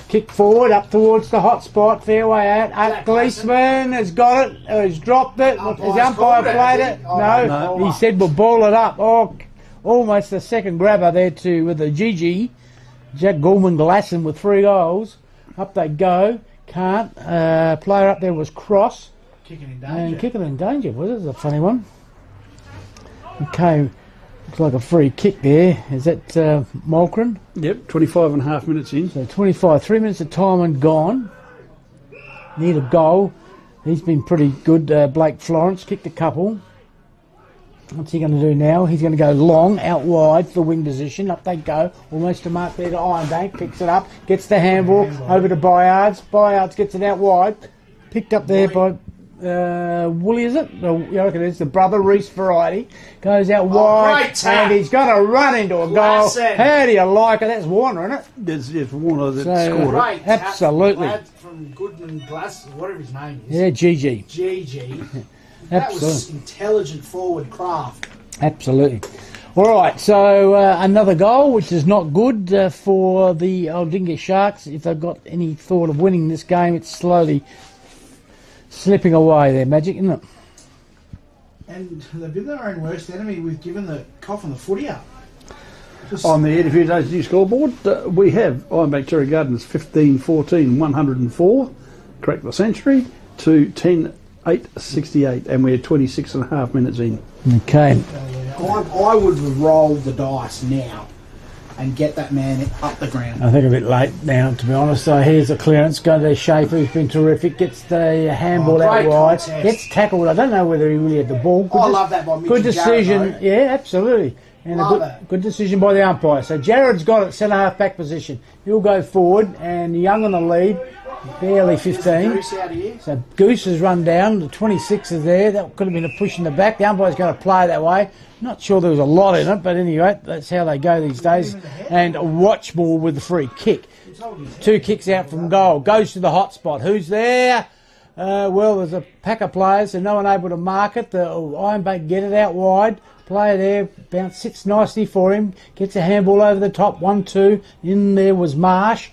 kick forward up towards the hot spot, fairway out. Gleesman has got it, has dropped it. Has the umpire played it? No, he said we'll ball it up. Oh, almost the second grabber there too with the GG. Jack Gorman Glasson with 3 goals. Up they go. Can't. Player up there was Cross. Kicking in danger. And kicking in danger. Well, this is a funny one. Okay. Looks like a free kick there. Is that Mulcran? Yep, 25 and a half minutes in. So 25. 3 minutes of time and gone. Need a goal. He's been pretty good. Blake Florence kicked a couple. What's he going to do now? He's going to go long, out wide for the wing position. Up they go. Almost to mark there to Ironbank. Picks it up. Gets the handball over to Byards. Byards gets it out wide. Picked up there by Woolley, is it? No, I reckon it's the brother Reese variety. Goes out wide. And he's going to run into a goal. How do you like it? That's Warner, isn't it? It's Warner that scored it. Absolutely. Lad from Goodman Glass, whatever his name is. Yeah, GG. GG. That was intelligent forward craft. Absolutely. All right, so another goal, which is not good for the Aldinga Sharks. If they've got any thought of winning this game, it's slowly slipping away there, Magic, isn't it? And they've been their own worst enemy. We've given the cough on the footy up. On the Edify Days New scoreboard, we have Ironbank Cherry Gardens 15-14, 104, correct the century, to 10-8-68, and we're 26 and a half minutes in. Okay. I would roll the dice now and get that man up the ground. I think a bit late now, to be honest. So here's a clearance. Go to Schaefer, who's been terrific. Gets the handball out wide. Contest. Gets tackled. I don't know whether he really had the ball. I love that by Mitchell. Good decision. Jarrett, yeah, absolutely. And a good decision by the umpire. So Jared's got it, centre half back position. He'll go forward, and Young on the lead, barely 15. Goose out here. So Goose has run down. The 26 is there. That could have been a push in the back. The umpire's going to play that way. Not sure there was a lot in it, but anyway, that's how they go these days. And Watchmore with the free kick. 2 kicks out from goal. Goes to the hot spot. Who's there? Well, there's a pack of players, so no one able to mark it. The Ironbank get it out wide. Player there, bounce, sits nicely for him. Gets a handball over the top. 1-2. In there was Marsh.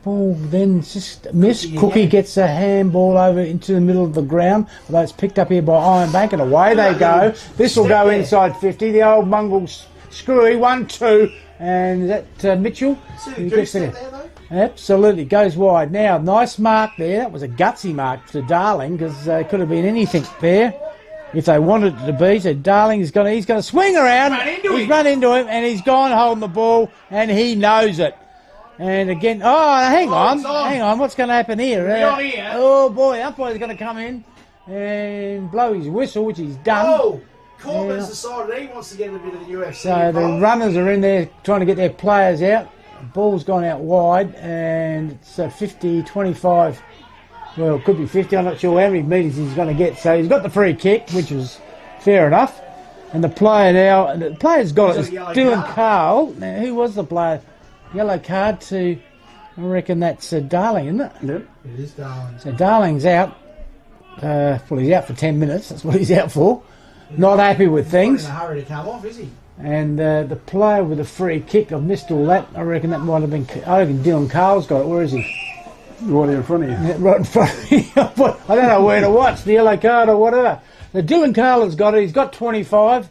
Ball then just missed. Cookie gets a handball over into the middle of the ground. Although it's picked up here by Ironbank, and away they go. This will go inside 50. The old mongrel screwy. 1-2. And is that Mitchell? He gets there, though? Absolutely. Goes wide. Now, nice mark there. That was a gutsy mark to Darling, because it could have been anything there if they wanted it to be. So Darling he's going to swing around. He's run into him, and he's gone holding the ball, and he knows it. And again, hang on. What's going to happen here? Oh boy, the umpire's going to come in and blow his whistle, which he's done. Oh, Corbyn's decided he wants to get a bit of the UFC. So the runners are in there trying to get their players out. The ball's gone out wide, and it's 50-25. Well, it could be 50. I'm not sure how many metres he's going to get. So he's got the free kick, which was fair enough. And the player's got it. It's Dylan Carl. Now, who was the player? Yellow card to, I reckon that's Darling, isn't it? Yep. It is Darling. So Darling's out. Well, he's out for 10 minutes. That's what he's out for. Not happy with things. Not in a hurry to come off, is he? And the player with the free kick, I've missed all that. I reckon that might have been. I reckon Dylan Carl's got it. Where is he? Right in front of you. Yeah, right in front of me. I don't know where to watch, the yellow card or whatever. The Dylan Carl has got it. He's got 25.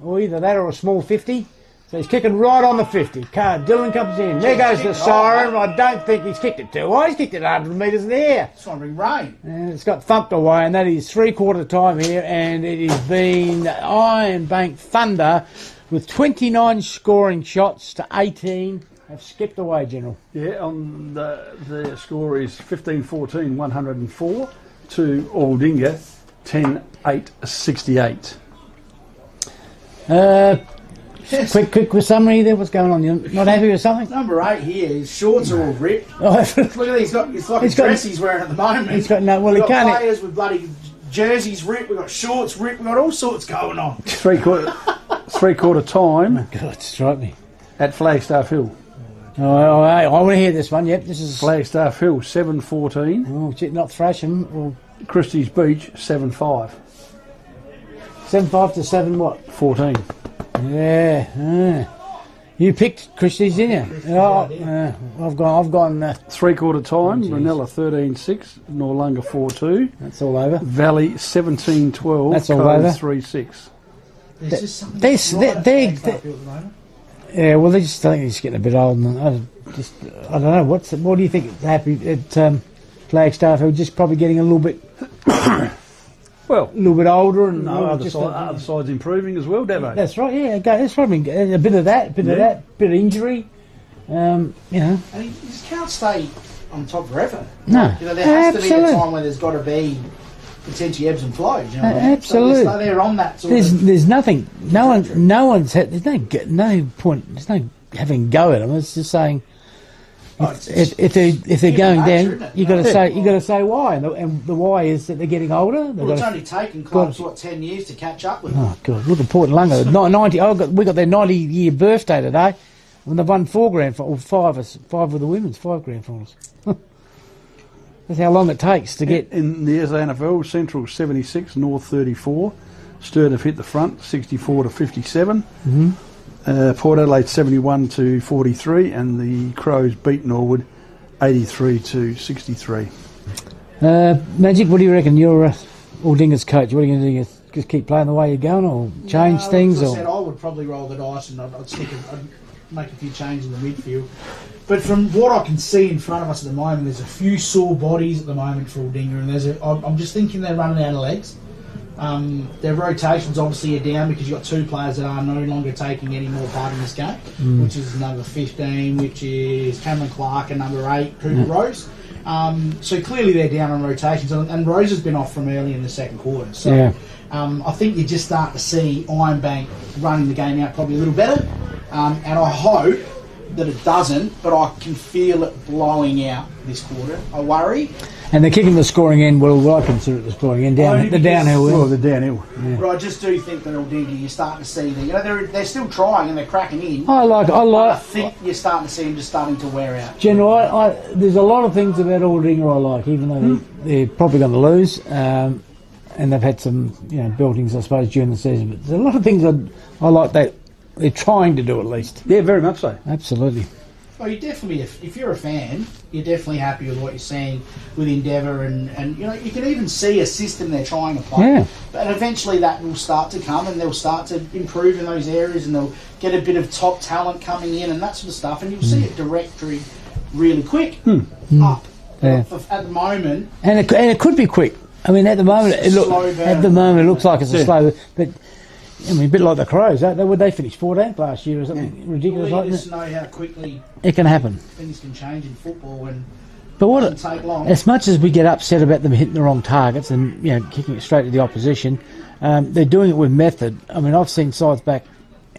Or either that or a small 50. So he's kicking right on the 50. Dylan comes in. There goes the siren. I don't think he's kicked it too high. He's kicked it 100 metres in the air. It's trying to bring rain. And it's got thumped away, and that is 3/4 time here. And it has been Ironbank Thunder with 29 scoring shots to 18 have skipped away, General. Yeah, on the score is 15-14, 104 to Aldinga, 10-8-68. Yes. Quick summary there. What's going on? You're not happy with something? Number 8 here, his shorts are all ripped. Oh, Look at these, it's like a dress he's wearing at the moment. He's got no. Well, We've he got can't. players with bloody jerseys ripped, we've got shorts ripped, we've got all sorts going on. Three-quarter time Oh, God, strike me. at Flagstaff Hill. Oh, I want to hear this one. Yep, this is. Flagstaff Hill 7-14. Oh, shit, not Thrasham. Or Christie's Beach 7-5. 7-5 to 7 what? 14. Yeah. You picked Christie's, didn't you? Yeah, I've gone. Three-quarter time, Ranella 13-6, Norlunga 4-2. That's all over. Valley 17-12, That's all Cove over. 3-6. There's just something This- right they- at they- Flagstaff Hill at the moment. Yeah, well, I think he's getting a bit old. And I don't know. What do you think? Happy at Flagstaff? He's just probably getting a little bit older, and No, other just side's improving as well, Devo. That's right. Yeah, okay, that's probably a bit of that, bit of injury. You know. And he just can't stay on top forever. No. You know, there has to be a Absolutely. time where there's got to be potentially ebbs and flows. You know what I mean? Absolutely. So they're on that sort of. There's nothing. No one's had. There's no point. There's no having go at them. It's just saying. If they're going down, you got to say why, and the why is that they're getting older. Well, it's only taken clubs 10 years to catch up with them. Oh God! Look at Port Lunga. 90. We got their 90-year birthday today, and they've won 4 grand or 5 of the women's 5 grand finals. That's how long it takes to get. In the SANFL, Central 76, North 34. Sturt have hit the front 64 to 57. Mm-hmm. Port Adelaide 71 to 43, and the Crows beat Norwood 83 to 63. Magic, what do you reckon? You're Aldinga's coach. What are you going to do? Just keep playing the way you're going, or change things? As I Or said, I would probably roll the dice and I'd make a few changes in the midfield. But from what I can see in front of us at the moment, there's a few sore bodies at the moment for Aldinga, and I'm just thinking they're running out of legs. Their rotations obviously are down because you've got 2 players that are no longer taking any more part in this game, which is number 15, which is Cameron Clark, and number 8, Cooper Rose. So clearly they're down on rotations, and Rose has been off from early in the second quarter. So I think you just start to see Ironbank running the game out probably a little better, and I hope that it doesn't, but I can feel it blowing out this quarter. I worry. and they're kicking the scoring end. Well, I consider it the scoring end down Only the because- downhill. Well, the downhill. But I just do think that Aldinga, you're starting to see that they're still trying and they're cracking in. I I think you're starting to see them just starting to wear out. General, there's a lot of things about Aldinga I like, even though they're probably going to lose, and they've had some buildings, I suppose, during the season. But there's a lot of things I like that they're trying to do at least. Yeah, very much so. Absolutely. Well, you definitely, if you're a fan, you're definitely happy with what you're seeing with Endeavour, and you can even see a system they're trying to play. Yeah. But eventually that will start to come, and they'll start to improve in those areas, and they'll get a bit of top talent coming in and that sort of stuff, and you'll see it directory really quick up. Yeah. At the moment, And it could be quick. I mean, at the moment, It's a slow burn. it looks like it's a slow. But I mean, a bit like the Crows. Would they finish 14th last year or something ridiculous you like just that? know how quickly It can happen. things can change in football, and But it doesn't take long. as much as we get upset about them hitting the wrong targets and kicking it straight to the opposition, they're doing it with method. I mean, I've seen sides back,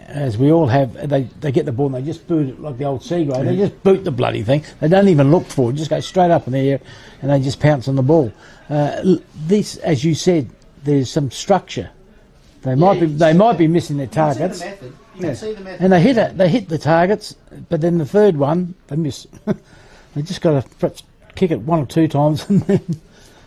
as we all have. They get the ball and they just boot it like the old Seagrave. They just boot the bloody thing. They don't even look for it. Just go straight up in the air and they just pounce on the ball. This, as you said, there's some structure. They might be missing their You can see targets. the method. You can see the method. And they hit the targets, but then the third one they miss. They just got to perhaps kick it 1 or 2 times, and then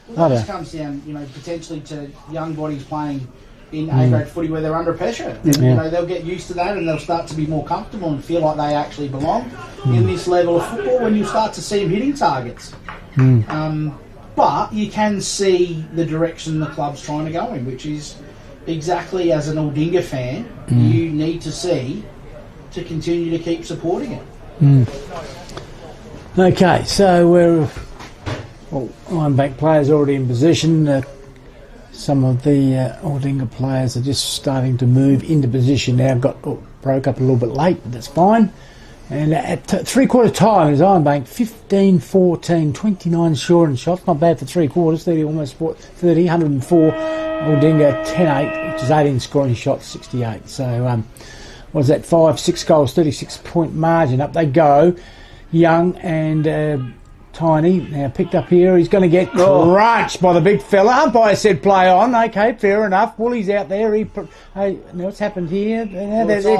Well, that just comes down, potentially to young bodies playing in A-grade footy where they're under pressure. And, they'll get used to that, and they'll start to be more comfortable and feel like they actually belong in this level of football when you start to see them hitting targets. But you can see the direction the club's trying to go in, which is exactly as an Aldinga fan you need to see to continue to keep supporting it. Okay, so Ironbank players already in position. Some of the Aldinga players are just starting to move into position now. Broke up a little bit late, but that's fine. And at three-quarter time is Ironbank 15-14, 29 short and shots. Not bad for three quarters, 30, almost 30, 104. Aldinga 10-8, which is 18 scoring shots, 68. So, what was that, 5-6 goals, 36-point margin. Up they go. Young and Tiny now picked up here. He's going to get crunched by the big fella. Umpire said play on. Okay, fair enough. Woolie's out there. Hey, now what's happened here?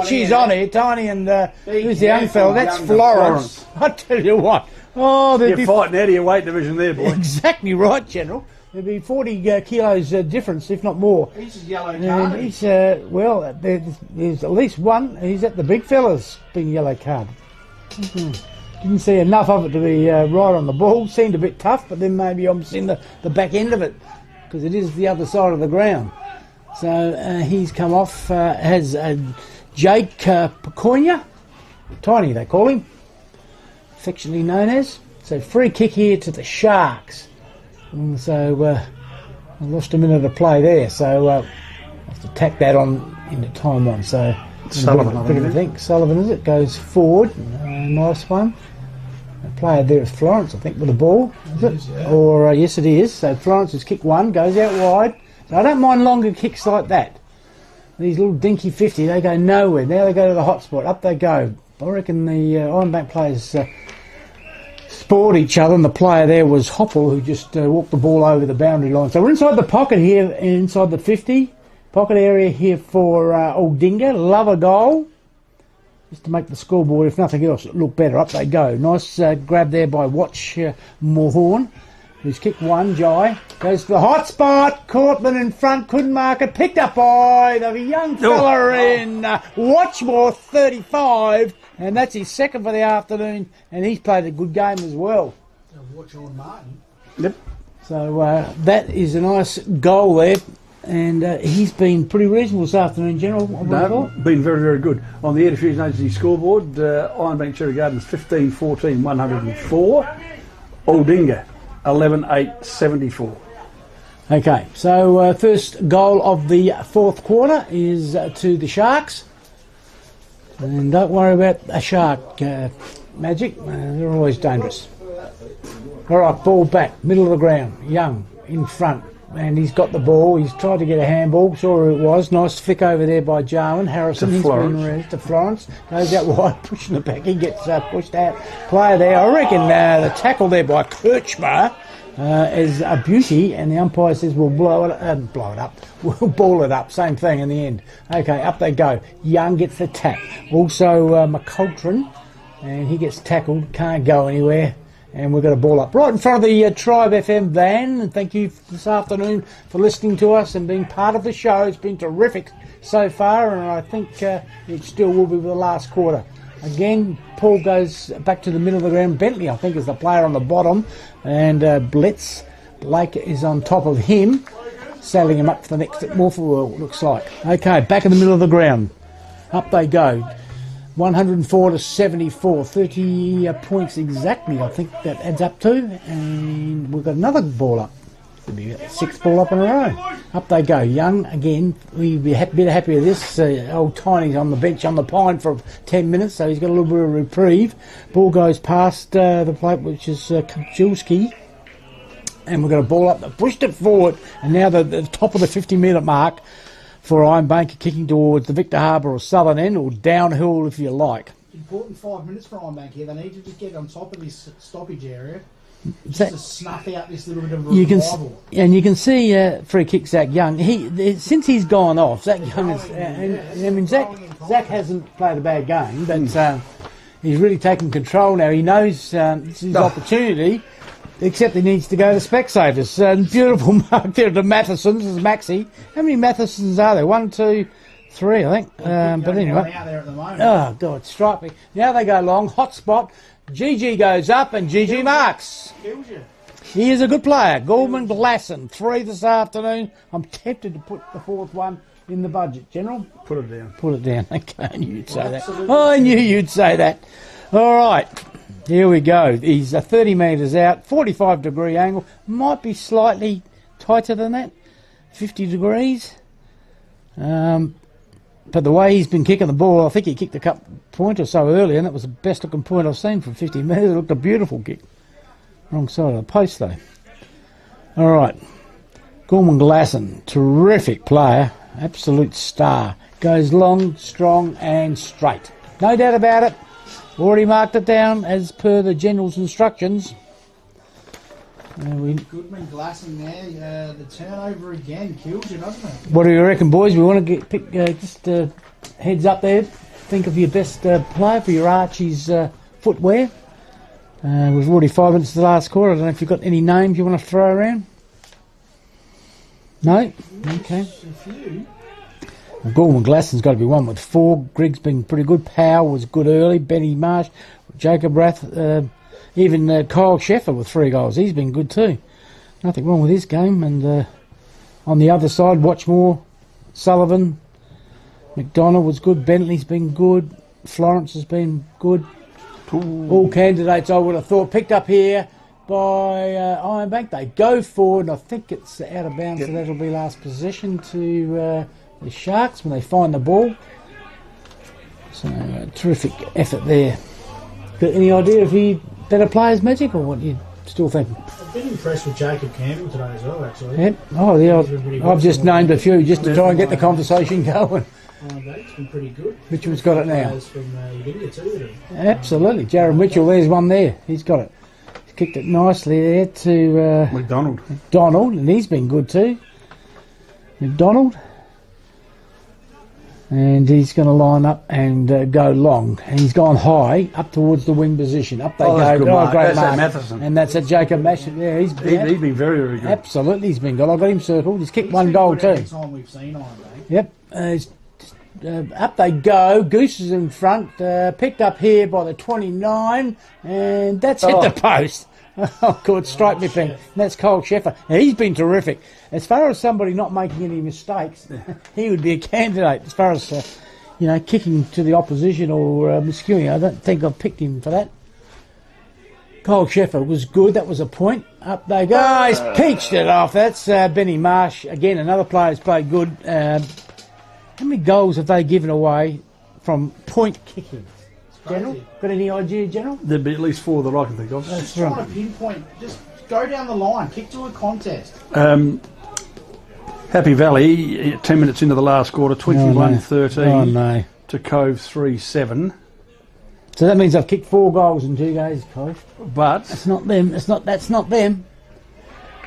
She's on here. Tiny and who's the young fella? That's Florence. I tell you what. Oh, you're fighting out of your weight division there, boy. Exactly right, General. There'd be 40 kilos difference, if not more. He's yellow card. And he's, well, there's at least one. He's at the big fellas being yellow card. Didn't see enough of it to be right on the ball. Seemed a bit tough, but then maybe I'm seeing the back end of it because it is the other side of the ground. So he's come off, has Jake Peconia, Tiny they call him, affectionately known as. So free kick here to the Sharks. And so I lost a minute of play there, so I have to tack that on into time one. So Sullivan, I think Sullivan is it goes forward. Nice one. A player there is Florence, I think, with the ball. Is it? Yeah. Or yes, it is. So Florence has kicked one, goes out wide. So I don't mind longer kicks like that. These little dinky 50, they go nowhere. Now they go to the hot spot. Up they go. I reckon the Ironbank players sport each other, and the player there was Hoppel, who just walked the ball over the boundary line. So we're inside the pocket here, inside the 50. Pocket area here for Aldinga. Love a goal. Just to make the scoreboard, if nothing else, look better. Up they go. Nice grab there by Watch Morhorn, who's kicked one. Jai goes to the hot spot. Courtman in front, couldn't mark it. Picked up by the young fella in Watchmore, 35. And that's his second for the afternoon. And he's played a good game as well. Watch on Martin. Yep. So that is a nice goal there. And he's been pretty reasonable this afternoon, General. Been very, very good. On the Air Diffusion Agency scoreboard, Ironbank Cherry Gardens 15-14, 104. Aldinga 11-8, 74. Okay, so first goal of the fourth quarter is to the Sharks. And don't worry about a shark, Magic. They're always dangerous. All right, ball back, middle of the ground. Young in front. And he's got the ball. He's tried to get a handball. Saw who it was. Nice flick over there by Jarwin. Harrison. To Florence. Been to Florence. Goes out wide, pushing it back. He gets pushed out. Player there. I reckon the tackle there by Kirchmer is a beauty. And the umpire says we'll blow it up. We'll ball it up. Same thing in the end. Okay, up they go. Young gets the tap. Also McCultron. And he gets tackled. Can't go anywhere. And we've got a ball up right in front of the Tribe FM van. And thank you this afternoon for listening to us and being part of the show. It's been terrific so far, and I think it still will be for the last quarter. Again, Paul goes back to the middle of the ground. Bentley, I think, is the player on the bottom, and Blake is on top of him, sailing him up for the next Morphle, looks like. Okay, back in the middle of the ground. Up they go. 104-74, 30 points exactly, I think that adds up to. And we've got another ball up. Could be the sixth ball up in a row. Up they go. Young again. We'd be a bit happy with this. Old Tiny's on the bench on the pine for 10 minutes, so he's got a little bit of reprieve. Ball goes past the plate, which is Kujulski. And we've got a ball up that pushed it forward. And now the top of the 50-metre mark for Ironbank, kicking towards the Victor Harbour or southern end, or downhill if you like. Important 5 minutes for Ironbank here. They need to just get on top of this stoppage area just to snuff out this little bit of a revival. And you can see free kick Zach Young. Since he's gone off, Zach Young is. Zach hasn't played a bad game, but he's really taken control now. He knows it's his opportunity. Except he needs to go to Specsavers. Beautiful mark there to Matheson's. This is Maxi. How many Mathesons are there? 1, 2, 3, I think. But anyway. Out there at the moment. Oh, God, strike me. Now they go long. Hot spot. GG goes up and GG marks. Kills you. He is a good player. Gorman Glasson, 3 this afternoon. I'm tempted to put the fourth one in the budget, General. Put it down. Put it down. Okay, I knew you'd say that. Oh, I knew you'd say that. All right. Here we go. He's 30 metres out, 45-degree angle. Might be slightly tighter than that, 50 degrees. but the way he's been kicking the ball, I think he kicked a cup point or so earlier, and it was the best looking point I've seen from 50 metres. It looked a beautiful kick. Wrong side of the post though. All right, Gorman Glasson, terrific player, absolute star. Goes long, strong and straight. No doubt about it. Already marked it down as per the general's instructions. Goodman Glasson there. The turnover again kills you, doesn't it? What do you reckon, boys? We want to pick just heads up there. Think of your best player for your Archie's footwear. We've already 5 minutes to the last quarter. I don't know if you've got any names you want to throw around. No? Okay. A few. Well, Gorman Glasson's got to be one with 4. Grig's been pretty good. Powell was good early. Benny Marsh, Jacob Rath, even Kyle Sheffer with 3 goals. He's been good too. Nothing wrong with his game. And on the other side, Watchmore, Sullivan, McDonald was good. Bentley's been good. Florence has been good. Ooh. All candidates I would have thought picked up here by Ironbank. They go forward, and I think it's out of bounds, so that'll be last possession to the Sharks when they find the ball. So terrific effort there. Got any idea if he better players, Magic, or what you still think? I've been impressed with Jacob Campbell today as well, actually. Yep. Oh, yeah. I've just named a few just to try and get the conversation going. It's been pretty good. Mitchell's got it now. Players from Aldinga too. Absolutely. Jared Mitchell, there's one there. He's got it. He's kicked it nicely there to McDonald, and he's been good too. McDonald. And he's going to line up and go long. And he's gone high, up towards the wing position. Up they go. That's good mark. Great That's mark. that Matheson. And that's a Jacob Mash. Yeah, he's He's been very, very good. Absolutely, he's been good. I've got him circled. He's kicked He's one been goal good too. every time we've seen Ironbank. Yep. Up they go. Goose is in front. Picked up here by the 29. And that's hit the post. Oh, good. Strike me thing. And that's Cole Sheffer. Now, he's been terrific. As far as somebody not making any mistakes, he would be a candidate. As far as, kicking to the opposition or miscuing, I don't think I've picked him for that. Cole Sheffer was good. That was a point. Up they go. He's peached it off. That's Benny Marsh. Again, another player who's played good. How many goals have they given away from point kicking? General? Got any idea, General? There'd be at least 4 that I can think of. Just trying to pinpoint. Just go down the line. Kick to a contest. Happy Valley, 10 minutes into the last quarter, 21-13 to Cove 3-7. So that means I've kicked 4 goals in 2 games, Cove. But That's not them. That's not them.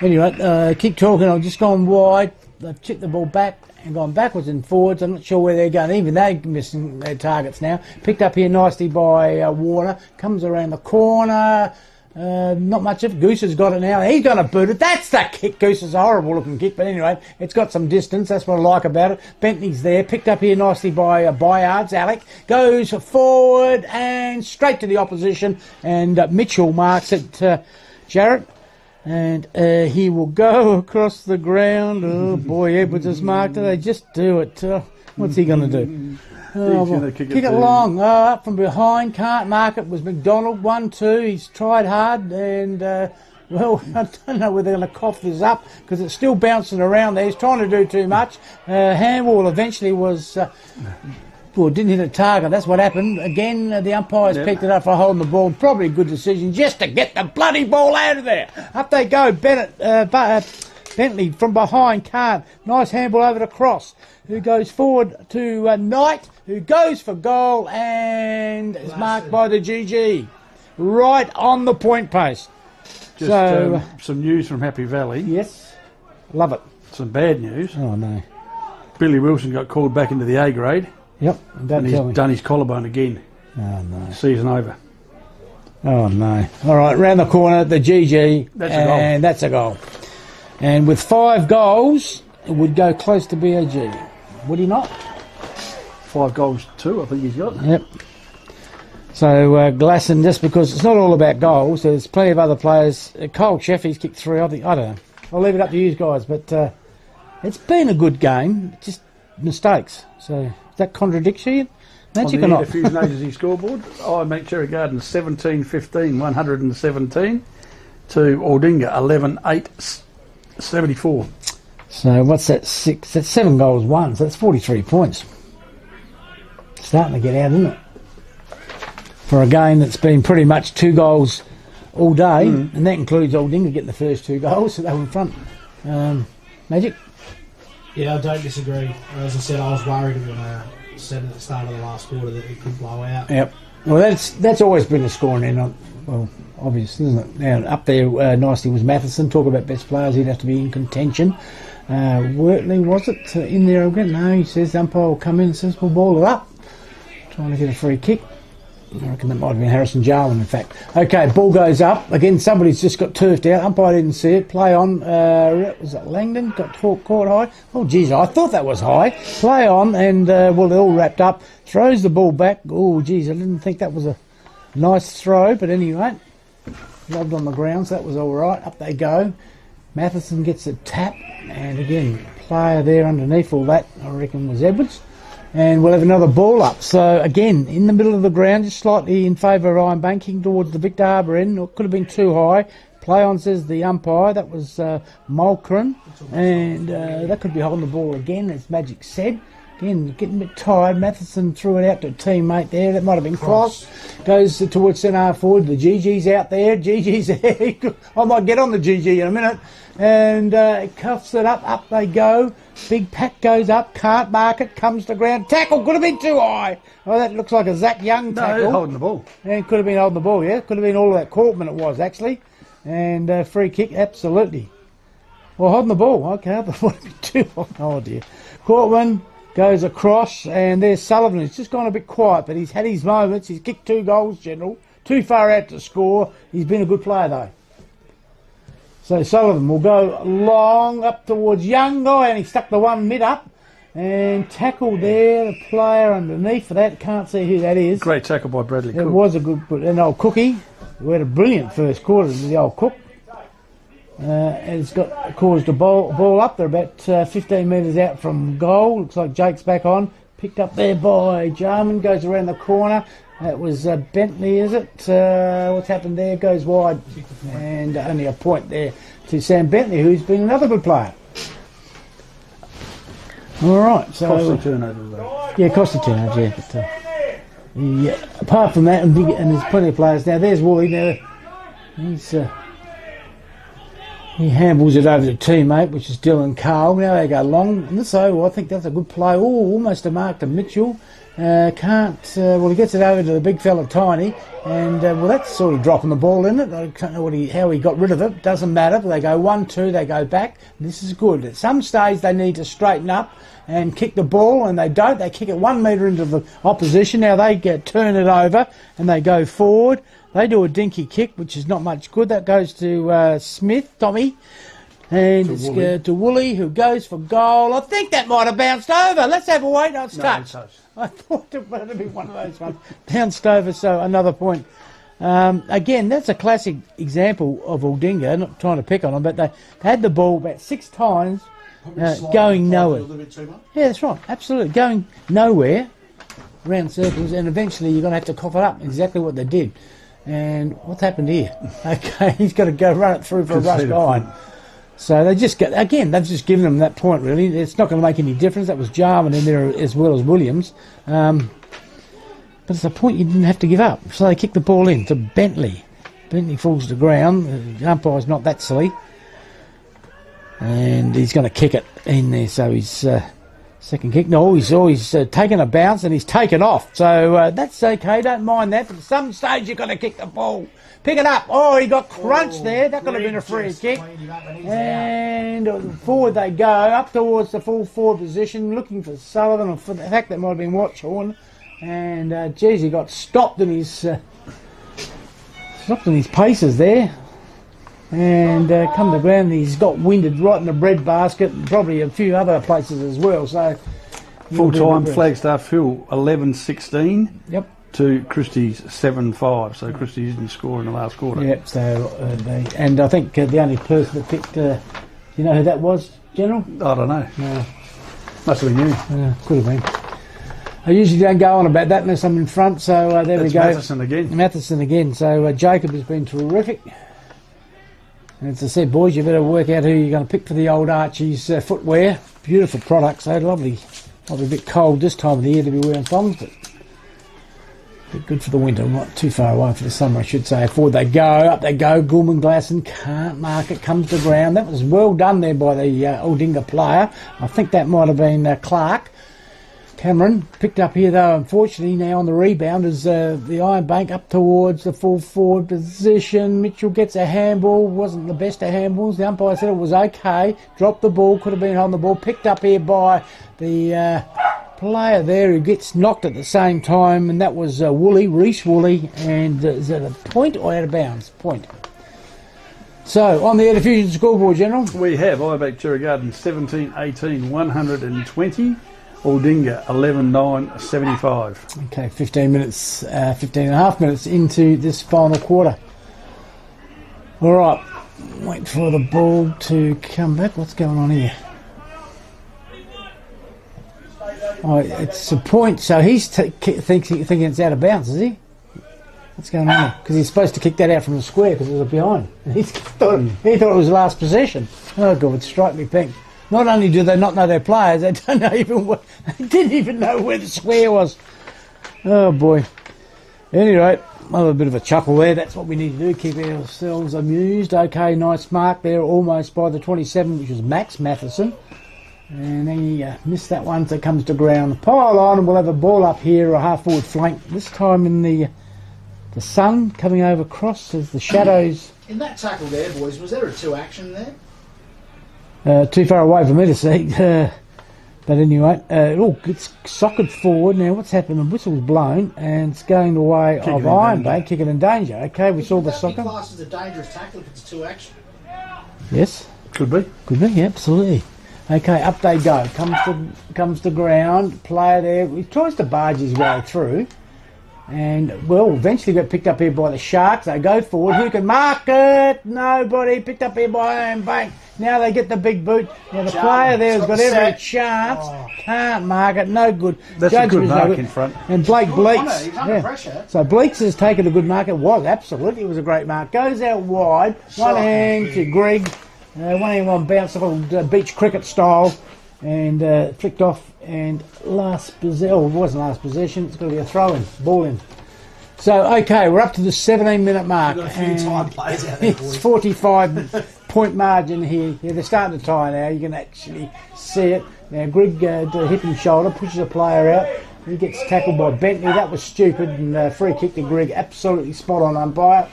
Anyway, keep talking. I've just gone wide. They've chipped the ball back and gone backwards and forwards. I'm not sure where they're going. Even they're missing their targets now. Picked up here nicely by Warner. Comes around the corner. Not much of Goose has got it now. He's going to boot it. That's the kick. Goose is a horrible looking kick, but anyway, it's got some distance. That's what I like about it. Bentley's there. Picked up here nicely by Byards. Alec goes forward and straight to the opposition. And Mitchell marks it, Jarrett. And he will go across the ground. Oh boy, Edwards has marked it. They just do it. What's he going to do? He's going to kick it long. Up from behind. Can't mark it. Was McDonald 1-2. He's tried hard and well, I don't know whether they're going to cough this up because it's still bouncing around there. He's trying to do too much. Handball eventually was. Well, didn't hit a target. That's what happened. Again, the umpires picked it up for holding the ball. Probably a good decision just to get the bloody ball out of there. Up they go. Bentley from behind. Can't. Nice handball over the cross. Who goes forward to Knight, who goes for goal and is marked by the GG. Right on the point post. Just some news from Happy Valley. Yes. Love it. Some bad news. Oh, no. Billy Wilson got called back into the A grade. Yep, and he's done his collarbone again. Oh, no. Season over. Oh, no. All right, round the corner, the GG. That's a goal. And that's a goal. And with 5 goals, it would go close to BAG. Would he not? 5 goals, 2, I think he's got. Yep. So, Glasson, just because it's not all about goals, there's plenty of other players. Cole Sheffy's kicked 3, I don't know. I'll leave it up to you guys, but it's been a good game, just mistakes. So, that contradicts you? Magic or not? On the Fuse Agency scoreboard, Ironbank Cherry Gardens 17-15, 117 to Aldinga 11-8, 74. So what's that? 6? That's 7 goals, 1. So that's 43 points. starting to get out, isn't it? For a game that's been pretty much 2 goals all day, and that includes Aldinga getting the first 2 goals, so they were in front. Magic? Yeah, I don't disagree. As I said, I was worried when I said at the start of the last quarter that it could blow out. Yep. Well, that's always been the scoring end. Well, obvious, isn't it? Now, up there nicely was Matheson. Talk about best players, he'd have to be in contention. Wortley, was it in there again? No, he says the umpire will come in and says we'll ball it up. Trying to get a free kick. I reckon that might have been Harrison Jarwin, in fact. Okay, ball goes up. Again, somebody's just got turfed out. Umpire didn't see it. Play on. Was it Langdon? Got caught high. Oh, geez, I thought that was high. Play on, and, well, they're all wrapped up. Throws the ball back. Oh, geez, I didn't think that was a nice throw, but anyway. Rubbed on the ground, so that was all right. Up they go. Matheson gets a tap, and again, player there underneath all that, I reckon, was Edwards. And we'll have another ball up. So, again, in the middle of the ground, just slightly in favour of Ironbank, kicking towards the Victor Harbour end. It could have been too high. Play on, says the umpire. That was Mulcairn. And that could be holding the ball again, as Magic said. Again, getting a bit tired. Matheson threw it out to a teammate there. That might have been Cross. Goes towards centre half forward. The GG's out there. GG's there. I might get on the GG in a minute. And cuffs it up. Up they go. Big pack goes up. Can't mark it. Comes to ground. Tackle could have been too high. Oh, that looks like a Zach Young tackle. No, holding the ball. And could have been holding the ball, yeah. Could have been all of that Cortman it was, actually. And free kick, absolutely. Well, holding the ball. Okay, I thought it would be too high. Oh, dear. Cortman goes across, and there's Sullivan. He's just gone a bit quiet, but he's had his moments. He's kicked 2 goals, General. Too far out to score. He's been a good player, though. So Sullivan will go long up towards Young guy, and he stuck the one mid up. And tackle there, the player underneath for that. Can't see who that is. Great tackle by Bradley Cook. It was a good, an old Cookie, who had a brilliant first quarter, the old Cook. It's got caused a ball up. They're about 15 metres out from goal. Looks like Jake's back on. Picked up there by Jarman. Goes around the corner. That was Bentley, is it? What's happened there? Goes wide. And only a point there to Sam Bentley, who's been another good player. All right. So, cost the turnover, though. Yeah, cost the turnover, yeah. But, yeah. Apart from that, and there's plenty of players. Now, there's Woolley. Now, he handles it over to teammate, which is Dylan Carl. Now they go long. And so I think that's a good play. Oh, almost a mark to Mitchell. Well, he gets it over to the big fella, Tiny. And, well, that's sort of dropping the ball, isn't it? I don't know how he got rid of it. Doesn't matter. They go 1-2, they go back. This is good. At some stage, they need to straighten up and kick the ball, and they don't. They kick it 1 metre into the opposition. Now they turn it over, and they go forward. They do a dinky kick, which is not much good. That goes to Smith, Tommy. And it's to Woolley, who goes for goal. I think that might have bounced over. Let's have a wait. No, it's touched. I thought it might have been one of those ones. Bounced over, so another point. Again, that's a classic example of Aldinga. Not trying to pick on them, but they had the ball about 6 times, going nowhere. A little bit too much. Yeah, that's right. Absolutely. Going nowhere, round circles, and eventually you're going to have to cough it up. Exactly what they did. And what's happened here? Okay, he's got to go run it through for a rush line. So they just they've just given them that point, really. It's not going to make any difference. That was Jarman in there as well as Williams. But it's a point you didn't have to give up. So they kick the ball in to Bentley. Bentley falls to the ground. The umpire's not that silly. And he's going to kick it in there. So he's second kick. No, he's taken a bounce and he's taken off. So that's okay. Don't mind that. But at some stage you've got to kick the ball. Pick it up. Oh, he got crunched there. That could have been a free kick. And forward they go, up towards the full forward position, looking for Sullivan, or for the fact that might have been Watchorn. And, geez, he got stopped in his paces there. And come to ground, he's got winded right in the bread basket, and probably a few other places as well. So full-time Flagstaff Hill 11-16. Yep. To Christie's 7-5, so Christie didn't score in the last quarter. Yep, so and I think the only person that picked, you know who that was, General? I don't know. No. Must have been you. Could have been. I usually don't go on about that unless I'm in front, so there That's we go. Matheson again. So Jacob has been terrific. And as I said, boys, you better work out who you're going to pick for the old Archie's footwear. Beautiful product, so lovely. Probably a bit cold this time of the year to be wearing thongs, but But good for the winter, not too far away for the summer, I should say. Forward they go, up they go. Gorman Glasson can't mark it, comes to ground. That was well done there by the Aldinga player. I think that might have been Clark. Cameron picked up here though, unfortunately, now on the rebound is the Ironbank up towards the full forward position. Mitchell gets a handball, wasn't the best of handballs. The umpire said it was okay. Dropped the ball, could have been on the ball. Picked up here by the player there who gets knocked at the same time, and that was Reece Woolley. And is that a point or out of bounds? Point. So, on the Air Diffusion scoreboard, General. We have Ironbank Cherry Gardens 17-18, 120. Aldinga 11-9-75. Okay, 15 minutes, 15 and a half minutes into this final quarter. All right, wait for the ball to come back. What's going on here? Oh, it's a point. So he's thinking it's out of bounds, is he? What's going on here? Because he's supposed to kick that out from the square because it was behind. He thought it was last possession. Oh God, it strike me pink. Not only do they not know their players, they don't know they didn't even know where the square was. Oh boy. Anyway, another bit of a chuckle there. That's what we need to do, keep ourselves amused. Okay, nice mark there, almost by the 27, which was Max Matheson. And he missed that one, so it comes to ground. Pile on, and we'll have a ball up here, a half-forward flank. This time in the sun coming over across as the shadows. In that tackle there, boys, was there a two-action there? Too far away for me to see. But anyway, it's socked forward. Now, what's happened? The whistle's blown, and it's going the way of Ironbank, kicking in danger. Okay, we saw the soccer. Would that be classed as a dangerous tackle if it's two-action? Yes. Could be. Could be, yeah, absolutely. Okay, up they go. Comes to ground. Player there. He tries to barge his way through. And, well, eventually got picked up here by the Sharks. They go forward. Who can mark it? Nobody. Picked up here by Ironbank. Now they get the big boot. Now the player there has got every chance. Oh. Can't mark it. No good. That's a good mark in front. And Blake Bleeks. He's under pressure. So Bleeks has taken a good mark. It was, absolutely. It was a great mark. Goes out wide. One hand to Greg. One bounce off beach cricket style. And flicked off. And last possession, it wasn't last possession, it's got to be a throw-in, ball in. So, okay, we're up to the 17-minute mark. We've got a few time plays out there, boys. It's 45-point margin here. Yeah, they're starting to tie now. You can actually see it. Now, Greg to hip and shoulder, pushes a player out. He gets tackled by Bentley. That was stupid. And free kick to Greg. Absolutely spot on umpire.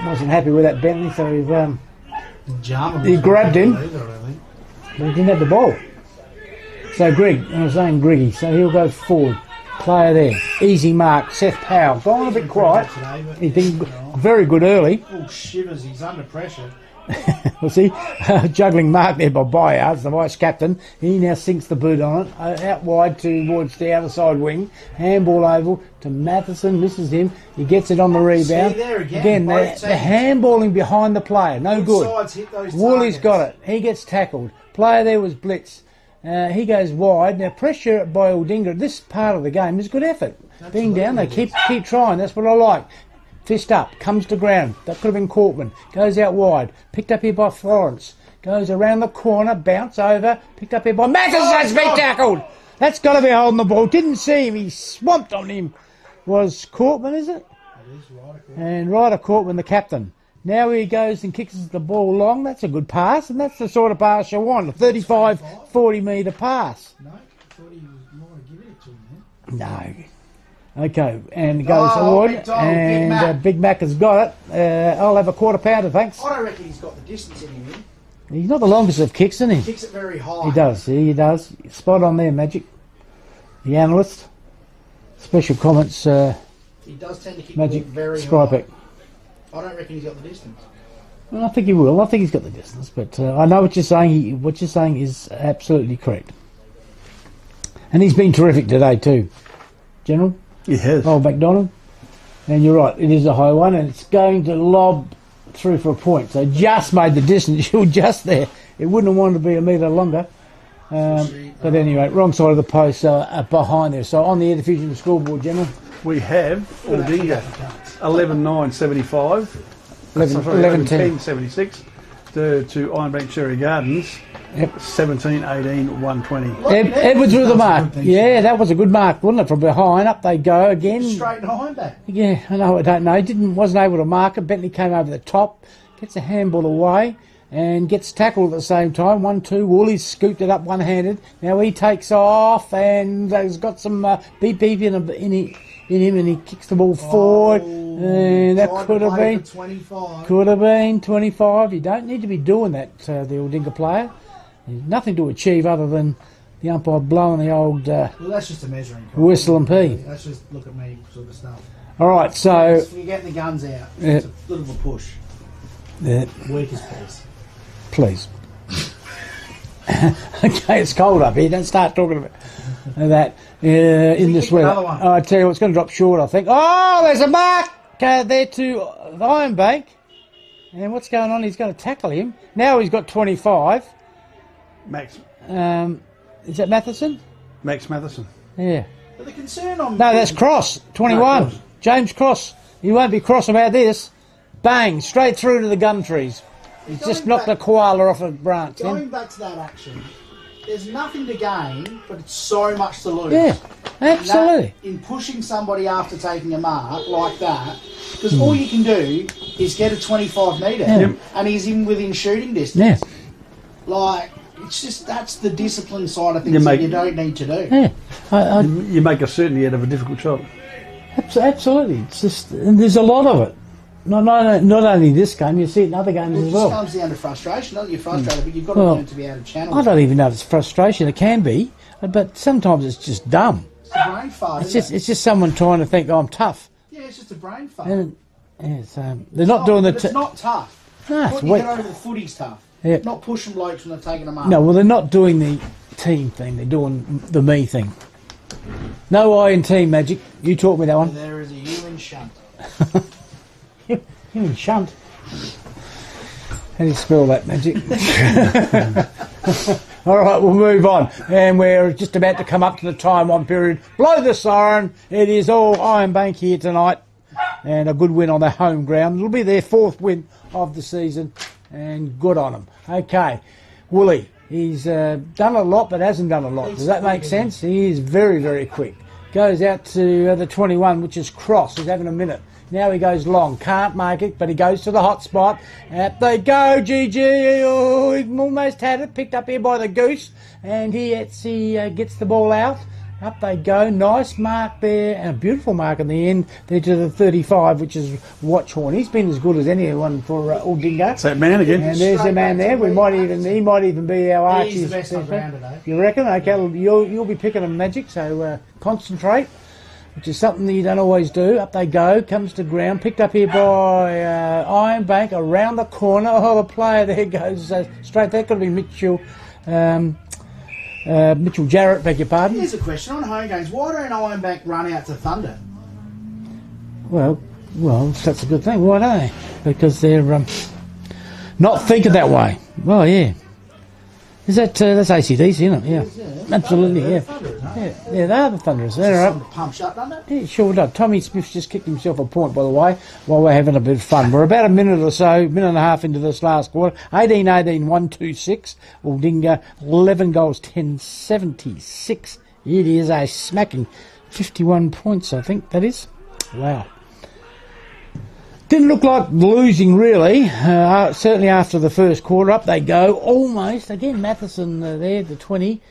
Wasn't happy with that Bentley, so he grabbed him. But he didn't have the ball. So Greg, I was saying Greggy, so he'll go forward. Player there, easy mark, Seth Powell. Gone a bit quiet. He's been very good early. Oh, shivers, he's under pressure. We'll see, juggling mark there by Byards, the vice captain. He now sinks the boot on it, out wide towards the outer side wing. Handball oval to Matheson, misses him. He gets it on the rebound. See there again the handballing behind the player, no good. Wooley's got it. He gets tackled. Player there was Blitz. He goes wide. Now pressure by Aldinga. This part of the game is good effort. Absolutely. Being down, they keep trying. That's what I like. Fist up, comes to ground. That could have been Cortman. Goes out wide. Picked up here by Florence. Goes around the corner, bounce over. Picked up here by Matheson's been tackled. That's got to be holding the ball. Didn't see him. He swamped on him. Was Cortman, is it? It is Ryder Cortman. And Ryder Cortman, the captain. Now he goes and kicks the ball long. That's a good pass, and that's the sort of pass you want. A 35, 40-metre pass. No, I thought he was more to give it to him. No. Okay, and it goes forward, and Big Mac has got it. I'll have a quarter pounder, thanks. I don't reckon he's got the distance in him. He's not the longest of kicks, isn't he? He kicks it very high. He does. Spot on there, Magic. The analyst. Special comments, he does tend to kick Magic the ball very Sprybeck. high. I don't reckon he's got the distance. Well, I think he will. I think he's got the distance, but I know what you're saying. What you're saying is absolutely correct. And he's been terrific today too, General. He has. Oh, McDonald. And you're right. It is a high one, and it's going to lob through for a point. So just made the distance. You're just there. It wouldn't have wanted to be a metre longer. But anyway, wrong side of the post, behind there. So on the Air Diffusion scoreboard, General. We have Aldinga 11-9-75. 11-10-76 to Ironbank Cherry Gardens Yep. 17, 18, 120. Edwards with the mark. That's a good Yeah, that was a good mark, wasn't it? From behind, up they go again. Straight and Ironbank. Yeah, I know. I don't know. Wasn't able to mark it. Bentley came over the top, gets a handball away, and gets tackled at the same time. 1-2. Wooley's scooped it up one-handed. Now he takes off and has got some beep in him, and he kicks the ball forward. And that could have been 25. 25. You don't need to be doing that, the Aldinga player. There's nothing to achieve other than the umpire blowing the old Well, that's just a measuring card. whistle and pee. That's just look at me sort of stuff. All right, so If you're getting the guns out, Yeah. it's a little of a push. Weakest piece. Please. Okay, it's cold up here. Don't start talking about that in this kick weather. another one? I tell you, it's going to drop short, I think. Oh, there's a mark there to Ironbank. And what's going on? He's going to tackle him. Now he's got 25. Max Is that Matheson? Matheson. Yeah. But the concern on No, that's Cross. 21. No, Cross. James Cross. He won't be cross about this. Bang, straight through to the gum trees. He's just knocked a koala off a branch. going back to that action. There's nothing to gain, but it's so much to lose. Yeah, absolutely. That, in pushing somebody after taking a mark like that, because all you can do is get a 25 metre, Yeah. and he's in within shooting distance. Yeah, Like, it's just, that's the discipline side of things that you don't need to do. yeah. You make a certainty out of a difficult shot. Absolutely. It's just, and there's a lot of it. Not only this game, you see it in other games It as just well. comes down to frustration, doesn't it? You're frustrated, but you've got to Well, learn to be able to channel I it. don't even know if it's frustration. It can be, but sometimes it's just dumb. It's a brain fart, It's just someone trying to think, oh, I'm tough. Yeah, it's just a brain fart. And they're not doing the... But it's not tough. No, it's What you weak. get over the footy's tough. Yeah. Not pushing blokes when they're taking them up. No, well, they're not doing the team thing. They're doing the me thing. No I in team magic. You taught me that one. There is a human shunt. You mean shunt. How do you spell that, magic? All right, we'll move on. And we're just about to come up to the time on period. Blow the siren. It is all Ironbank here tonight. And a good win on their home ground. It'll be their 4th win of the season. And good on them. Okay. Woolley. He's done a lot but hasn't done a lot. Does that make sense? He is very, very quick. Goes out to the 21, which is Cross. He's having a minute. Now he goes long. Can't make it, but he goes to the hot spot. Out they go, GG. Oh, he almost had it. Picked up here by the Goose. And he gets the ball out. Up they go. Nice mark there. And a beautiful mark in the end. There to the 35, which is Watchhorn. He's been as good as anyone for Aldinga. That's that man again. And there's the man there. He might even be our Archie's. He's the best on ground today. You reckon? Okay, you'll be picking them magic, so concentrate, which is something that you don't always do. Up they go, comes to ground, picked up here by Ironbank, around the corner. Oh, the player there goes straight. That could be Mitchell Jarrett, beg your pardon. Here's a question on home games. Why don't Ironbank run out to Thunder? Well, that's a good thing. Why don't they? Because they're not thinking that way. Well, yeah. Is that that's ACDC, isn't it? Yeah, absolutely. Yeah, Thunder, isn't it? yeah. They are the Thunderers. They're up. Pumps up, doesn't it? Yeah, sure does. Tommy Smith's just kicked himself a point, by the way, while we're having a bit of fun. We're about a minute and a half into this last quarter. 18-18, 1-2-6. Aldinga, 11 goals, 10-76. It is a smacking 51 points, I think that is. Wow. Didn't look like losing, really. Certainly after the first quarter. Up they go. Almost. Again, Matheson there, the 20.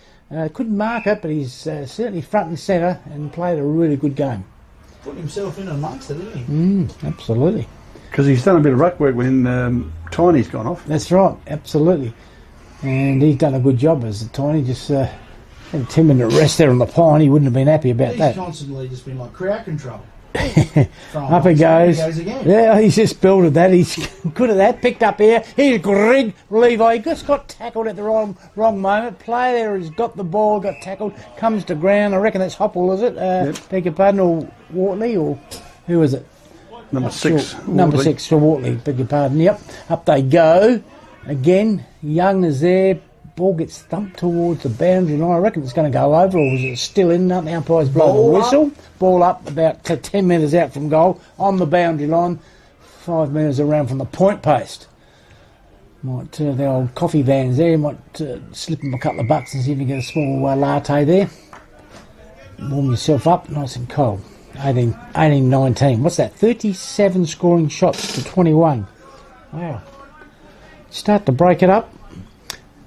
Couldn't mark it, but he's certainly front and centre and played a really good game. Put himself in amongst it, didn't he? Absolutely. Because he's done a bit of ruck work when Tiny's gone off. That's right. Absolutely. And he's done a good job as the Tiny. Just had a 10-minute rest there on the pine. He wouldn't have been happy about He's that. constantly just been like crowd control. Up he goes. Again. Yeah, he's just builded that. He's good at that. Picked up here. Here's Greg Levi. He just got tackled at the wrong moment. Player there has got the ball, got tackled, comes to ground. I reckon that's Hopple, is it? Beg your pardon, or Wortley, or who is it? Number 6. Sure. Number 6 for Wortley. Beg your pardon. Yep. Up they go. Again, Young is there. Ball gets thumped towards the boundary line. I reckon it's going to go over, or was it still in? The umpire's blown the whistle. Ball up about 10 metres out from goal on the boundary line, 5 metres around from the point post. Might the old coffee vans there. Might slip them a couple of bucks and see if you can get a small latte there. Warm yourself up, nice and cold. 18-19. What's that? 37 scoring shots to 21. Wow. Start to break it up.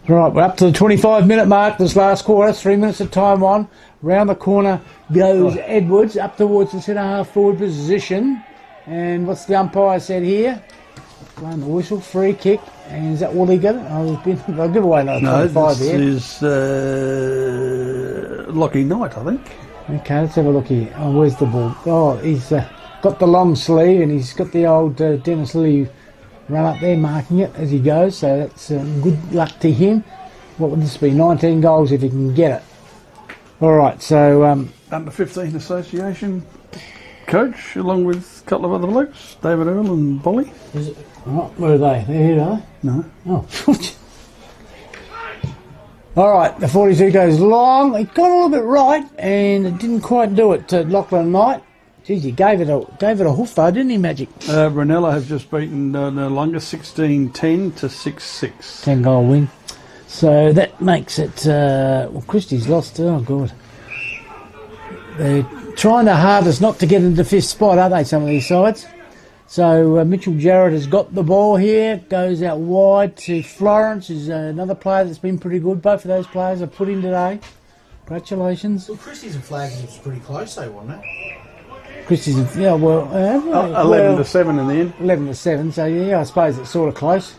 Right, we're up to the 25-minute mark. This last quarter, 3 minutes of time on. Round the corner goes Edwards up towards the centre half forward position. And what's the umpire said here? Blowing the whistle, free kick. And is that all he got? Oh, they'll give away another 25 here. No, this is Lockie Knight, I think. Okay, let's have a look here. Oh, where's the ball? Oh, he's got the long sleeve and he's got the old Dennis Lee run up there marking it as he goes. So that's good luck to him. What would this be? 19 goals if he can get it. All right, so... Under 15 Association coach, along with a couple of other blokes, David Earl and Bolly. Is it? Oh, where are they? They're here, are they? No. Oh. All right, the 42 goes long. It got a little bit right, and it didn't quite do it to Lachlan Knight. Geez, he gave it a hoof though, didn't he, Magic? Ranella have just beaten Noarlunga 16-10 to 6-6. 10-goal win. So that makes it... well, Christie's lost. Oh, God. They're trying their hardest not to get into fifth spot, aren't they, some of these sides? So Mitchell Jarrett has got the ball here, goes out wide to Florence, who's another player that's been pretty good. Both of those players are put in today. Congratulations. Well, Christie's and Flags was pretty close though, wasn't it? Christie's, yeah, well... 11 to 7 in the end. 11 to 7, so yeah, I suppose it's sort of close.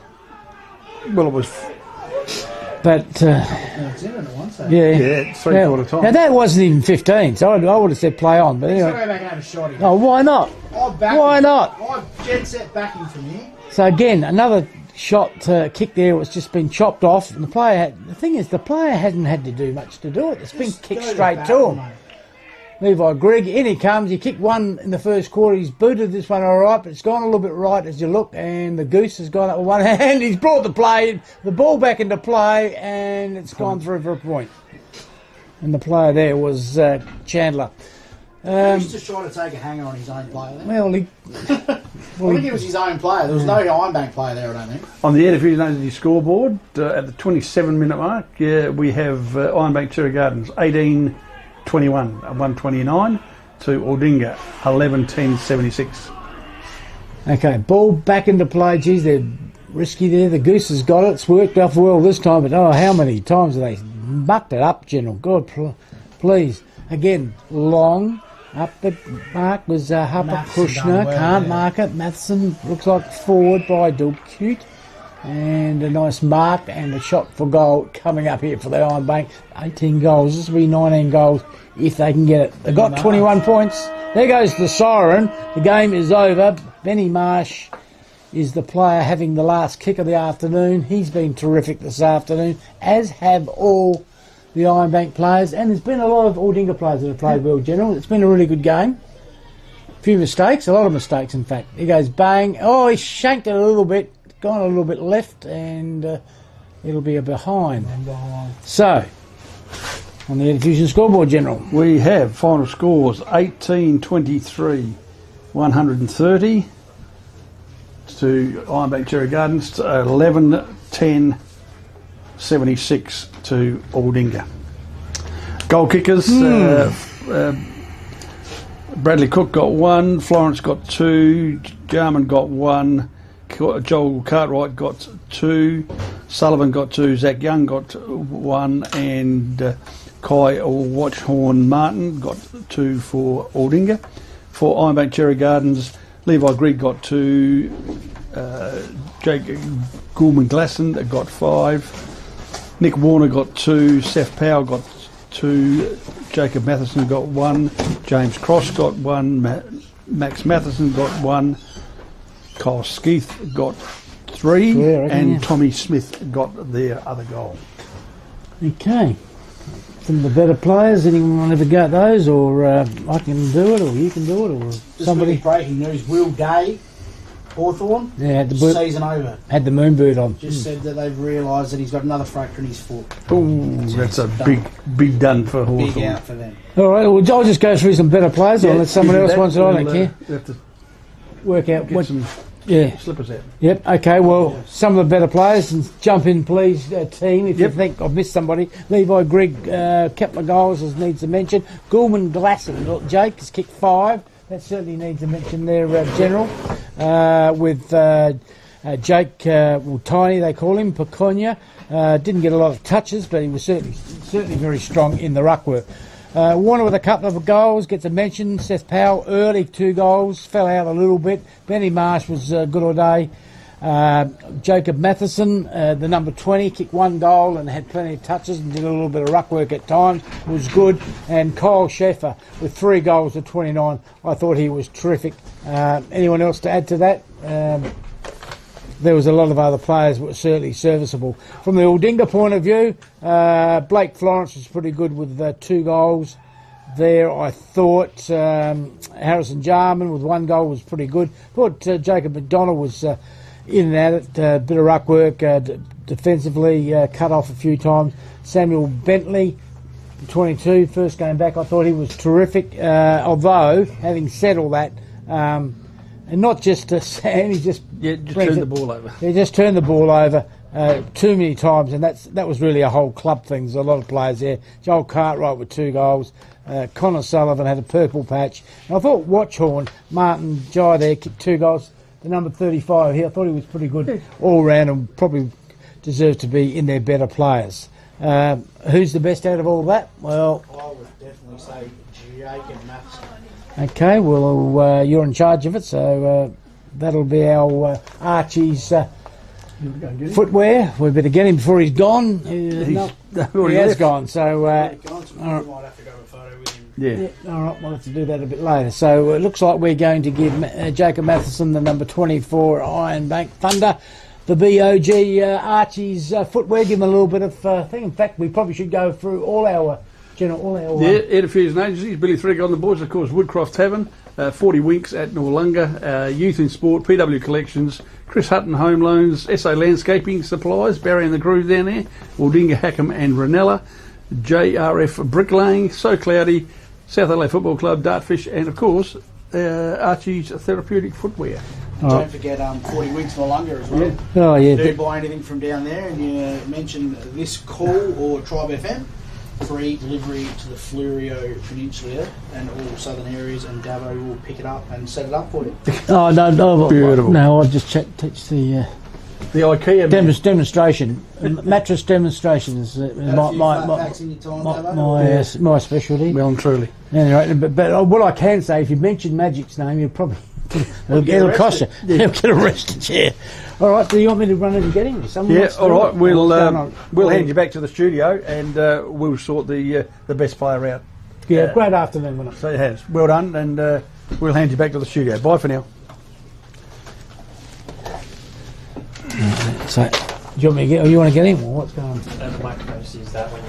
Well, it was... But... It's in it at once, yeah, three-quarter time. Now, that wasn't even 15, so I would have said play on, but He's anyway... got to go back and have a shot again. Oh, why not? Why not? I'm jet set backing from here. So again, another shot kick there was just been chopped off, and the thing is, the player hasn't had to do much to do it. It's been kicked straight to him. Mate. Levi Grigg, in he comes. He kicked one in the first quarter. He's booted this one all right, but it's gone a little bit right as you look, and the goose has gone up with one hand. He's brought the ball back into play, and it's gone through for a point. And the player there was Chandler. He's just trying to take a hanger on his own player there. Well, I think it was his own player. There was no Ironbank player there, I don't think. On the Energy scoreboard, at the 27-minute mark, we have Ironbank Cherry Gardens 18-21 and 129 to Aldinga 11-10-76. Okay, ball back into play. Geez, they're risky there. The goose has got it. It's worked off well this time, but how many times have they mucked it up, General? God, please. Again, long. Up the mark was Harper Kushner. Can't mark it. Matheson looks like forward by Dulcute. And a nice mark and a shot for goal coming up here for the Ironbank. 18 goals. This will be 19 goals if they can get it. They've got 21 points. There goes the siren. The game is over. Benny Marsh is the player having the last kick of the afternoon. He's been terrific this afternoon, as have all the Ironbank players, and there's been a lot of Aldinga players that have played well, General. It's been a really good game. A few mistakes, a lot of mistakes, in fact. He goes bang. Oh, he shanked it a little bit, gone a little bit left, and it'll be a behind. So, on the Education scoreboard, General. We have final scores 18-23, 130 to Ironbank Cherry Gardens, 11-10, 76 to Aldinga. Goal kickers, Bradley Cook got 1, Florence got 2, Jarman got 1, Joel Cartwright got 2, Sullivan got 2, Zach Young got 1, and Kai Watchhorn Martin got 2 for Aldinga. For Ironbank Cherry Gardens, Levi Grigg got 2, Jake Goulman Glasson got 5, Nick Warner got 2, Seth Powell got 2, Jacob Matheson got 1, James Cross got 1, Max Matheson got 1, Kyle Skeeth got 3, and Tommy Smith got their other goal. Okay. Some of the better players, anyone want to have a go at those, or I can do it, or you can do it, or somebody. Just breaking news, Will Day, Hawthorn, had the season over. Had the moonbird on. Just said that they've realised that he's got another fracture in his foot. Ooh, that's a big done for Hawthorn. Big out for them. All right, well, I'll just go through some better players, or unless someone else wants it. I don't care. Have to Work out get what. some Yeah. slippers out. Yep. Okay. Well, some of the better players, and jump in, please, team. If you think I've missed somebody, Levi Grigg, couple of goals as needs a mention. Goulman Glasson, Jake has kicked 5. That certainly needs a mention there, General. With Jake, Tiny, they call him, Peconia. Didn't get a lot of touches, but he was certainly very strong in the ruck work. Warner with a couple of goals, gets a mention. Seth Powell, early 2 goals, fell out a little bit. Benny Marsh was good all day. Jacob Matheson, the number 20, kicked 1 goal and had plenty of touches and did a little bit of ruck work at times, was good. And Kyle Sheffer with 3 goals to 29, I thought he was terrific. Anyone else to add to that? There was a lot of other players that were certainly serviceable. From the Aldinga point of view, Blake Florence was pretty good with 2 goals there. I thought Harrison Jarman with 1 goal was pretty good. Thought Jacob McDonald was in and at it, a bit of ruck work, defensively cut off a few times. Samuel Bentley, 22, first game back, I thought he was terrific. Although, having said all that, and not just Sam, he just turned the ball over. He just turned the ball over too many times, and that was really a whole club thing. There's a lot of players there. Joel Cartwright with 2 goals. Connor Sullivan had a purple patch. And I thought Watchhorn, Martin Jai there, kicked 2 goals. The number 35 here, I thought he was pretty good all round and probably deserved to be in their better players. Who's the best out of all that? Well, I would definitely say Jacob Matheson. Okay, well, you're in charge of it, so that'll be our Archie's footwear. We better get him before he's gone. He has gone, so... We might have to go a photo with him. Yeah. All right, we'll have to do that a bit later. So it looks like we're going to give Jacob Matheson the number 24 Ironbank Thunder. The BOG Archie's footwear, give him a little bit of thing. In fact, we probably should go through all our... Ed Affairs and Agencies, Billy Threadgill on the boards, of course, Woodcroft Tavern, 40 Winks at Noarlunga, Youth in Sport, PW Collections, Chris Hutton Home Loans, SA Landscaping Supplies, Barry and the Groove down there, Aldinga, Hackham and Ranella, JRF Bricklaying, So Cloudy, South Adelaide Football Club, Dartfish, and of course, Archie's Therapeutic Footwear. Don't forget 40 Winks Noarlunga as well. Yeah. Oh, yeah. Do buy anything from down there and you mention this call or Tribe FM. Free delivery to the Fleurieu Peninsula and all southern areas, and Davo will pick it up and set it up for you. Oh, no. Beautiful. No, I'll just teach the IKEA demonstration. Mattress demonstration is my specialty. Well and truly. Anyway, but what I can say, if you mention Magic's name, you'll probably... It'll cost you. You'll get arrested, yeah. All right, do you want me to run in and get him? All right, we'll hand you back to the studio and we'll sort the best player out. Yeah, great afternoon, wasn't it? So it has. Well done, and we'll hand you back to the studio. Bye for now. So, do you want me to get? Or you want to get him? Or what's going on? The microphone is that when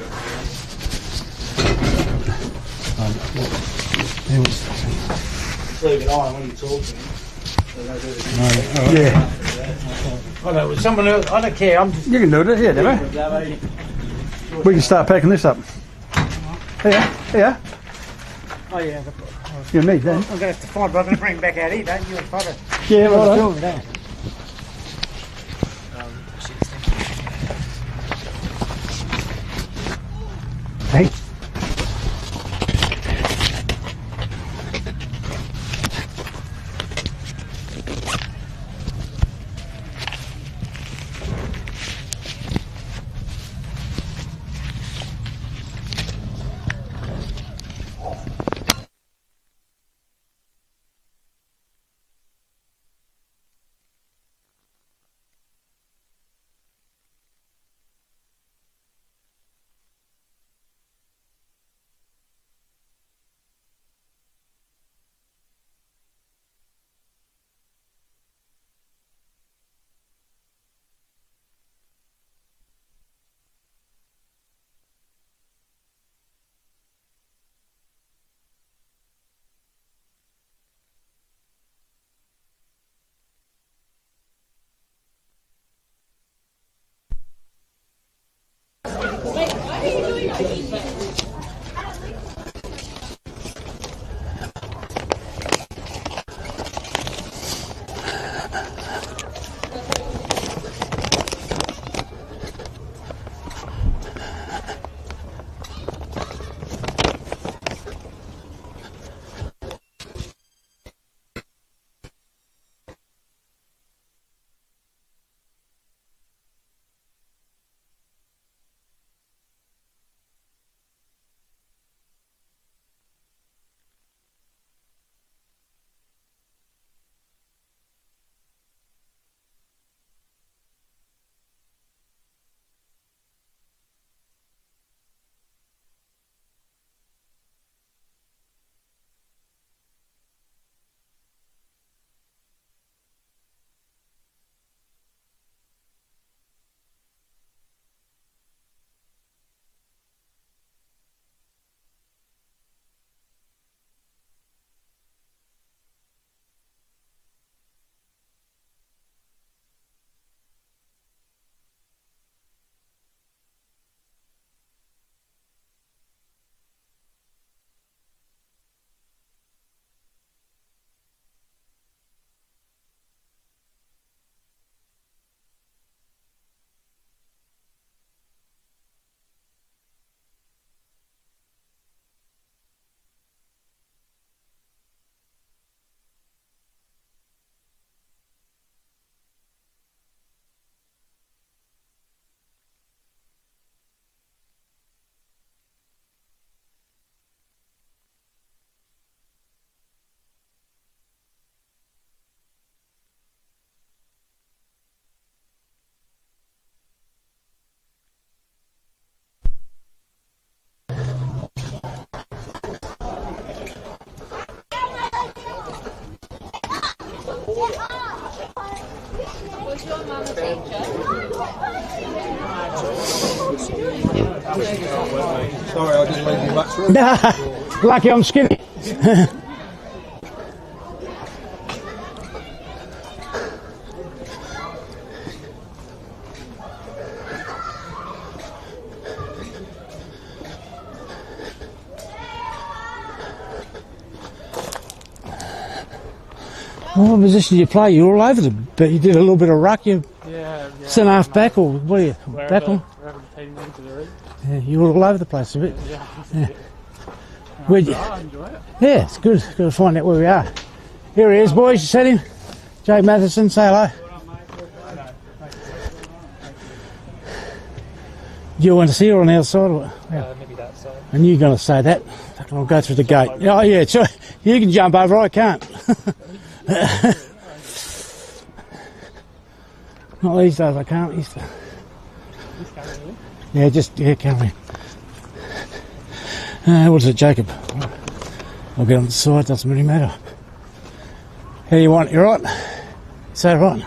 Leave it on when you talk to him. Yeah. I know, with someone else, I don't care. I'm just... You can do it, yeah, Demo. We can start packing this up. Yeah. Oh, yeah. You need then. I'm going to have to find, but I'm going to bring him back out here, don't you? Yeah, right. Thanks. Was your mum a teacher? Sorry, I just made you much room. Nah, lucky I'm skinny. What position do you play? You're all over the but you did a little bit of ruck, you centre half back or what are you? Back on? Wherever the team needs to do. Yeah, you're all over the place a bit. Yeah. Where'd you? I enjoy it. Yeah, it's good. Got to find out where we are. Here he is, boys. You said him. Jake Matheson, say hello. Do you want to see her on the other side? Or? Yeah. Maybe that side. And you're going to say that. I'll go through the gate. Oh, yeah, sure. You can jump over, I can't. Not these days, I can't. Yeah, can we? What is it, Jacob? I'll get on the side, doesn't really matter. How do you want it? You right? Is that right?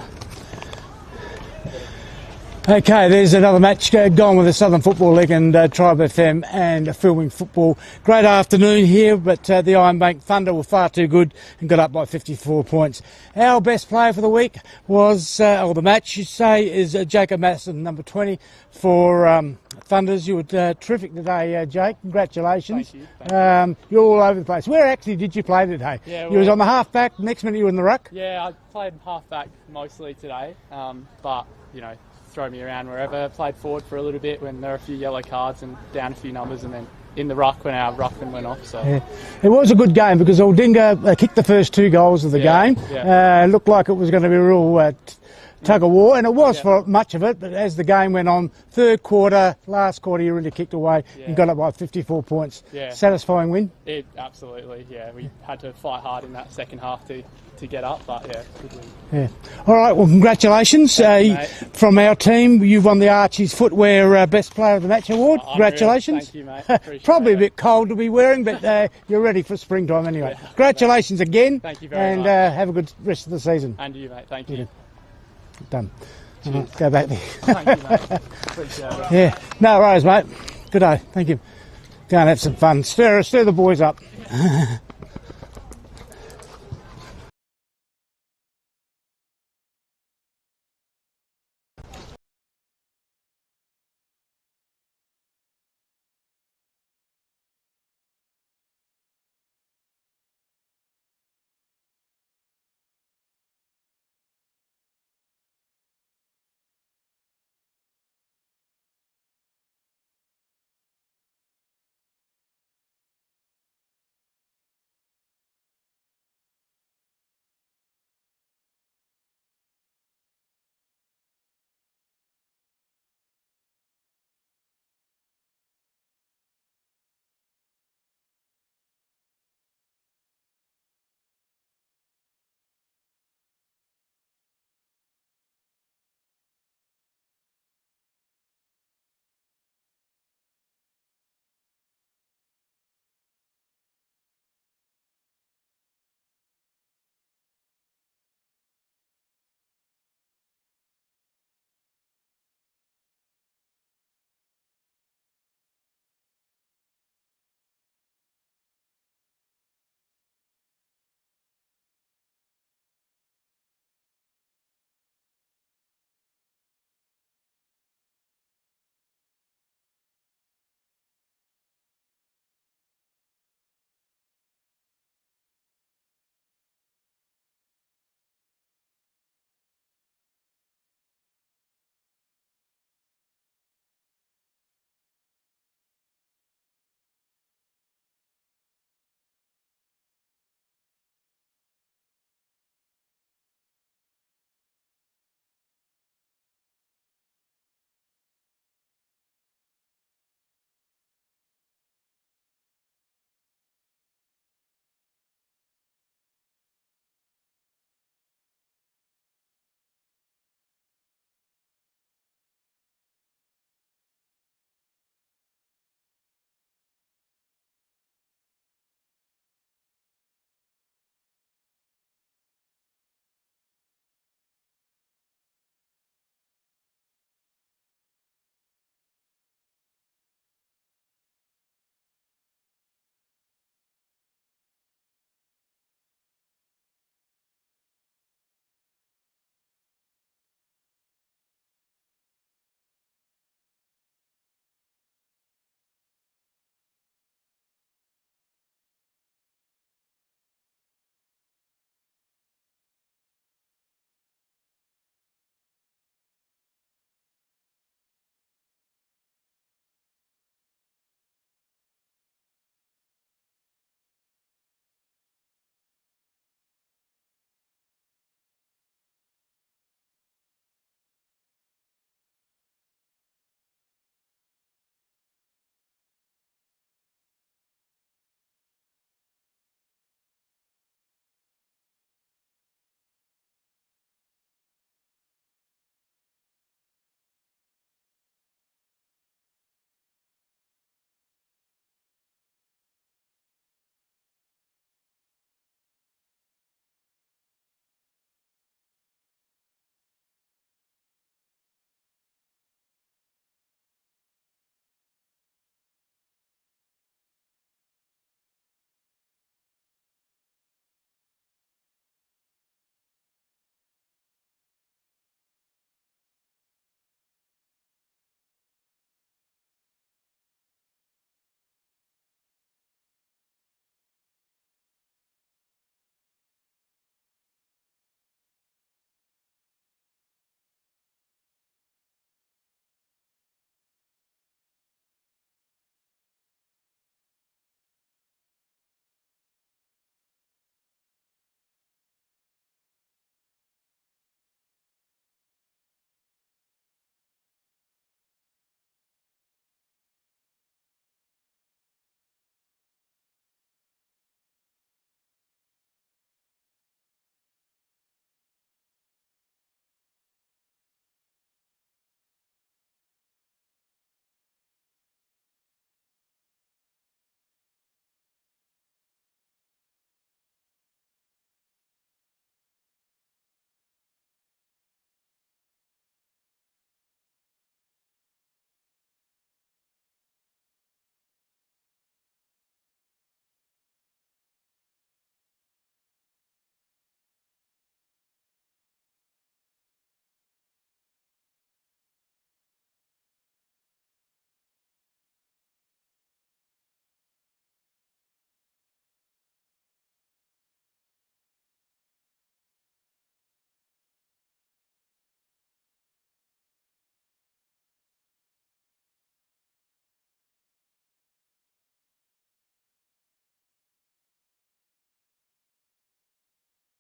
Okay, there's another match gone with the Southern Football League and Tribe FM and filming football. Great afternoon here, but the Ironbank Thunder were far too good and got up by 54 points. Our best player for the week was, or the match you say, is Jacob Matheson, number 20 for Thunders. You were terrific today, Jake. Congratulations. Thank you. You're all over the place. Where actually did you play today? Yeah, you was on the half back, next minute you were in the ruck? Yeah, I played half back mostly today, but, you know, throw me around wherever. I played forward for a little bit when there were a few yellow cards and down a few numbers, and then in the ruck when our ruckman went off. So yeah. It was a good game because Aldinga kicked the first 2 goals of the game. Yeah. Looked like it was going to be a real tug of war, and it was for much of it, but as the game went on, third quarter, last quarter, you really kicked away and got up by 54 points. Yeah. Satisfying win? It absolutely, yeah. We had to fight hard in that second half to get up, but yeah, good win. Yeah. All right, well, congratulations. From our team, you've won the Archie's Footwear Best Player of the Match Award. Congratulations. Thank you, mate. Appreciate Probably it. a bit cold to be wearing, but you're ready for springtime anyway. Yeah. Congratulations again. Thank you very much. much. Have a good rest of the season. And you, mate. Thank you. Done. Go back there. Thank you, mate. Appreciate it. Yeah, no worries, mate. Good day. Thank you. Go and have some fun. Stir the boys up.